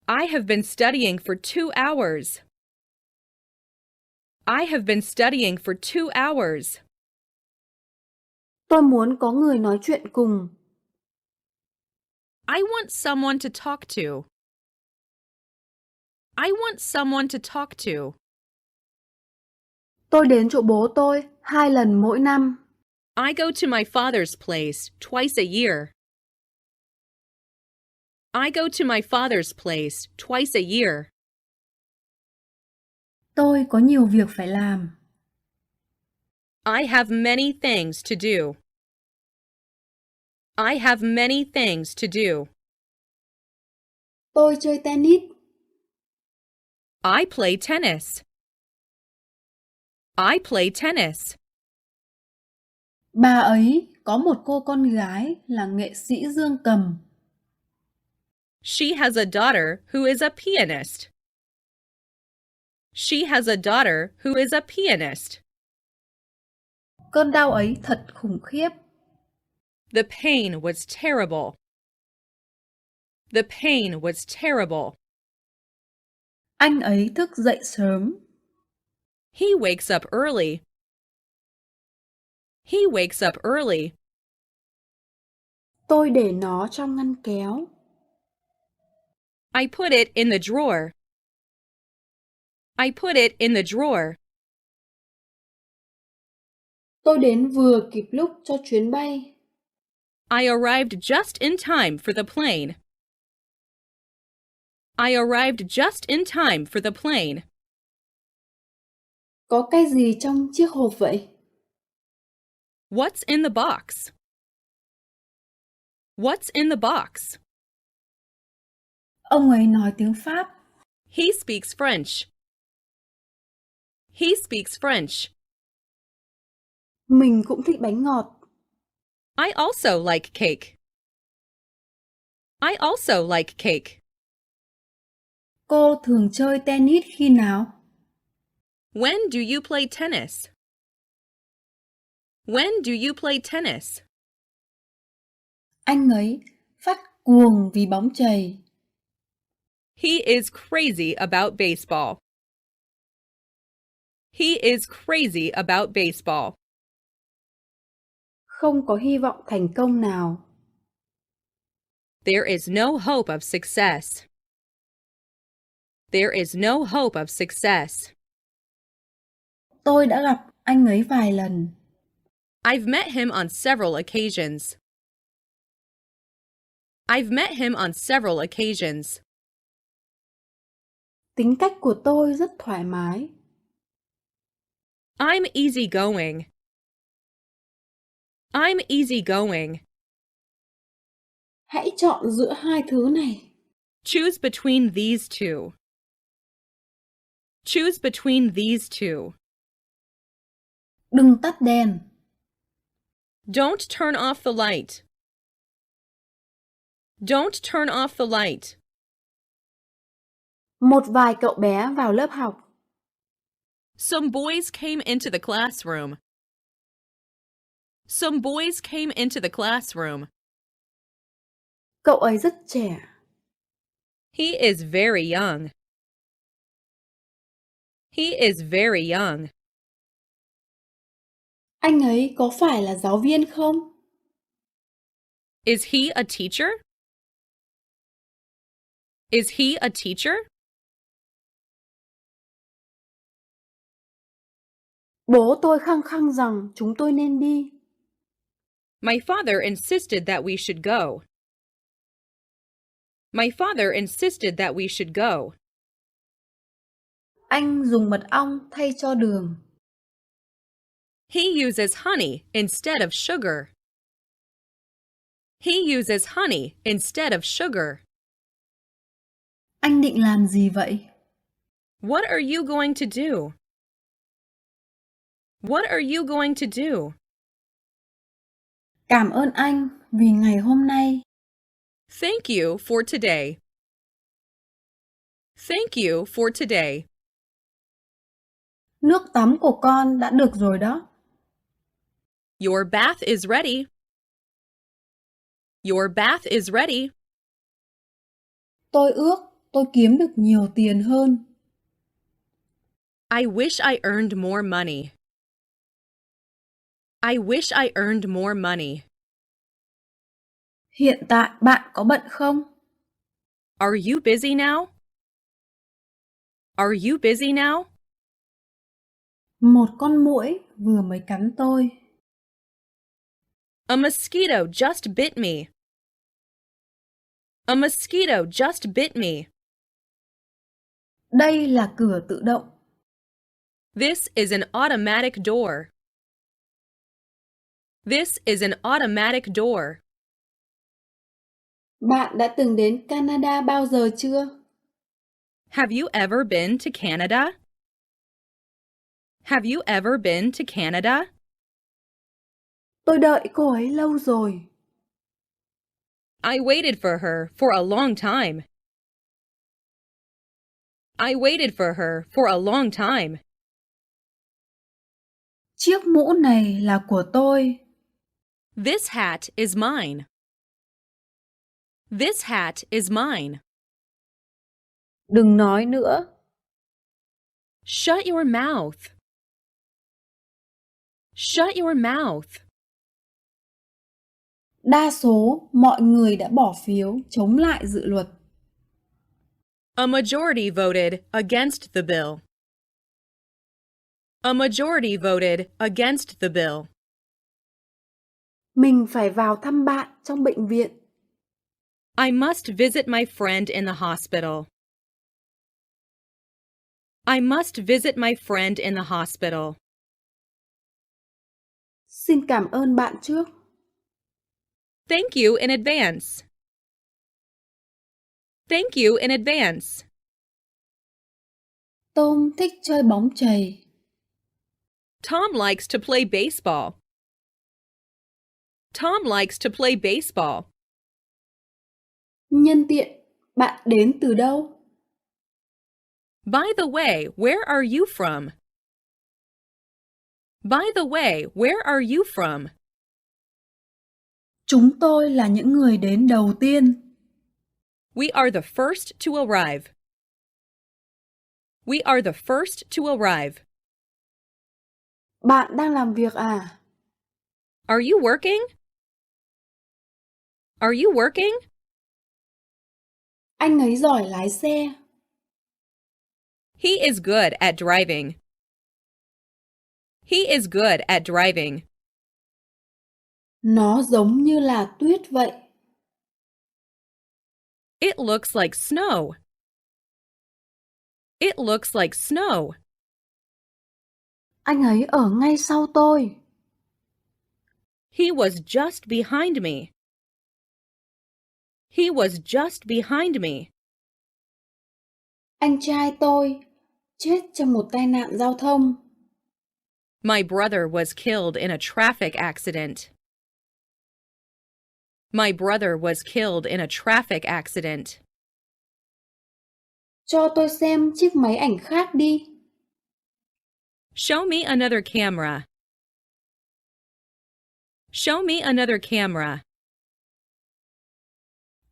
I have been studying for 2 hours. I have been studying for 2 hours.
Tôi muốn có người nói chuyện cùng.
I want someone to talk to. I want someone to talk to.
Tôi đến chỗ bố tôi 2 lần mỗi năm.
I go to my father's place twice a year. I go to my father's place twice a year.
Tôi có nhiều việc phải làm.
I have many things to do. I have many things to do.
Tôi chơi tennis.
I play tennis. I play tennis.
Bà ấy có một cô con gái là nghệ sĩ dương cầm.
She has a daughter who is a pianist. She has a daughter who is a pianist.
Cơn đau ấy thật khủng khiếp.
The pain was terrible. The pain was terrible.
Anh ấy thức dậy sớm.
He wakes up early. He wakes up early.
Tôi để nó trong ngăn kéo.
I put it in the drawer. I put it in the drawer.
Tôi đến vừa kịp lúc cho chuyến bay.
I arrived just in time for the plane. I arrived just in time for the plane.
Có cái gì trong chiếc hộp vậy?
What's in the box? What's in the box?
Ông ấy nói tiếng Pháp.
He speaks French. He speaks French.
Mình cũng thích bánh ngọt.
I also like cake. I also like cake.
Cô thường chơi tennis khi nào?
When do you play tennis? When do you play tennis?
Anh ấy phát cuồng vì bóng chày.
He is crazy about baseball. He is crazy about baseball.
Không có hy vọng thành công nào.
There is no hope of success. There is no hope of success.
Tôi đã gặp anh ấy vài lần.
I've met him on several occasions. I've met him on several occasions.
Tính cách của tôi rất thoải mái.
I'm easygoing. I'm easygoing.
Hãy chọn giữa hai thứ này.
Choose between these two. Choose between these two.
Đừng tắt đèn.
Don't turn off the light. Don't turn off the light.
Một vài cậu bé vào lớp học.
Some boys came into the classroom. Some boys came into the classroom.
Cậu ấy rất trẻ.
He is very young. He is very young.
Anh ấy có phải là giáo viên không?
Is he a teacher? Is he a teacher?
Bố tôi khăng khăng rằng chúng tôi nên đi.
My father insisted that we should go. My father insisted that we should go.
Anh dùng mật ong thay cho đường.
He uses honey instead of sugar. He uses honey instead of sugar.
Anh định làm gì vậy?
What are you going to do? What are you going to do?
Cảm ơn anh vì ngày hôm nay.
Thank you for today. Thank you for today.
Nước tắm của con đã được rồi đó.
Your bath is ready. Your bath is ready.
Tôi ước tôi kiếm được nhiều tiền hơn.
I wish I earned more money. I wish I earned more money.
Hiện tại bạn có bận không?
Are you busy now? Are you busy now?
Một con muỗi vừa mới cắn tôi.
A mosquito just bit me. A mosquito just bit me.
Đây là cửa tự động.
This is an automatic door. This is an automatic door.
Bạn đã từng đến Canada bao giờ chưa?
Have you ever been to Canada? Have you ever been to Canada?
Tôi đợi cô ấy lâu rồi.
I waited for her for a long time. I waited for her for a long time.
Chiếc mũ này là của tôi.
This hat is mine. This hat is mine.
Đừng nói nữa.
Shut your mouth. Shut your mouth.
Đa số mọi người đã bỏ phiếu chống lại dự luật.
A majority voted against the bill. A majority voted against the bill.
Mình phải vào thăm bạn trong bệnh viện.
I must visit my friend in the hospital. I must visit my friend in the hospital.
Xin cảm ơn bạn trước.
Thank you in advance. Thank you in advance.
Tom thích chơi bóng chày.
Tom likes to play baseball. Tom likes to play baseball.
Nhân tiện, bạn đến từ đâu?
By the way, where are you from? By the way, where are you from?
Chúng tôi là những người đến đầu tiên.
We are the first to arrive. We are the first to arrive.
Bạn đang làm việc à?
Are you working? Are you working?
Anh ấy giỏi lái xe.
He is good at driving. He is good at driving.
Nó giống như là tuyết vậy.
It looks like snow. It looks like snow.
Anh ấy ở ngay sau tôi.
He was just behind me. He was just behind me.
Anh trai tôi chết trong một tai nạn giao thông.
My brother was killed in a traffic accident. My brother was killed in a traffic accident.
Cho tôi xem chiếc máy ảnh khác đi.
Show me another camera. Show me another camera.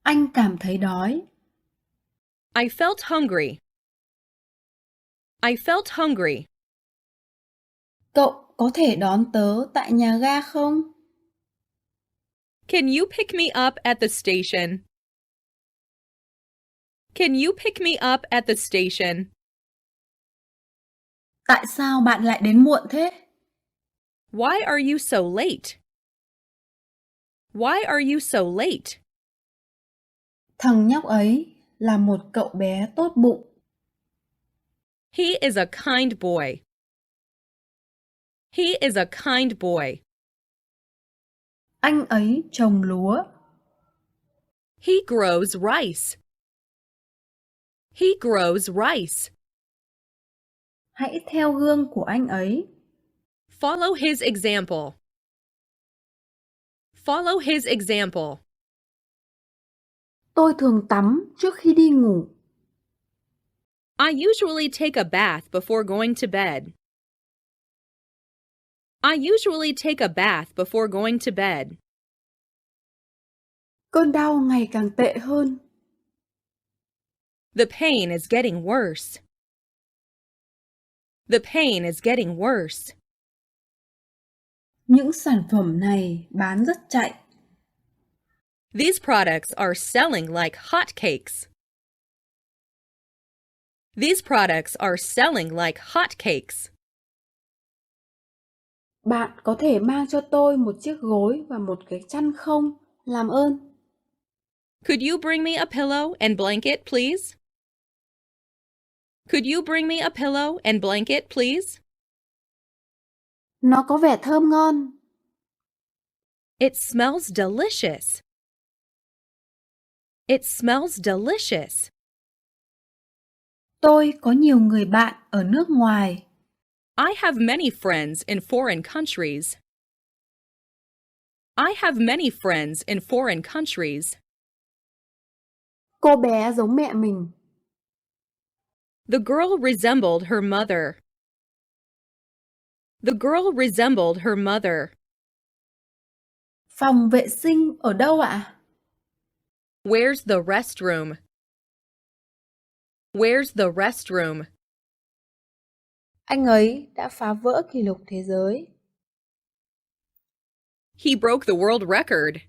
Anh cảm thấy đói.
I felt hungry. I felt hungry.
Cậu có thể đón tớ tại nhà ga không?
Can you pick me up at the station? Can you pick me up at the station?
Tại sao bạn lại đến muộn thế?
Why are you so late? Why are you so late?
Thằng nhóc ấy là một cậu bé tốt bụng.
He is a kind boy. He is a kind boy.
Anh ấy trồng lúa.
He grows rice. He grows rice.
Hãy theo gương của anh ấy.
Follow his example. Follow his example.
Tôi thường tắm trước khi đi ngủ.
I usually take a bath before going to bed. I usually take a bath before going to bed.
Cơn đau ngày càng tệ hơn.
The pain is getting worse. The pain is getting worse.
Những sản phẩm này bán rất chạy.
These products are selling like hotcakes. These products are selling like hotcakes.
Bạn có thể mang cho tôi một chiếc gối và một cái chăn không? Làm ơn.
Could you bring me a pillow and blanket, please? Could you bring me a pillow and blanket, please?
Nó có vẻ thơm ngon.
It smells delicious. It smells delicious.
Tôi có nhiều người bạn ở nước ngoài.
I have many friends in foreign countries. I have many friends in foreign countries.
Cô bé giống mẹ mình.
The girl resembled her mother. The girl resembled her mother.
Phòng vệ sinh ở đâu ạ?
Where's the restroom? Where's the restroom?
Anh ấy đã phá vỡ kỷ lục thế giới.
He broke the world record.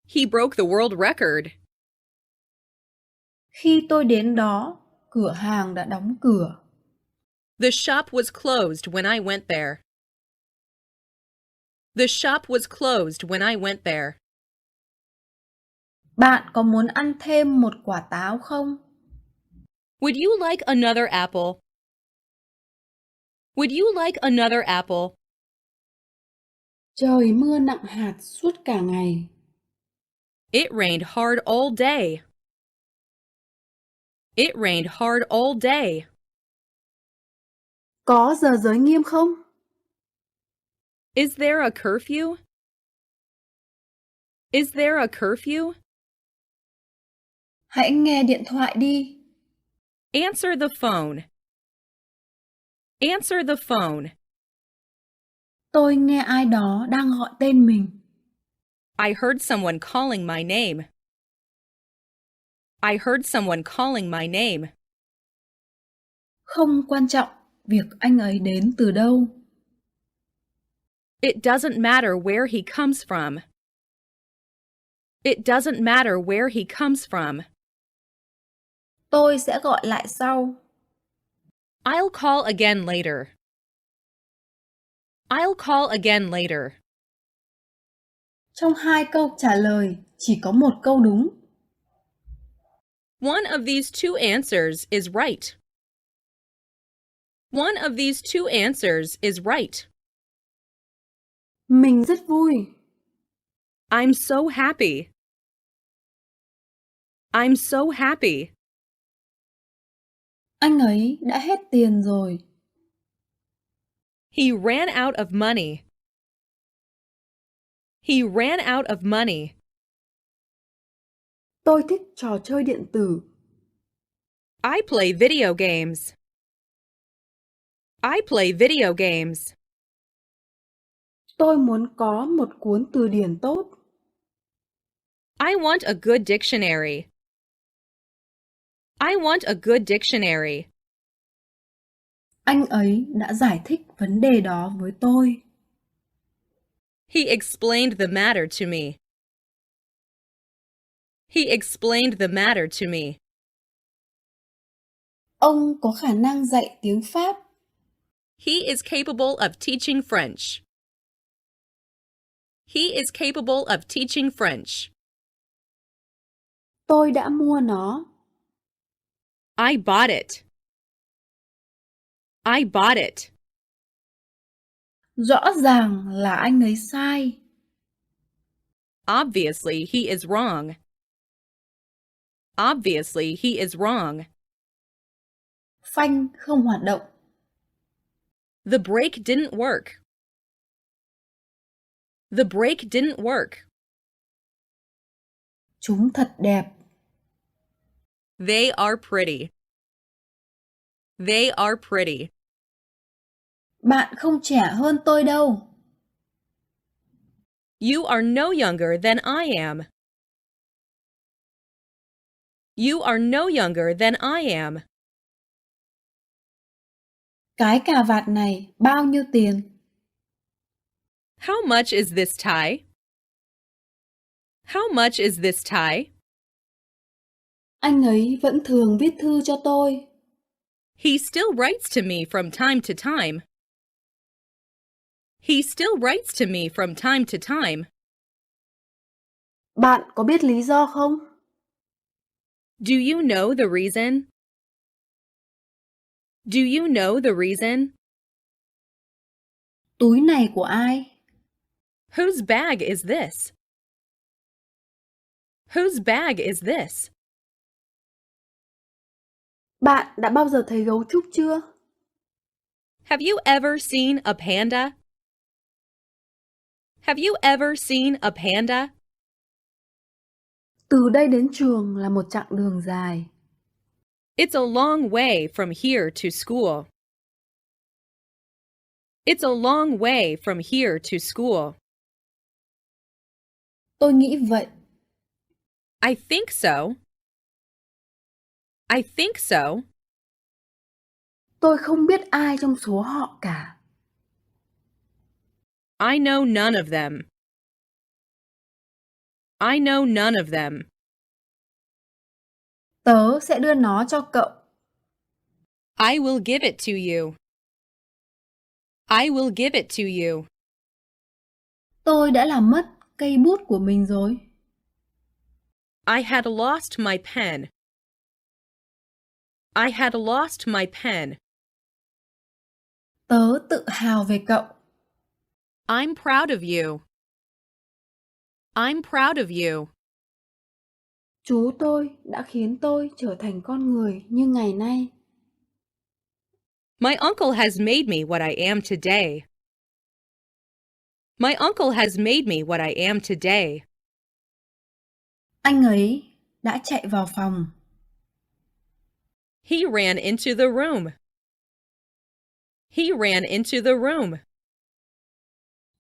He broke the world record.
Khi tôi đến đó, cửa hàng đã đóng cửa.
The shop was closed when I went there. The shop was closed when I went there.
Bạn có muốn ăn thêm một quả táo không?
Would you like another apple? Would you like another apple?
Trời mưa nặng hạt suốt cả ngày.
It rained hard all day. It rained hard all day.
Có giờ giới nghiêm không?
Is there a curfew? Is there a curfew?
Hãy nghe điện thoại đi.
Answer the phone. Answer the phone.
Tôi nghe ai đó đang gọi tên mình.
I heard someone calling my name. I heard someone calling my name.
Không quan trọng việc anh ấy đến từ đâu.
It doesn't matter where he comes from. It doesn't matter where he comes from.
Tôi sẽ gọi lại sau.
I'll call again later. I'll call again later.
Trong hai câu trả lời, chỉ có một câu đúng.
One of these two answers is right. One of these two answers is right.
Mình rất vui.
I'm so happy. I'm so happy.
Anh ấy đã hết tiền rồi.
He ran out of money. He ran out of money.
Tôi thích trò chơi điện tử.
I play video games. I play video games.
Tôi muốn có một cuốn từ điển tốt.
I want a good dictionary. I want a good dictionary.
Anh ấy đã giải thích vấn đề đó với tôi.
He explained the matter to me. He explained the matter to me.
Ông có khả năng dạy tiếng Pháp.
He is capable of teaching French. He is capable of teaching French.
Tôi đã mua nó.
I bought it. I bought it.
Rõ ràng là anh ấy sai.
Obviously, he is wrong. Obviously, he is wrong.
Phanh không hoạt động.
The brake didn't work. The brake didn't work.
Chúng thật đẹp.
They are pretty. They are pretty.
Bạn không trẻ hơn tôi đâu.
You are no younger than I am. You are no younger than I am.
Cái cà vạt này bao nhiêu tiền?
How much is this tie? How much is this tie?
Anh ấy vẫn thường viết thư cho tôi.
He still writes to me from time to time. He still writes to me from time to time.
Bạn có biết lý do không?
Do you know the reason? Do you know the reason?
Túi này của ai?
Whose bag is this? Whose bag is this?
Bạn đã bao giờ thấy gấu trúc chưa?
Have you ever seen a panda? Have you ever seen a panda?
Từ đây đến trường là một chặng đường dài.
It's a long way from here to school. It's a long way from here to school.
Tôi nghĩ vậy.
I think so. I think so.
Tôi không biết ai trong số họ cả.
I know none of them. I know none of them.
Tớ sẽ đưa nó cho cậu.
I will give it to you. I will give it to you.
Tôi đã làm mất cây bút của mình rồi.
I had lost my pen. I had lost my pen.
Tớ tự hào về cậu.
I'm proud of you. I'm proud of you.
Chú tôi đã khiến tôi trở thành con người như ngày nay.
My uncle has made me what I am today. My uncle has made me what I am today.
Anh ấy đã chạy vào phòng.
He ran into the room. He ran into the room.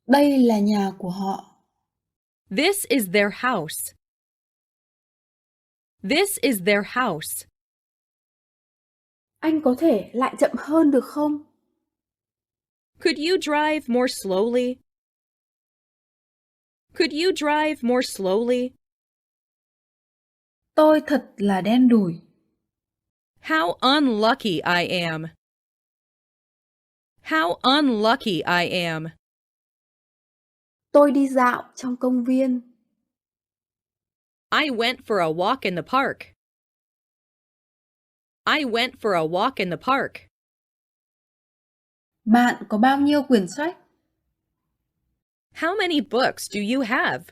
Đây là nhà của họ.
This is their house. This is their house.
Anh có thể lại chậm hơn được không?
Could you drive more slowly? Could you drive more slowly?
Tôi thật là đen đủi.
How unlucky I am. How unlucky I am.
Tôi đi dạo trong công viên.
I went for a walk in the park. I went for a walk in the park.
Bạn có bao nhiêu quyển sách?
How many books do you have?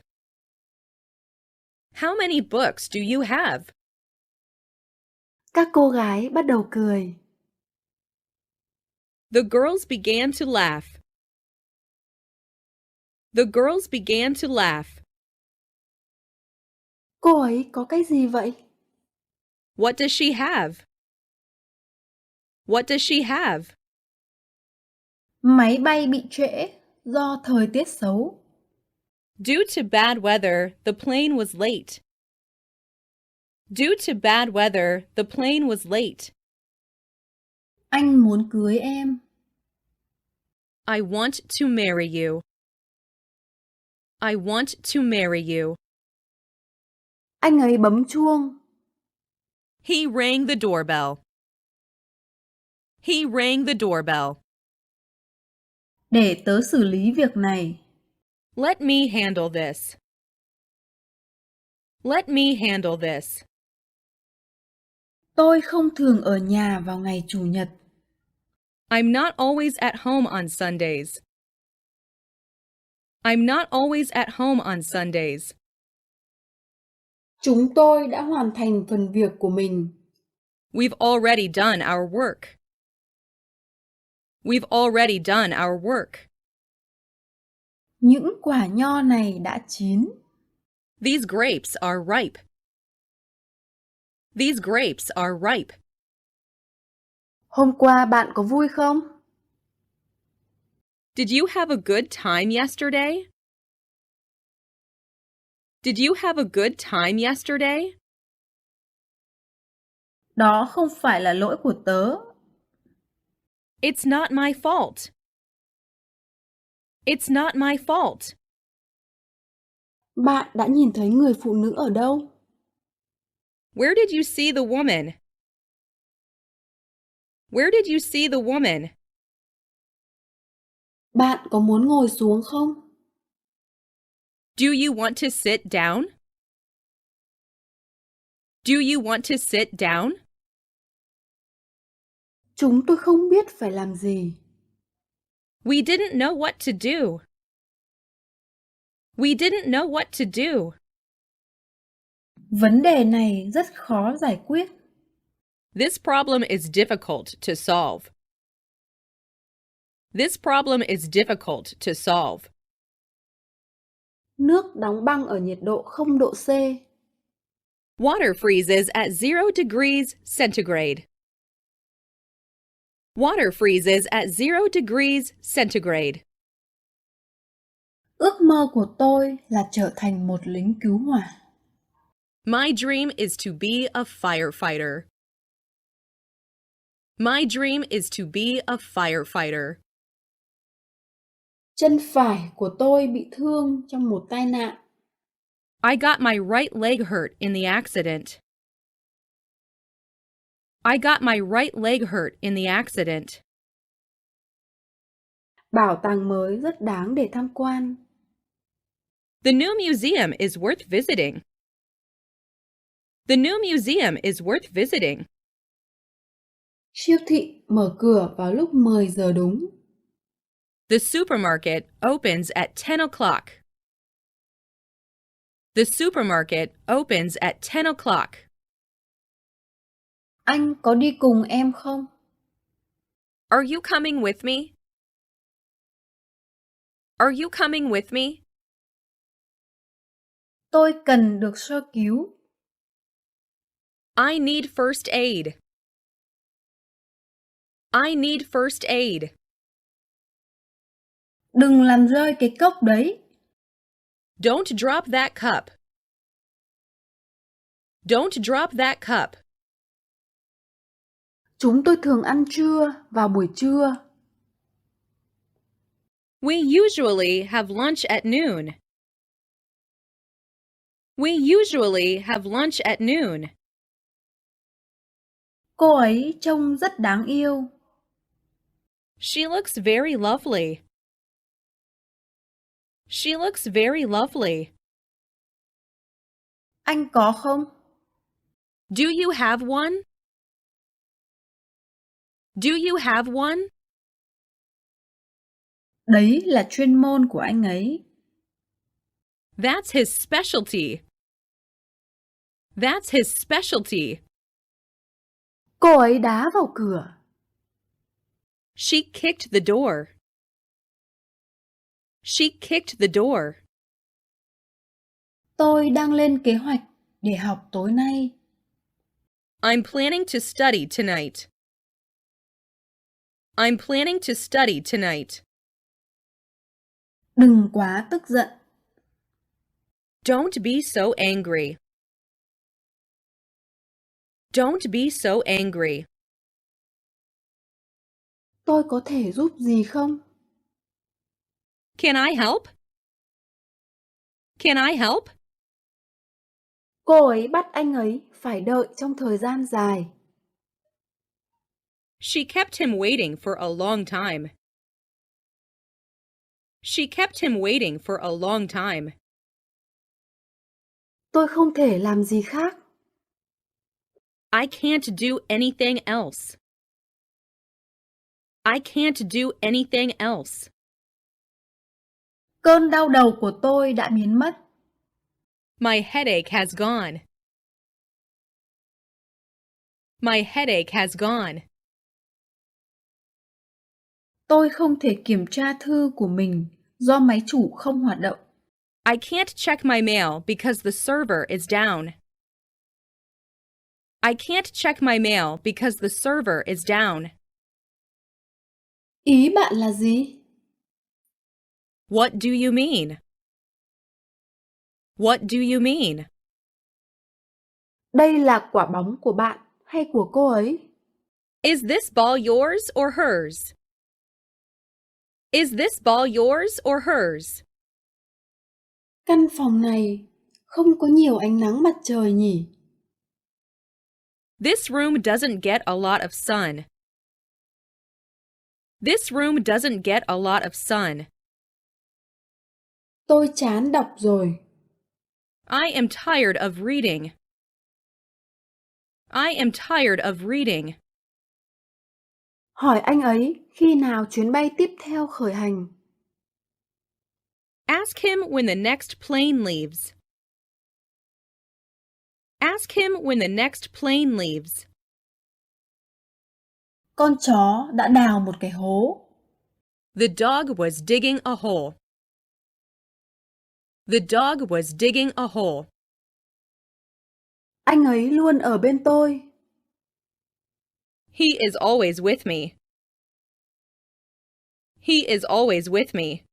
How many books do you have?
Các cô gái bắt đầu cười.
The girls began to laugh. The girls began to laugh.
Cô ấy có cái gì vậy?
What does she have? What does she have?
Máy bay bị trễ do thời tiết xấu.
Due to bad weather, the plane was late. Due to bad weather, the plane was late.
Anh muốn cưới em.
I want to marry you. I want to marry you.
Anh ấy bấm chuông.
He rang the doorbell. He rang the doorbell.
Để tớ xử lý việc này.
Let me handle this. Let me handle this.
Tôi không thường ở nhà vào ngày Chủ nhật.
I'm not always at home on Sundays. I'm not always at home on Sundays.
Chúng tôi đã hoàn thành phần việc của mình.
We've already done our work. We've already done our work.
Những quả nho này đã chín.
These grapes are ripe. These grapes are ripe.
Hôm qua bạn có vui không?
Did you have a good time yesterday? Did you have a good time yesterday?
Đó không phải là lỗi của tớ.
It's not my fault. It's not my fault.
Bạn đã nhìn thấy người phụ nữ ở đâu?
Where did you see the woman? Where did you see the woman?
Bạn có muốn ngồi xuống không?
Do you want to sit down? Do you want to sit down?
Chúng tôi không biết phải làm gì.
We didn't know what to do. We didn't know what to do.
Vấn đề này rất khó giải quyết.
This problem is difficult to solve. This problem is difficult to solve.
Nước đóng băng ở nhiệt độ 0 độ C.
Water freezes at 0 degrees centigrade. Water freezes at 0 degrees centigrade.
Ước mơ của tôi là trở thành một lính cứu hỏa.
My dream is to be a firefighter. My dream is to be a firefighter.
Chân phải của tôi bị thương trong một tai nạn.
I got my right leg hurt in the accident. I got my right leg hurt in the accident.
Bảo tàng mới rất đáng để tham quan.
The new museum is worth visiting. The new museum is worth visiting.
Siêu thị mở cửa vào lúc 10 giờ đúng.
The supermarket opens at 10 o'clock. The supermarket opens at 10 o'clock.
Anh có đi cùng em không?
Are you coming with me? Are you coming with me?
Tôi cần được sơ cứu.
I need first aid. I need first aid.
Đừng làm rơi cái cốc đấy.
Don't drop that cup. Don't drop that cup.
Chúng tôi thường ăn trưa vào buổi trưa.
We usually have lunch at noon. We usually have lunch at noon.
Cô ấy trông rất đáng yêu.
She looks very lovely. She looks very lovely.
Anh có không?
Do you have one? Do you have one?
Đấy là chuyên môn của anh ấy.
That's his specialty. That's his specialty.
Cô ấy đá vào cửa.
She kicked the door. She kicked the door.
Tôi đang lên kế hoạch để học tối nay.
I'm planning to study tonight. I'm planning to study tonight.
Đừng quá tức giận.
Don't be so angry. Don't be so angry.
Tôi có thể giúp gì không?
Can I help? Can I help?
Cô ấy bắt anh ấy phải đợi trong thời gian dài.
She kept him waiting for a long time. She kept him waiting for a long time.
Tôi không thể làm gì khác.
I can't do anything else. I can't do anything else.
Cơn đau đầu của tôi đã biến mất.
My headache has gone. My headache has gone.
Tôi không thể kiểm tra thư của mình do máy chủ không hoạt động.
I can't check my mail because the server is down. I can't check my mail because the server is down.
Ý bạn là gì?
What do you mean? What do you mean?
Đây là quả bóng của bạn hay của cô ấy?
Is this ball yours or hers? Is this ball yours or hers?
Căn phòng này không có nhiều ánh nắng mặt trời nhỉ?
This room doesn't get a lot of sun. This room doesn't get a lot of sun.
Tôi chán đọc rồi.
I am tired of reading. I am tired of reading.
Hỏi anh ấy khi nào chuyến bay tiếp theo khởi hành.
Ask him when the next plane leaves. Ask him when the next plane leaves.
Con chó đã đào một cái hố.
The dog was digging a hole. The dog was digging a hole.
Anh ấy luôn ở bên tôi.
He is always with me. He is always with me.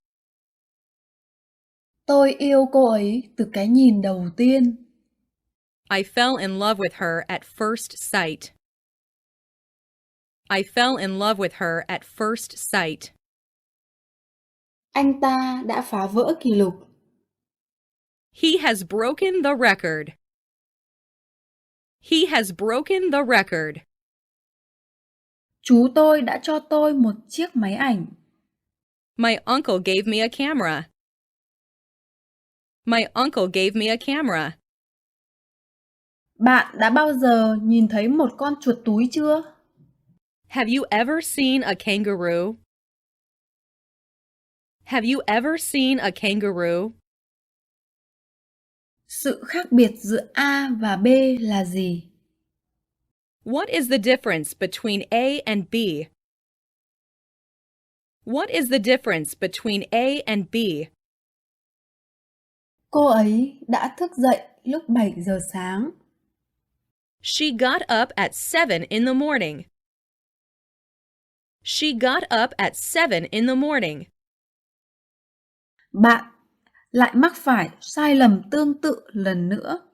Tôi yêu cô ấy từ cái nhìn đầu tiên.
I fell in love with her at first sight. I fell in love with her at first sight.
Anh ta đã phá vỡ kỷ lục.
He has broken the record. He has broken the record.
Chú tôi đã cho tôi một chiếc máy ảnh.
My uncle gave me a camera. My uncle gave me a camera.
Bạn đã bao giờ nhìn thấy một con chuột túi chưa?
Have you ever seen a kangaroo? Have you ever seen a kangaroo?
Sự khác biệt giữa A và B là gì?
What is the difference between A and B? What is the difference between A and B?
Cô ấy đã thức dậy lúc 7 giờ sáng.
She got up at 7 in the morning. She got up at 7 in the morning.
Bạn lại mắc phải sai lầm tương tự lần nữa.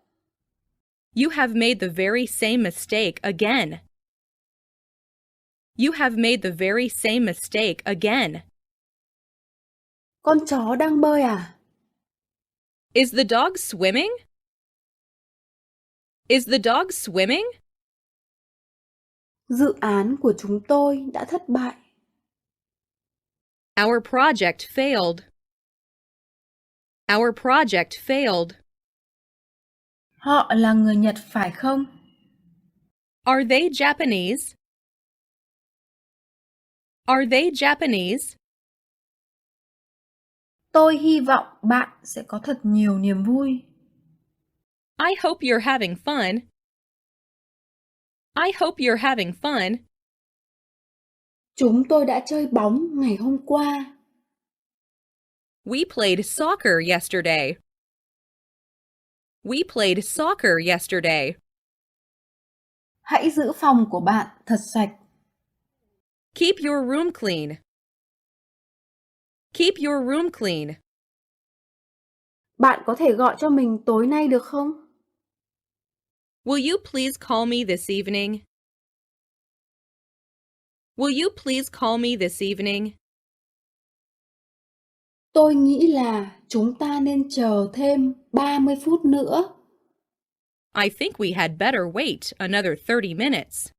You have made the very same mistake again. You have made the very same mistake again.
Con chó đang bơi à?
Is the dog swimming? Is the dog swimming?
Dự án của chúng tôi đã thất bại.
Our project failed. Our project failed.
Họ là người Nhật phải không?
Are they Japanese? Are they Japanese?
Tôi hy vọng bạn sẽ có thật nhiều niềm vui.
I hope you're having fun. I hope you're having fun.
Chúng tôi đã chơi bóng ngày hôm qua.
We played soccer yesterday. We played soccer yesterday.
Hãy giữ phòng của bạn thật sạch.
Keep your room clean. Keep your room clean.
Bạn có thể gọi cho mình tối nay được không?
Will you please call me this evening? Will you please call me this evening?
Tôi nghĩ là chúng ta nên chờ thêm 30 phút nữa.
I think we had better wait another 30 minutes.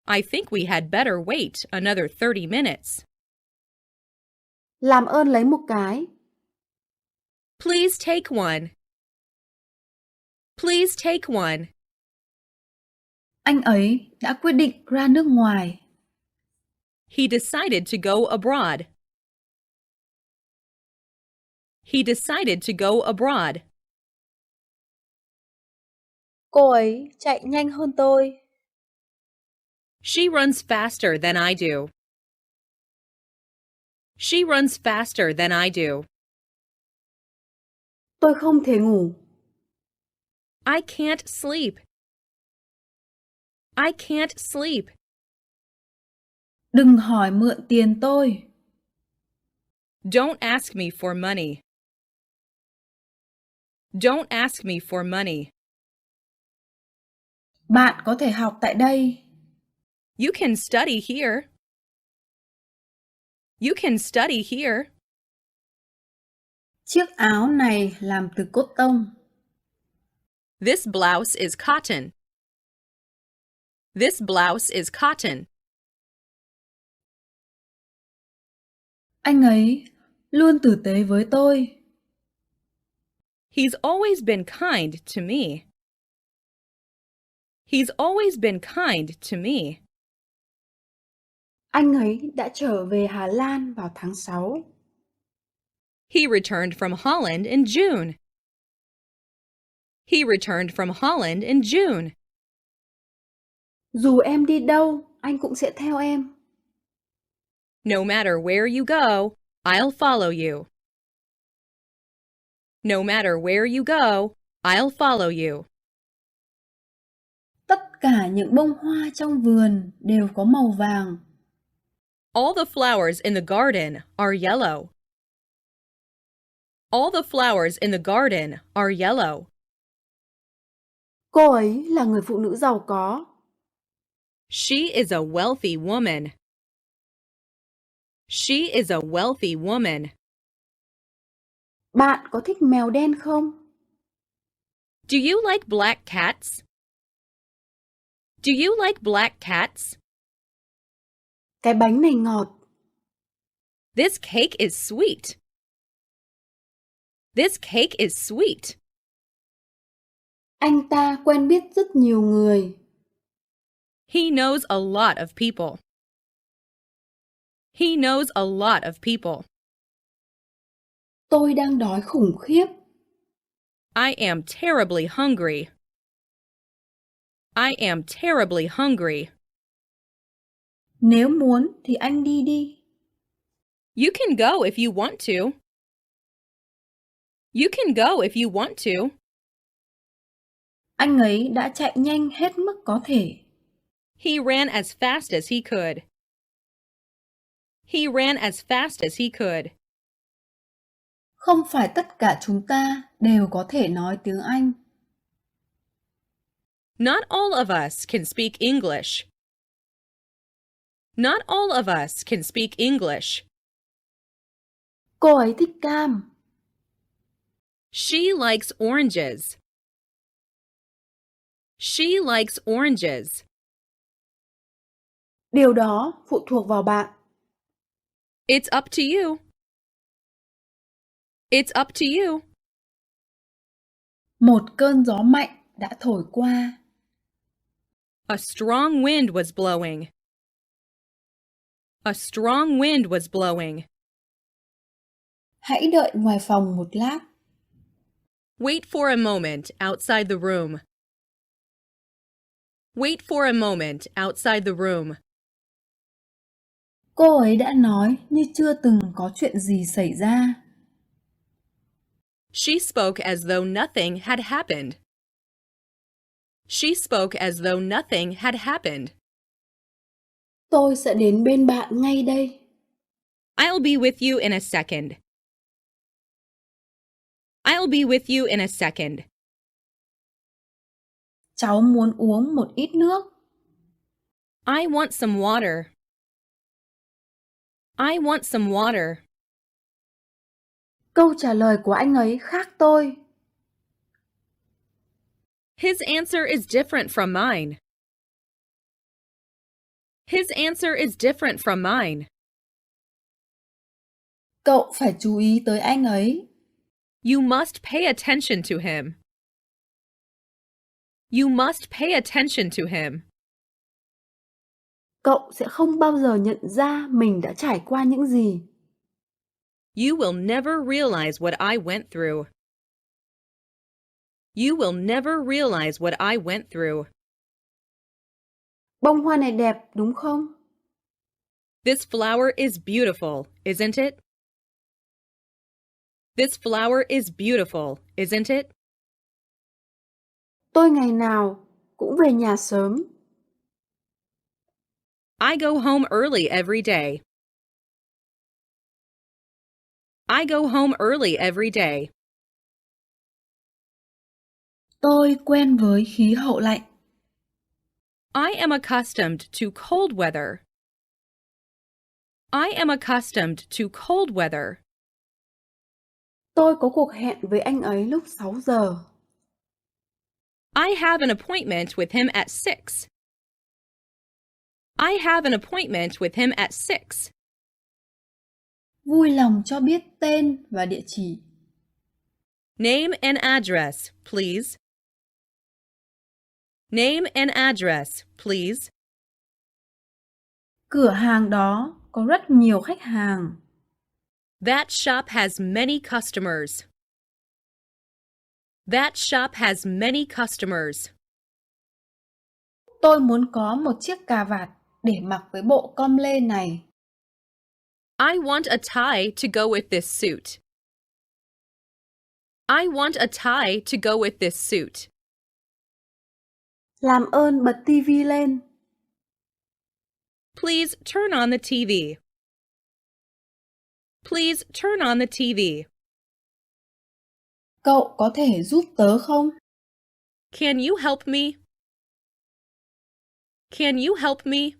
I think we had better wait another 30 minutes.
Làm ơn lấy một cái.
Please take one. Please take one.
Anh ấy đã quyết định ra nước ngoài.
He decided to go abroad. He decided to go abroad.
Cô ấy chạy nhanh hơn tôi.
She runs faster than I do. She runs faster than I do.
Tôi không thể ngủ.
I can't sleep. I can't sleep.
Đừng hỏi mượn tiền tôi.
Don't ask me for money. Don't ask me for money.
Bạn có thể học tại đây.
You can study here. You can study here.
Chiếc áo này làm từ cốt tông.
This blouse is cotton. This blouse is cotton.
Anh ấy luôn tử tế với tôi.
He's always been kind to me. He's always been kind to me.
Anh ấy đã trở về Hà Lan vào tháng 6.
He returned from Holland in June. He returned from Holland in June.
Dù em đi đâu, anh cũng sẽ theo em.
No matter where you go, I'll follow you. No matter where you go, I'll follow you.
Tất cả những bông hoa trong vườn đều có màu vàng.
All the flowers in the garden are yellow. All the flowers in the garden are yellow.
Cô ấy là người phụ nữ giàu có.
She is a wealthy woman. She is a wealthy woman.
Bạn có thích mèo đen không?
Do you like black cats? Do you like black cats?
Cái bánh này ngọt.
This cake is sweet. This cake is sweet.
Anh ta quen biết rất nhiều người.
He knows a lot of people. He knows a lot of people.
Tôi đang đói khủng khiếp.
I am terribly hungry. I am terribly hungry.
Nếu muốn thì anh đi đi.
You can go if you want to. You can go if you want to.
Anh ấy đã chạy nhanh hết mức có thể.
He ran as fast as he could. He ran as fast as he could.
Không phải tất cả chúng ta đều có thể nói tiếng Anh.
Not all of us can speak English. Not all of us can speak English.
Cô ấy thích cam.
She likes oranges. She likes oranges.
Điều đó phụ thuộc vào bạn.
It's up to you. It's up to you.
Một cơn gió mạnh đã thổi qua.
A strong wind was blowing. A strong wind was blowing.
Hãy đợi ngoài phòng một lát.
Wait for a moment outside the room. Wait for a moment outside the room.
Cô ấy đã nói như chưa từng có chuyện gì xảy ra.
She spoke as though nothing had happened. She spoke as though nothing had happened.
Tôi sẽ đến bên bạn ngay đây.
I'll be with you in a second. I'll be with you in a second.
Cháu muốn uống một ít nước.
I want some water. I want some water.
Câu trả lời của anh ấy khác tôi.
His answer is different from mine. His answer is different from mine.
Cậu phải chú ý tới anh ấy.
You must pay attention to him. You must pay attention to him.
Cậu sẽ không bao giờ nhận ra mình đã trải qua những gì.
You will never realize what I went through. You will never realize what I went through.
Bông hoa này đẹp đúng không?
This flower is beautiful, isn't it? This flower is beautiful, isn't it?
Tôi ngày nào cũng về nhà sớm.
I go home early every day. I go home early every day.
Tôi quen với khí hậu lạnh.
I am accustomed to cold weather. I am accustomed to cold weather.
Tôi có cuộc hẹn với anh ấy lúc 6 giờ.
I have an appointment with him at 6. I have an appointment with him at 6.
Vui lòng cho biết tên và địa chỉ.
Name and address, please. Name and address, please.
Cửa hàng đó có rất nhiều khách hàng.
That shop has many customers. That shop has many customers.
Tôi muốn có một chiếc cà vạt để mặc với bộ com lê này.
I want a tie to go with this suit. I want a tie to go with this suit.
Làm ơn bật tivi lên.
Please turn on the TV. Please turn on the TV.
Cậu có thể giúp tớ không?
Can you help me? Can you help me?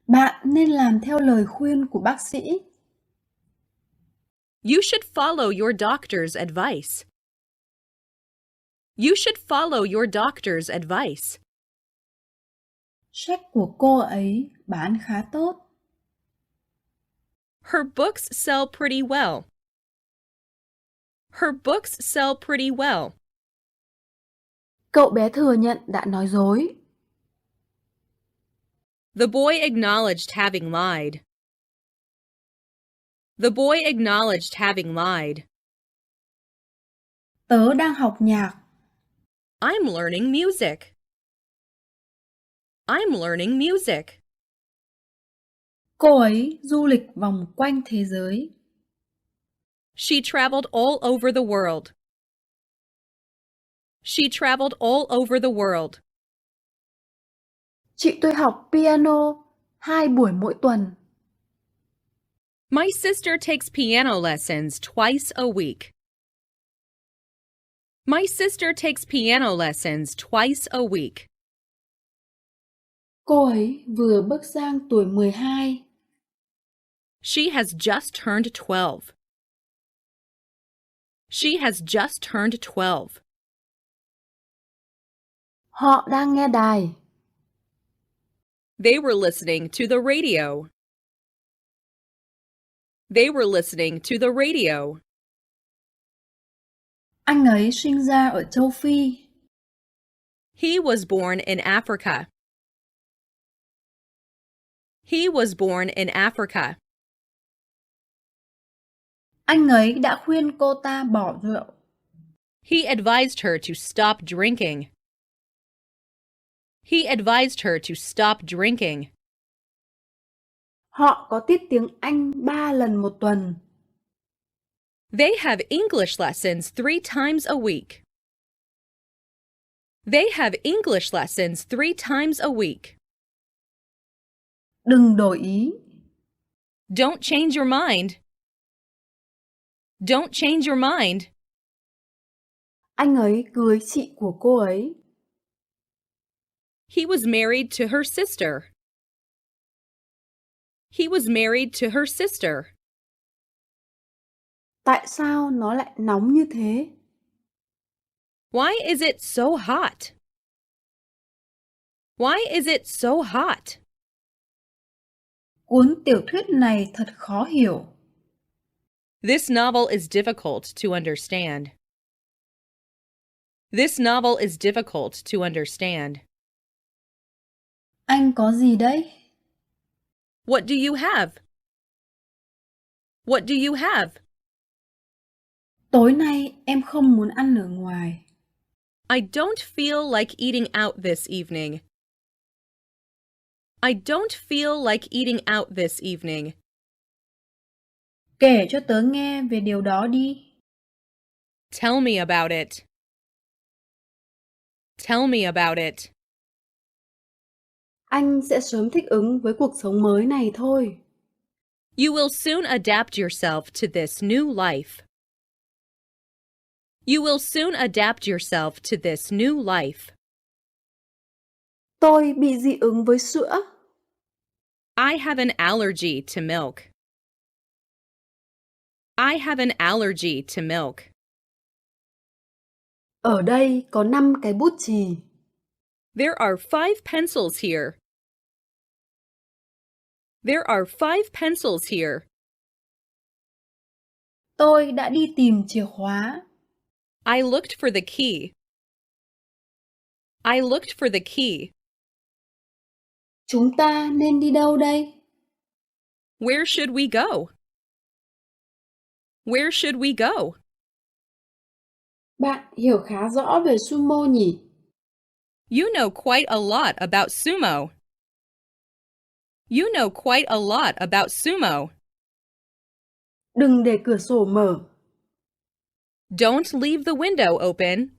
Bạn nên làm theo lời khuyên của bác sĩ.
You should follow your doctor's advice. You should follow your doctor's advice.
Sách của cô ấy bán khá tốt.
Her books sell pretty well. Her books sell pretty well.
Cậu bé thừa nhận đã nói dối.
The boy acknowledged having lied. The boy acknowledged having lied.
Tớ đang học nhạc.
I'm learning music. I'm learning music.
Cô ấy du lịch vòng quanh thế giới.
She traveled all over the world. She traveled all over the world.
Chị tôi học piano 2 buổi mỗi tuần.
My sister takes piano lessons twice a week. My sister takes piano lessons twice a week.
Cô ấy vừa bước sang tuổi 12.
She has just turned 12. She has just turned 12.
Họ đang nghe đài.
They were listening to the radio. They were listening to the radio.
Anh ấy sinh ra ở châu Phi.
He was born in Africa. He was born in Africa.
Anh ấy đã khuyên cô ta bỏ rượu.
He advised her to stop drinking. He advised her to stop drinking.
Họ có tiết tiếng Anh 3 lần một tuần.
They have English lessons 3 times a week. They have English lessons 3 times a week.
Đừng đổi ý.
Don't change your mind. Don't change your mind.
Anh ấy cưới chị của cô ấy.
He was married to her sister. He was married to her sister.
Tại sao nó lại nóng như thế?
Why is it so hot? Why is it so hot?
Cuốn tiểu thuyết này thật khó hiểu.
This novel is difficult to understand. This novel is difficult to understand.
Anh có gì đấy?
What do you have? What do you have?
Tối nay em không muốn ăn ở ngoài.
I don't feel like eating out this evening. I don't feel like eating out this evening.
Kể cho tớ nghe về điều đó đi.
Tell me about it. Tell me about it.
Anh sẽ sớm thích ứng với cuộc sống mới này thôi.
You will soon adapt yourself to this new life. You will soon adapt yourself to this new life.
Tôi bị dị ứng với sữa.
I have an allergy to milk. I have an allergy to milk.
Ở đây có 5 cái bút chì.
There are 5 pencils here. There are 5 pencils here.
Tôi đã đi tìm chìa khóa.
I looked for the key. I looked for the key.
Chúng ta nên đi đâu đây?
Where should we go? Where should we go?
Bạn hiểu khá rõ về sumo nhỉ?
You know quite a lot about sumo. You know quite a lot about sumo.
Đừng để cửa sổ mở.
Don't leave the window open.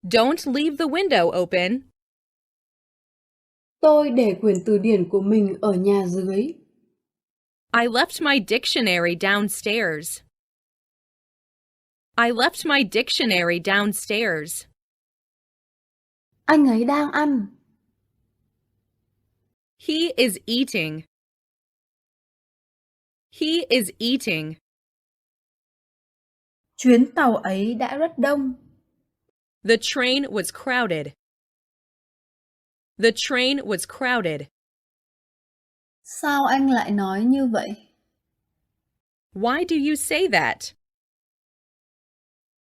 Don't leave the window open.
Tôi để quyển từ điển của mình ở nhà dưới.
I left my dictionary downstairs. I left my dictionary downstairs.
Anh ấy đang ăn.
He is eating. He is eating.
Chuyến tàu ấy đã rất đông.
The train was crowded. The train was crowded.
Sao anh lại nói như vậy?
Why do you say that?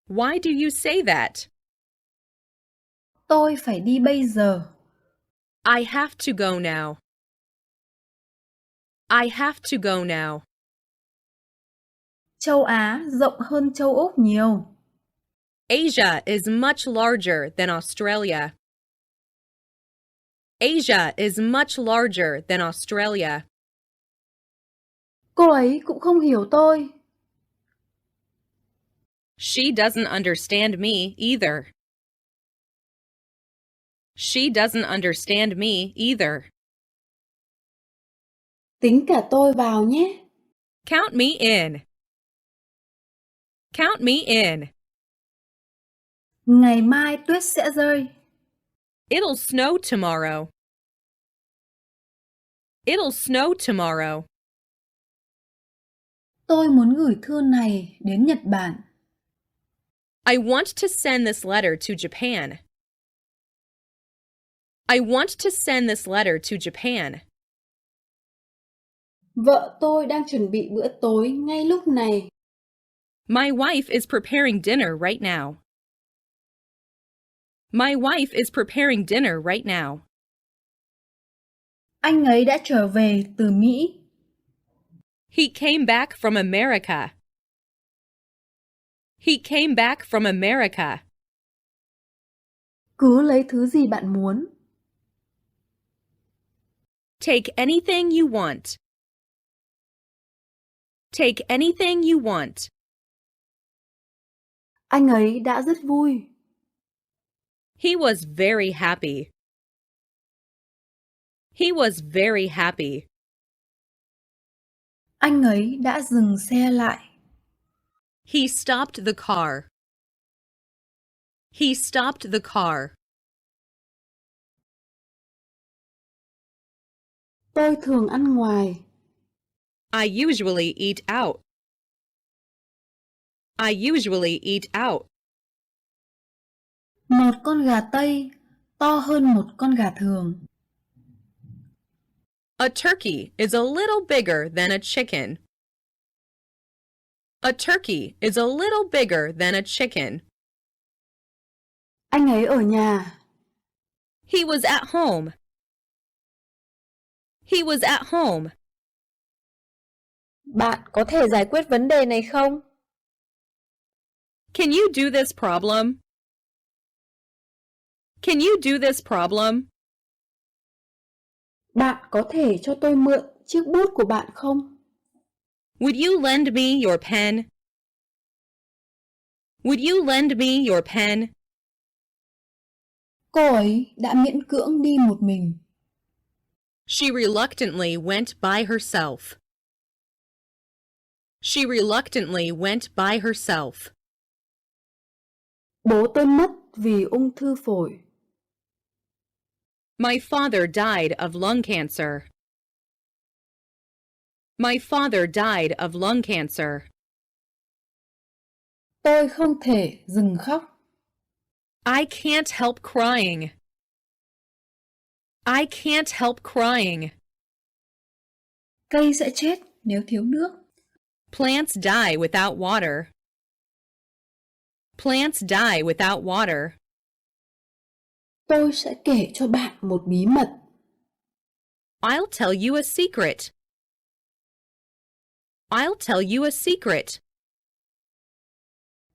Why do you say that?
Tôi phải đi bây giờ.
I have to go now. I have to go now.
Châu Á rộng hơn châu Úc nhiều.
Asia is much larger than Australia. Asia is much larger than Australia.
Cô ấy cũng không hiểu tôi.
She doesn't understand me either. She doesn't understand me either.
Tính cả tôi vào nhé.
Count me in. Count me in.
Ngày mai tuyết sẽ rơi.
It'll snow tomorrow. It'll snow tomorrow.
Tôi muốn gửi thư này đến Nhật Bản.
I want to send this letter to Japan. I want to send this letter to Japan.
Vợ tôi đang chuẩn bị bữa tối ngay lúc này.
My wife is preparing dinner right now. My wife is preparing dinner right now.
Anh ấy đã trở về từ Mỹ.
He came back from America. He came back from America.
Cứ lấy thứ gì bạn muốn.
Take anything you want. Take anything you want.
Anh ấy đã rất vui.
He was very happy. He was very happy.
Anh ấy đã dừng xe lại.
He stopped the car. He stopped the car.
Tôi thường ăn ngoài.
I usually eat out. I usually eat out.
Một con gà Tây to hơn một con gà thường.
A turkey is a little bigger than a chicken. A turkey is a little bigger than a chicken.
Anh ấy ở nhà.
He was at home. He was at home.
Bạn có thể giải quyết vấn đề này không?
Can you do this problem? Can you do this problem?
Bạn có thể cho tôi mượn chiếc bút của bạn không?
Would you lend me your pen? Would you lend me your pen?
Cô ấy đã miễn cưỡng đi một mình.
She reluctantly went by herself. She reluctantly went by herself.
Bố tôi mất vì ung thư phổi.
My father died of lung cancer. My father died of lung cancer.
Tôi không thể dừng khóc.
I can't help crying. I can't help crying.
Cây sẽ chết nếu thiếu nước.
Plants die without water. Plants die without water.
Tôi sẽ kể cho bạn một bí mật.
I'll tell you a secret. I'll tell you a secret.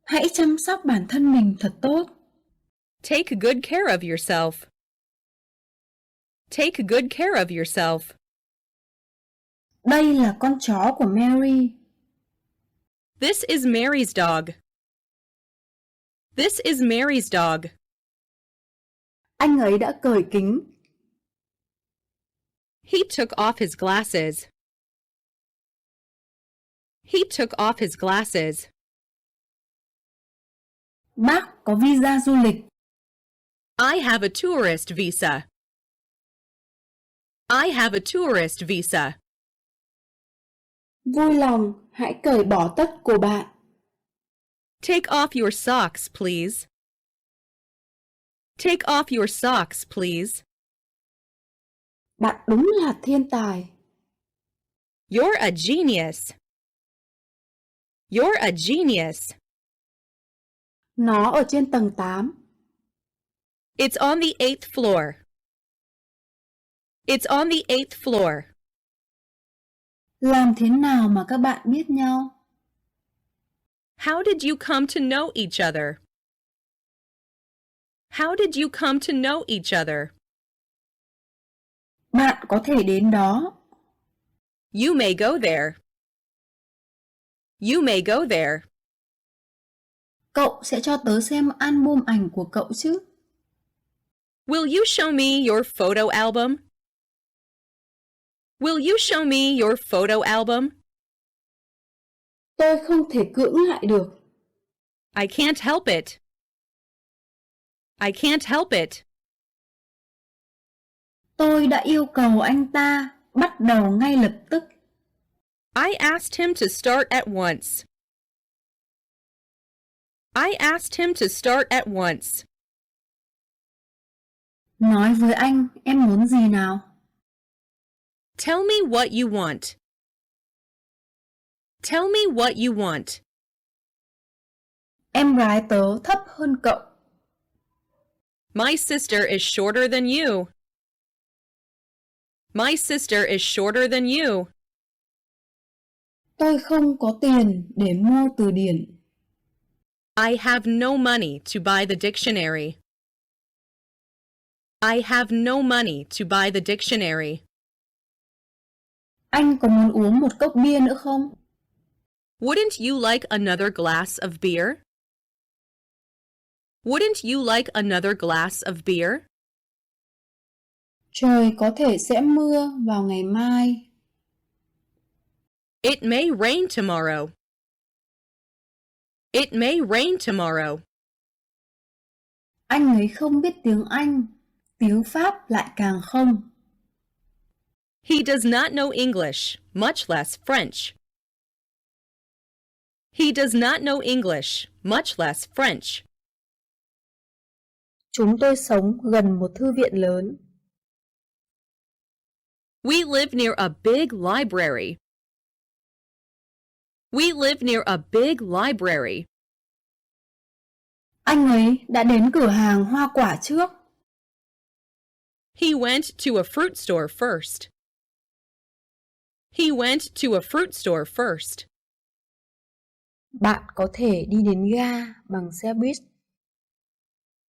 Hãy chăm sóc bản thân mình thật tốt.
Take good care of yourself. Take good care of yourself.
Đây là con chó của Mary.
This is Mary's dog. This is Mary's dog.
Anh ấy đã cởi kính.
He took off his glasses. He took off his glasses.
Bác có visa du lịch.
I have a tourist visa. I have a tourist visa.
Vui lòng, hãy cởi bỏ tất của bạn.
Take off your socks, please. Take off your socks, please.
Bạn đúng là thiên tài.
You're a genius. You're a genius.
Nó ở trên tầng 8.
It's on the 8th floor. It's on the 8th floor.
Làm thế nào mà các bạn biết nhau?
How did you come to know each other? How did you come to know each other?
Bạn có thể đến đó.
You may go there. You may go there.
Cậu sẽ cho tớ xem album ảnh của cậu chứ?
Will you show me your photo album? Will you show me your photo album?
Tôi không thể cưỡng lại được.
I can't help it. I can't help it.
Tôi đã yêu cầu anh ta bắt đầu ngay lập tức.
I asked him to start at once. I asked him to start at once.
Nói với anh em muốn gì nào?
Tell me what you want. Tell me what you want.
Em gái tớ thấp hơn cậu.
My sister is shorter than you. My sister is shorter than you.
Tôi không có tiền để mua từ điển.
I have no money to buy the dictionary. I have no money to buy the dictionary.
Anh có muốn uống một cốc bia nữa không?
Wouldn't you like another glass of beer? Wouldn't you like another glass of beer?
Trời có thể sẽ mưa vào ngày mai.
It may rain tomorrow. It may rain tomorrow.
Anh ấy không biết tiếng Anh, tiếng Pháp lại càng không.
He does not know English, much less French. He does not know English, much less French.
Chúng tôi sống gần một thư viện lớn.
We live near a big library. We live near a big library.
Anh ấy đã đến cửa hàng hoa quả trước.
He went to a fruit store first. He went to a fruit store first.
Bạn có thể đi đến ga bằng xe buýt.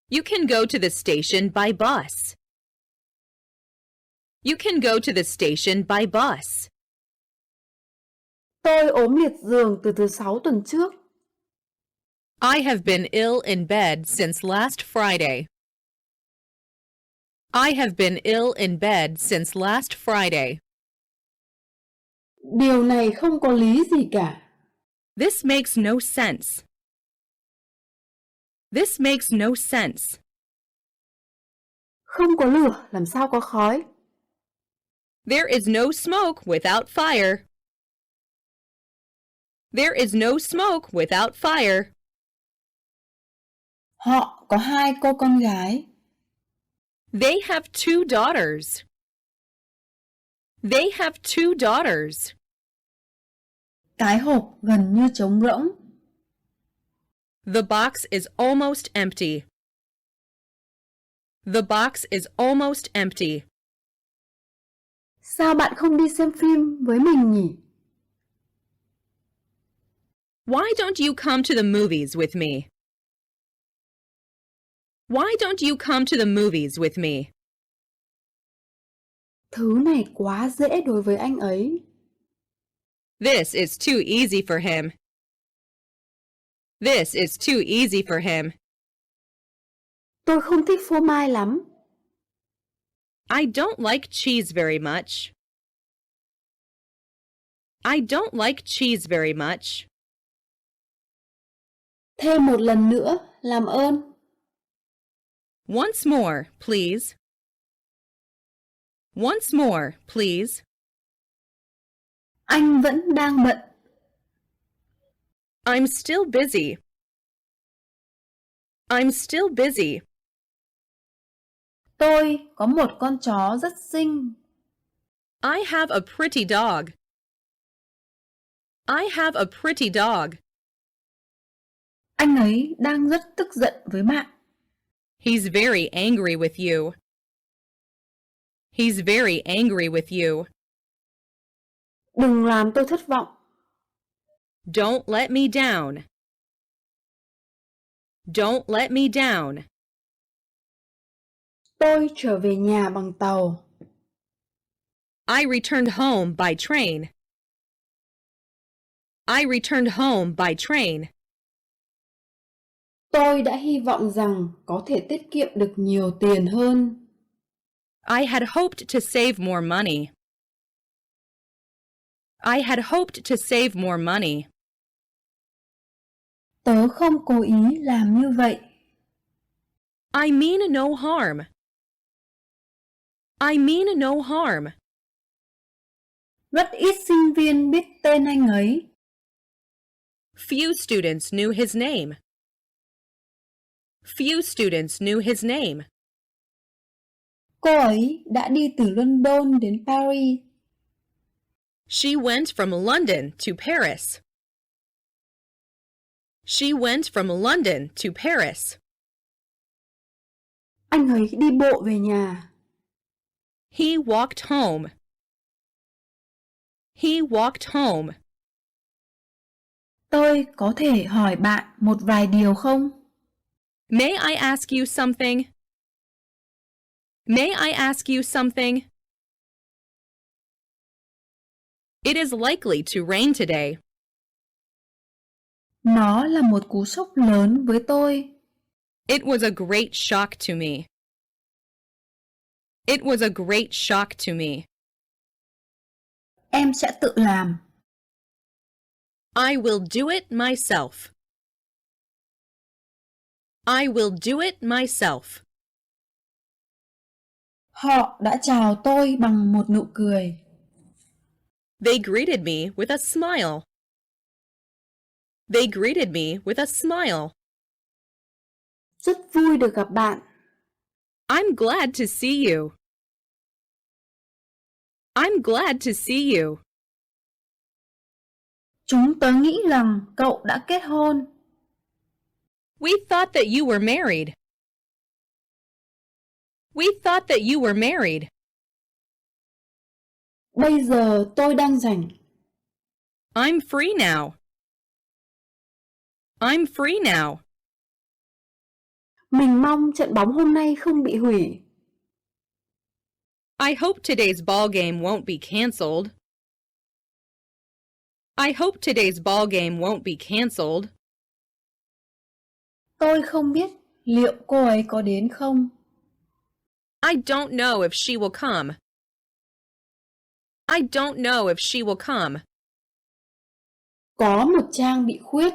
You can go to the station by bus. You can go to the station by bus.
Tôi ốm liệt giường từ thứ 6 tuần trước.
I have been ill in bed since last Friday. I have been ill in bed since last Friday.
Điều này không có lý gì cả.
This makes no sense. This makes no sense.
Không có lửa làm sao có khói.
There is no smoke without fire. There is no smoke without fire.
Họ có 2 cô con gái.
They have 2 daughters. They have 2 daughters.
Cái hộp gần như trống rỗng.
The box is almost empty. The box is almost empty.
Sao bạn không đi xem phim với mình nhỉ?
Why don't you come to the movies with me? Why don't you come to the movies with me?
Thứ này quá dễ đối với anh ấy.
This is too easy for him. This is too easy for him.
Tôi không thích phô mai lắm.
I don't like cheese very much. I don't like cheese very much.
Thêm một lần nữa, làm ơn.
Once more, please. Once more, please.
Anh vẫn đang bận.
I'm still busy. I'm still busy.
Tôi có một con chó rất xinh.
I have a pretty dog. I have a pretty dog.
Anh ấy đang rất tức giận với bạn.
He's very angry with you. He's very angry with you.
Đừng làm tôi thất vọng.
Don't let me down. Don't let me down.
Tôi trở về nhà bằng tàu.
I returned home by train. I returned home by train.
Tôi đã hy vọng rằng có thể tiết kiệm được nhiều tiền hơn.
I had hoped to save more money. I had hoped to save more money.
Tớ không cố ý làm như vậy.
I mean no harm. I mean no harm.
Rất ít sinh viên biết tên anh ấy.
Few students knew his name. Few students knew his name.
Cô ấy đã đi từ London đến Paris.
She went from London to Paris. She went from London to Paris.
Anh ấy đi bộ về nhà.
He walked home. He walked home.
Tôi có thể hỏi bạn một vài điều không?
May I ask you something? May I ask you something? It is likely to rain today.
Nó là một cú sốc lớn với tôi.
It was a great shock to me. It was a great shock to me.
Em sẽ tự làm.
I will do it myself. I will do it myself.
Họ đã chào tôi bằng một nụ cười.
They greeted me with a smile. They greeted me with a smile.
Rất vui được gặp bạn.
I'm glad to see you. I'm glad to see you.
Chúng tớ nghĩ rằng cậu đã kết hôn.
We thought that you were married. We thought that you were married.
Bây giờ tôi đang rảnh.
I'm free now. I'm free now.
Mình mong trận bóng hôm nay không bị hủy.
I hope today's ball game won't be canceled. I hope today's ball game won't be canceled.
Tôi không biết liệu cô ấy có đến không.
I don't know if she will come. I don't know if she will come.
Có một trang bị khuyết.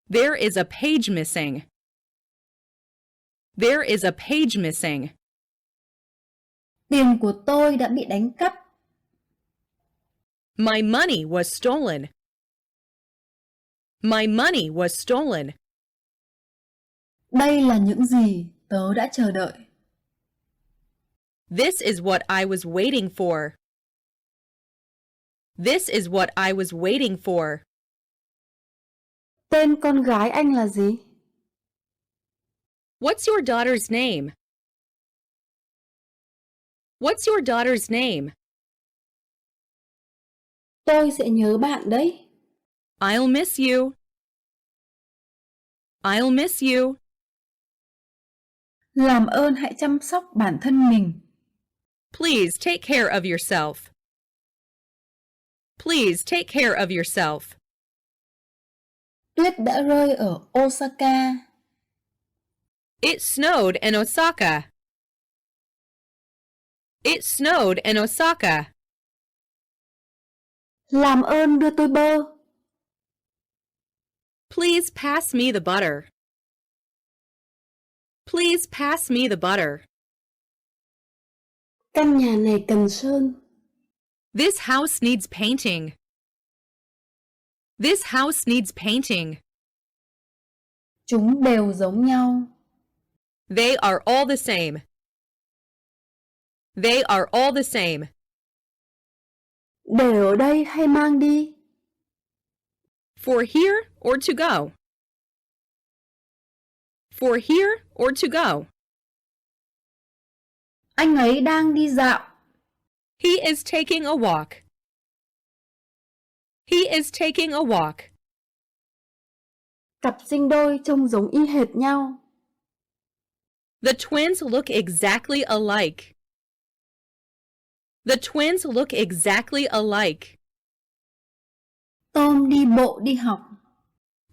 There is a page missing. There is a page missing.
Tiền của tôi đã bị đánh cắp.
My money was stolen. My money was stolen.
Đây là những gì tớ đã chờ đợi.
This is what I was waiting for. This is what I was waiting for.
Tên con gái anh là gì?
What's your daughter's name? What's your daughter's name?
Tôi sẽ nhớ bạn đấy.
I'll miss you. I'll miss you.
Làm ơn hãy chăm sóc bản thân mình.
Please take care of yourself. Please take care of yourself.
Tuyết đã rơi ở Osaka.
It snowed in Osaka. It snowed in Osaka.
Làm ơn đưa tôi bơ.
Please pass me the butter. Please pass me the butter.
Căn nhà này cần sơn.
This house needs painting. This house needs painting.
Chúng đều giống nhau.
They are all the same. They are all the same.
Để ở đây hay mang đi?
For here or to go? For here or to go?
Anh ấy đang đi dạo.
He is taking a walk. He is taking a walk.
Cặp sinh đôi trông giống y hệt nhau.
The twins look exactly alike. The twins look exactly alike.
Tom đi bộ đi học.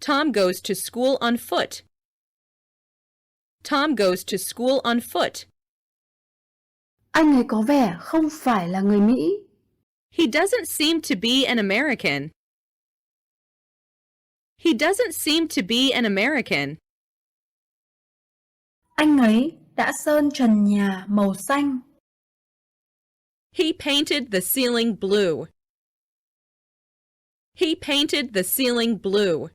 Tom goes to school on foot. Tom goes to school on foot.
Anh ấy có vẻ không phải là người Mỹ.
He doesn't seem to be an American. He doesn't seem to be an American.
Anh ấy đã sơn trần nhà màu xanh.
He painted the ceiling blue. He painted the ceiling blue.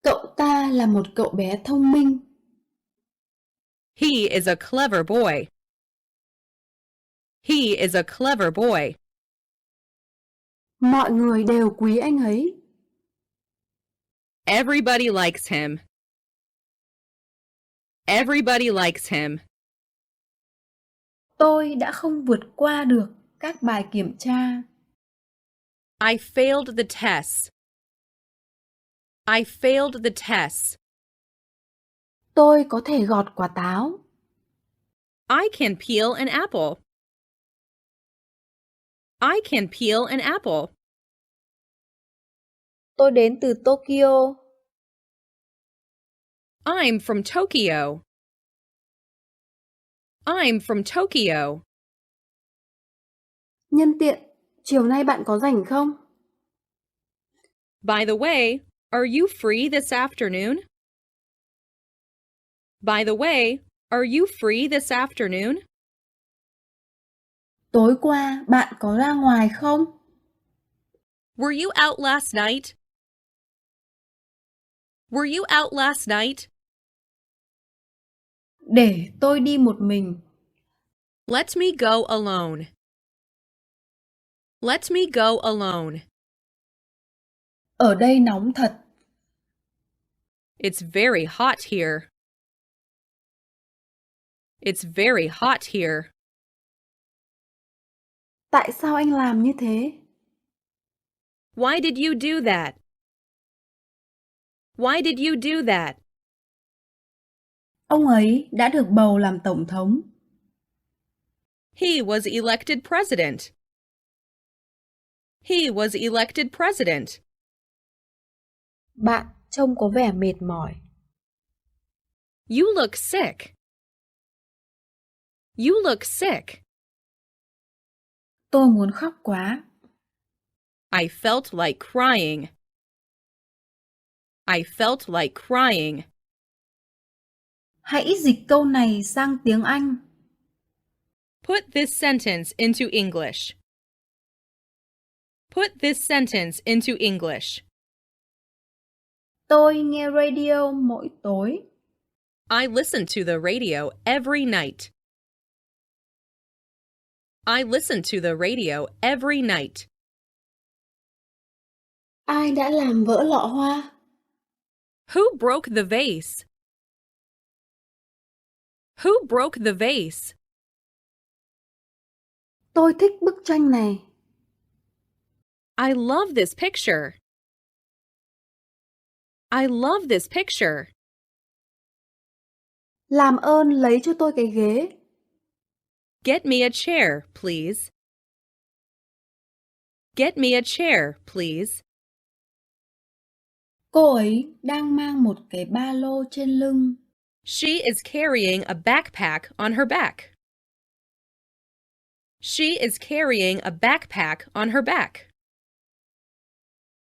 Cậu ta là một cậu bé thông minh.
He is a clever boy. He is a clever boy.
Mọi người đều quý anh ấy.
Everybody likes him. Everybody likes him.
Tôi đã không vượt qua được các bài kiểm tra.
I failed the tests. I failed the tests.
Tôi có thể gọt quả táo.
I can peel an apple. I can peel an apple.
Tôi đến từ Tokyo.
I'm from Tokyo. I'm from Tokyo.
Nhân tiện, chiều nay bạn có rảnh không?
By the way, are you free this afternoon? By the way, are you free this afternoon?
Tối qua bạn có ra ngoài không?
Were you out last night? Were you out last night?
Để tôi đi một mình.
Let me go alone. Let me go alone.
Ở đây nóng thật.
It's very hot here. It's very hot here.
Tại sao anh làm như thế?
Why did you do that? Why did you do that?
Ông ấy đã được bầu làm tổng thống.
He was elected president. He was elected president.
Bạn trông có vẻ mệt mỏi.
You look sick. You look sick.
Tôi muốn khóc quá.
I felt like crying. I felt like crying.
Hãy dịch câu này sang tiếng Anh.
Put this sentence into English. Put this sentence into English.
Tôi nghe radio mỗi tối.
I listen to the radio every night. I listen to the radio every night.
Ai đã làm vỡ lọ hoa?
Who broke the vase? Who broke the vase?
Tôi thích bức tranh này.
I love this picture. I love this picture.
Làm ơn lấy cho tôi cái ghế.
Get me a chair, please. Get me a chair, please.
Cô ấy đang mang một cái ba lô trên lưng.
She is carrying a backpack on her back. She is carrying a backpack on her back.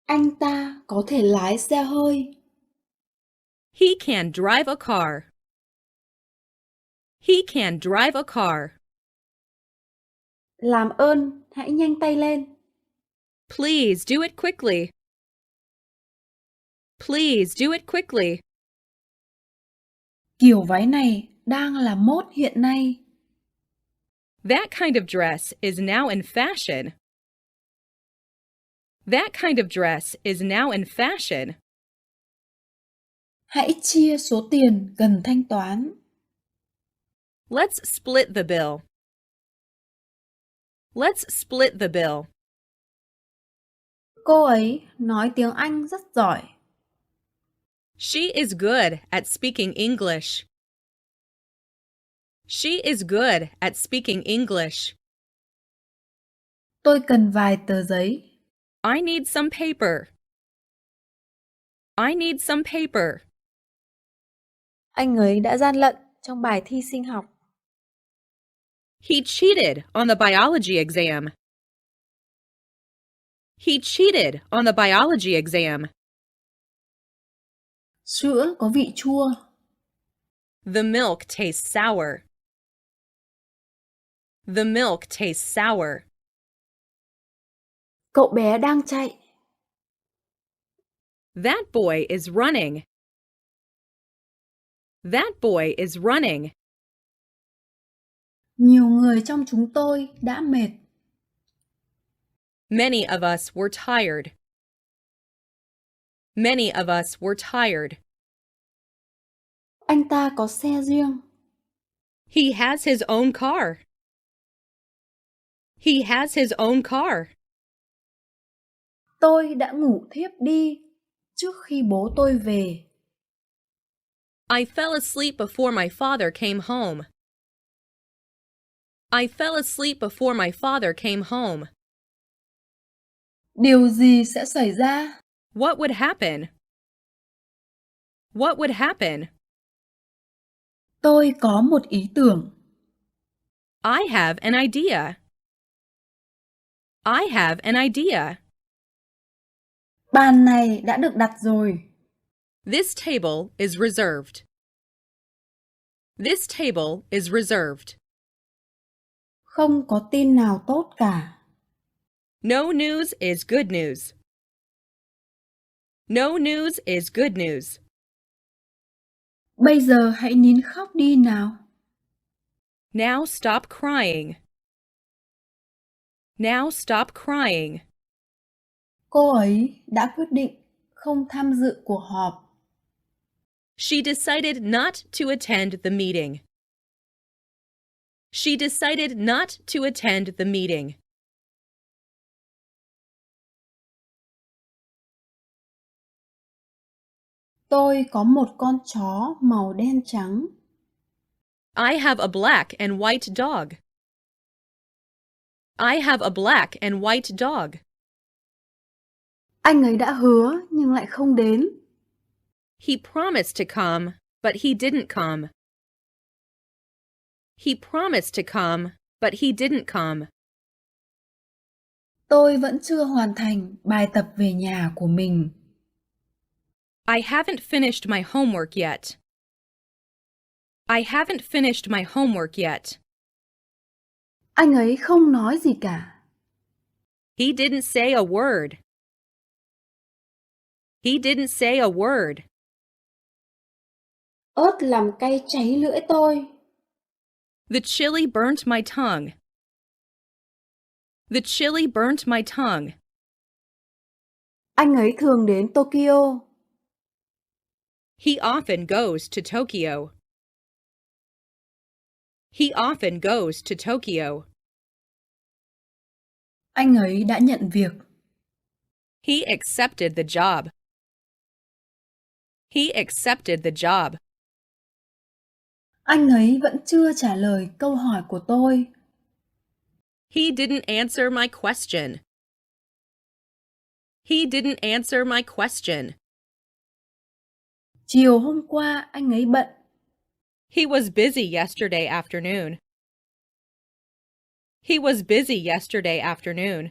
Anh ta có thể lái xe hơi.
He can drive a car. He can drive a car.
Làm ơn, hãy nhanh tay lên.
Please do it quickly. Please do it quickly.
Kiểu váy này đang là mốt hiện nay.
That kind of dress is now in fashion. That kind of dress is now in fashion.
Hãy chia số tiền cần thanh toán.
Let's split the bill. Let's split the bill.
Cô ấy nói tiếng Anh rất giỏi.
She is good at speaking English. She is good at speaking English.
Tôi cần vài tờ giấy.
I need some paper. I need some paper.
Anh ấy đã gian lận trong bài thi sinh học.
He cheated on the biology exam. He cheated on the biology exam.
Sữa có vị chua.
The milk tastes sour. The milk tastes sour.
Cậu bé đang chạy.
That boy is running. That boy is running.
Nhiều người trong chúng tôi đã mệt.
Many of us were tired. Many of us were tired.
Anh ta có xe riêng.
He has his own car. He has his own car.
Tôi đã ngủ thiếp đi trước khi bố tôi về.
I fell asleep before my father came home. I fell asleep before my father came home.
Điều gì sẽ xảy ra?
What would happen? What would happen?
Tôi có một ý tưởng.
I have an idea. I have an idea.
Bàn này đã được đặt rồi.
This table is reserved. This table is reserved.
Không có tin nào tốt cả.
No news is good news. No news is good news.
Bây giờ hãy nín khóc đi nào.
Now stop crying. Now stop crying.
Cô ấy đã quyết định không tham dự cuộc họp.
She decided not to attend the meeting. She decided not to attend the meeting.
Tôi có một con chó màu đen trắng.
I have a black and white dog. I have a black and white dog.
Anh ấy đã hứa nhưng lại không đến.
He promised to come, but he didn't come. He promised to come, but he didn't come.
Tôi vẫn chưa hoàn thành bài tập về nhà của mình.
I haven't finished my homework yet. I haven't finished my homework yet.
Anh ấy không nói gì cả.
He didn't say a word. He didn't say a word.
Ớt làm cay cháy lưỡi tôi.
The chili burnt my tongue. The chili burnt my tongue.
Anh ấy thường đến Tokyo.
He often goes to Tokyo. He often goes to Tokyo.
Anh ấy đã nhận việc.
He accepted the job. He accepted the job.
Anh ấy vẫn chưa trả lời câu hỏi của tôi.
He didn't answer my question. He didn't answer my question.
Chiều hôm qua anh ấy bận.
He was busy yesterday afternoon. He was busy yesterday afternoon.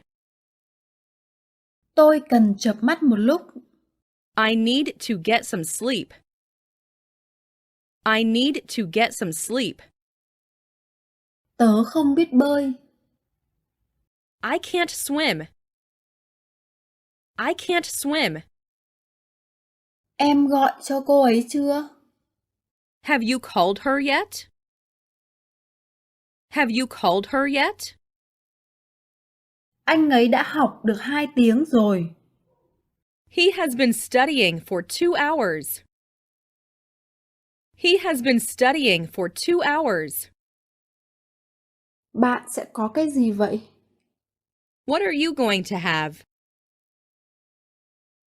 Tôi cần chợp mắt một lúc.
I need to get some sleep. I need to get some sleep.
Tớ không biết bơi.
I can't swim. I can't swim.
Em gọi cho cô ấy chưa?
Have you called her yet? Have you called her yet?
Anh ấy đã học được 2 tiếng rồi.
He has been studying for 2 hours. He has been studying for 2 hours.
Bạn sẽ có cái gì vậy?
What are you going to have?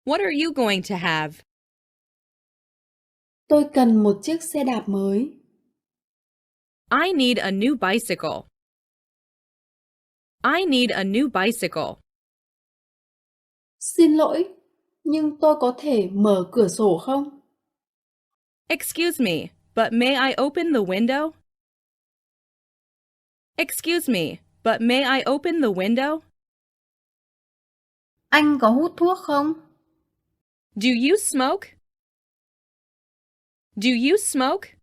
What are you going to have?
Tôi cần một chiếc xe đạp mới.
I need a new bicycle. I need a new bicycle.
Xin lỗi, nhưng tôi có thể mở cửa sổ không?
Excuse me, but may I open the window? Excuse me, but may I open the window?
Anh có hút thuốc không?
Do you smoke? Do you smoke?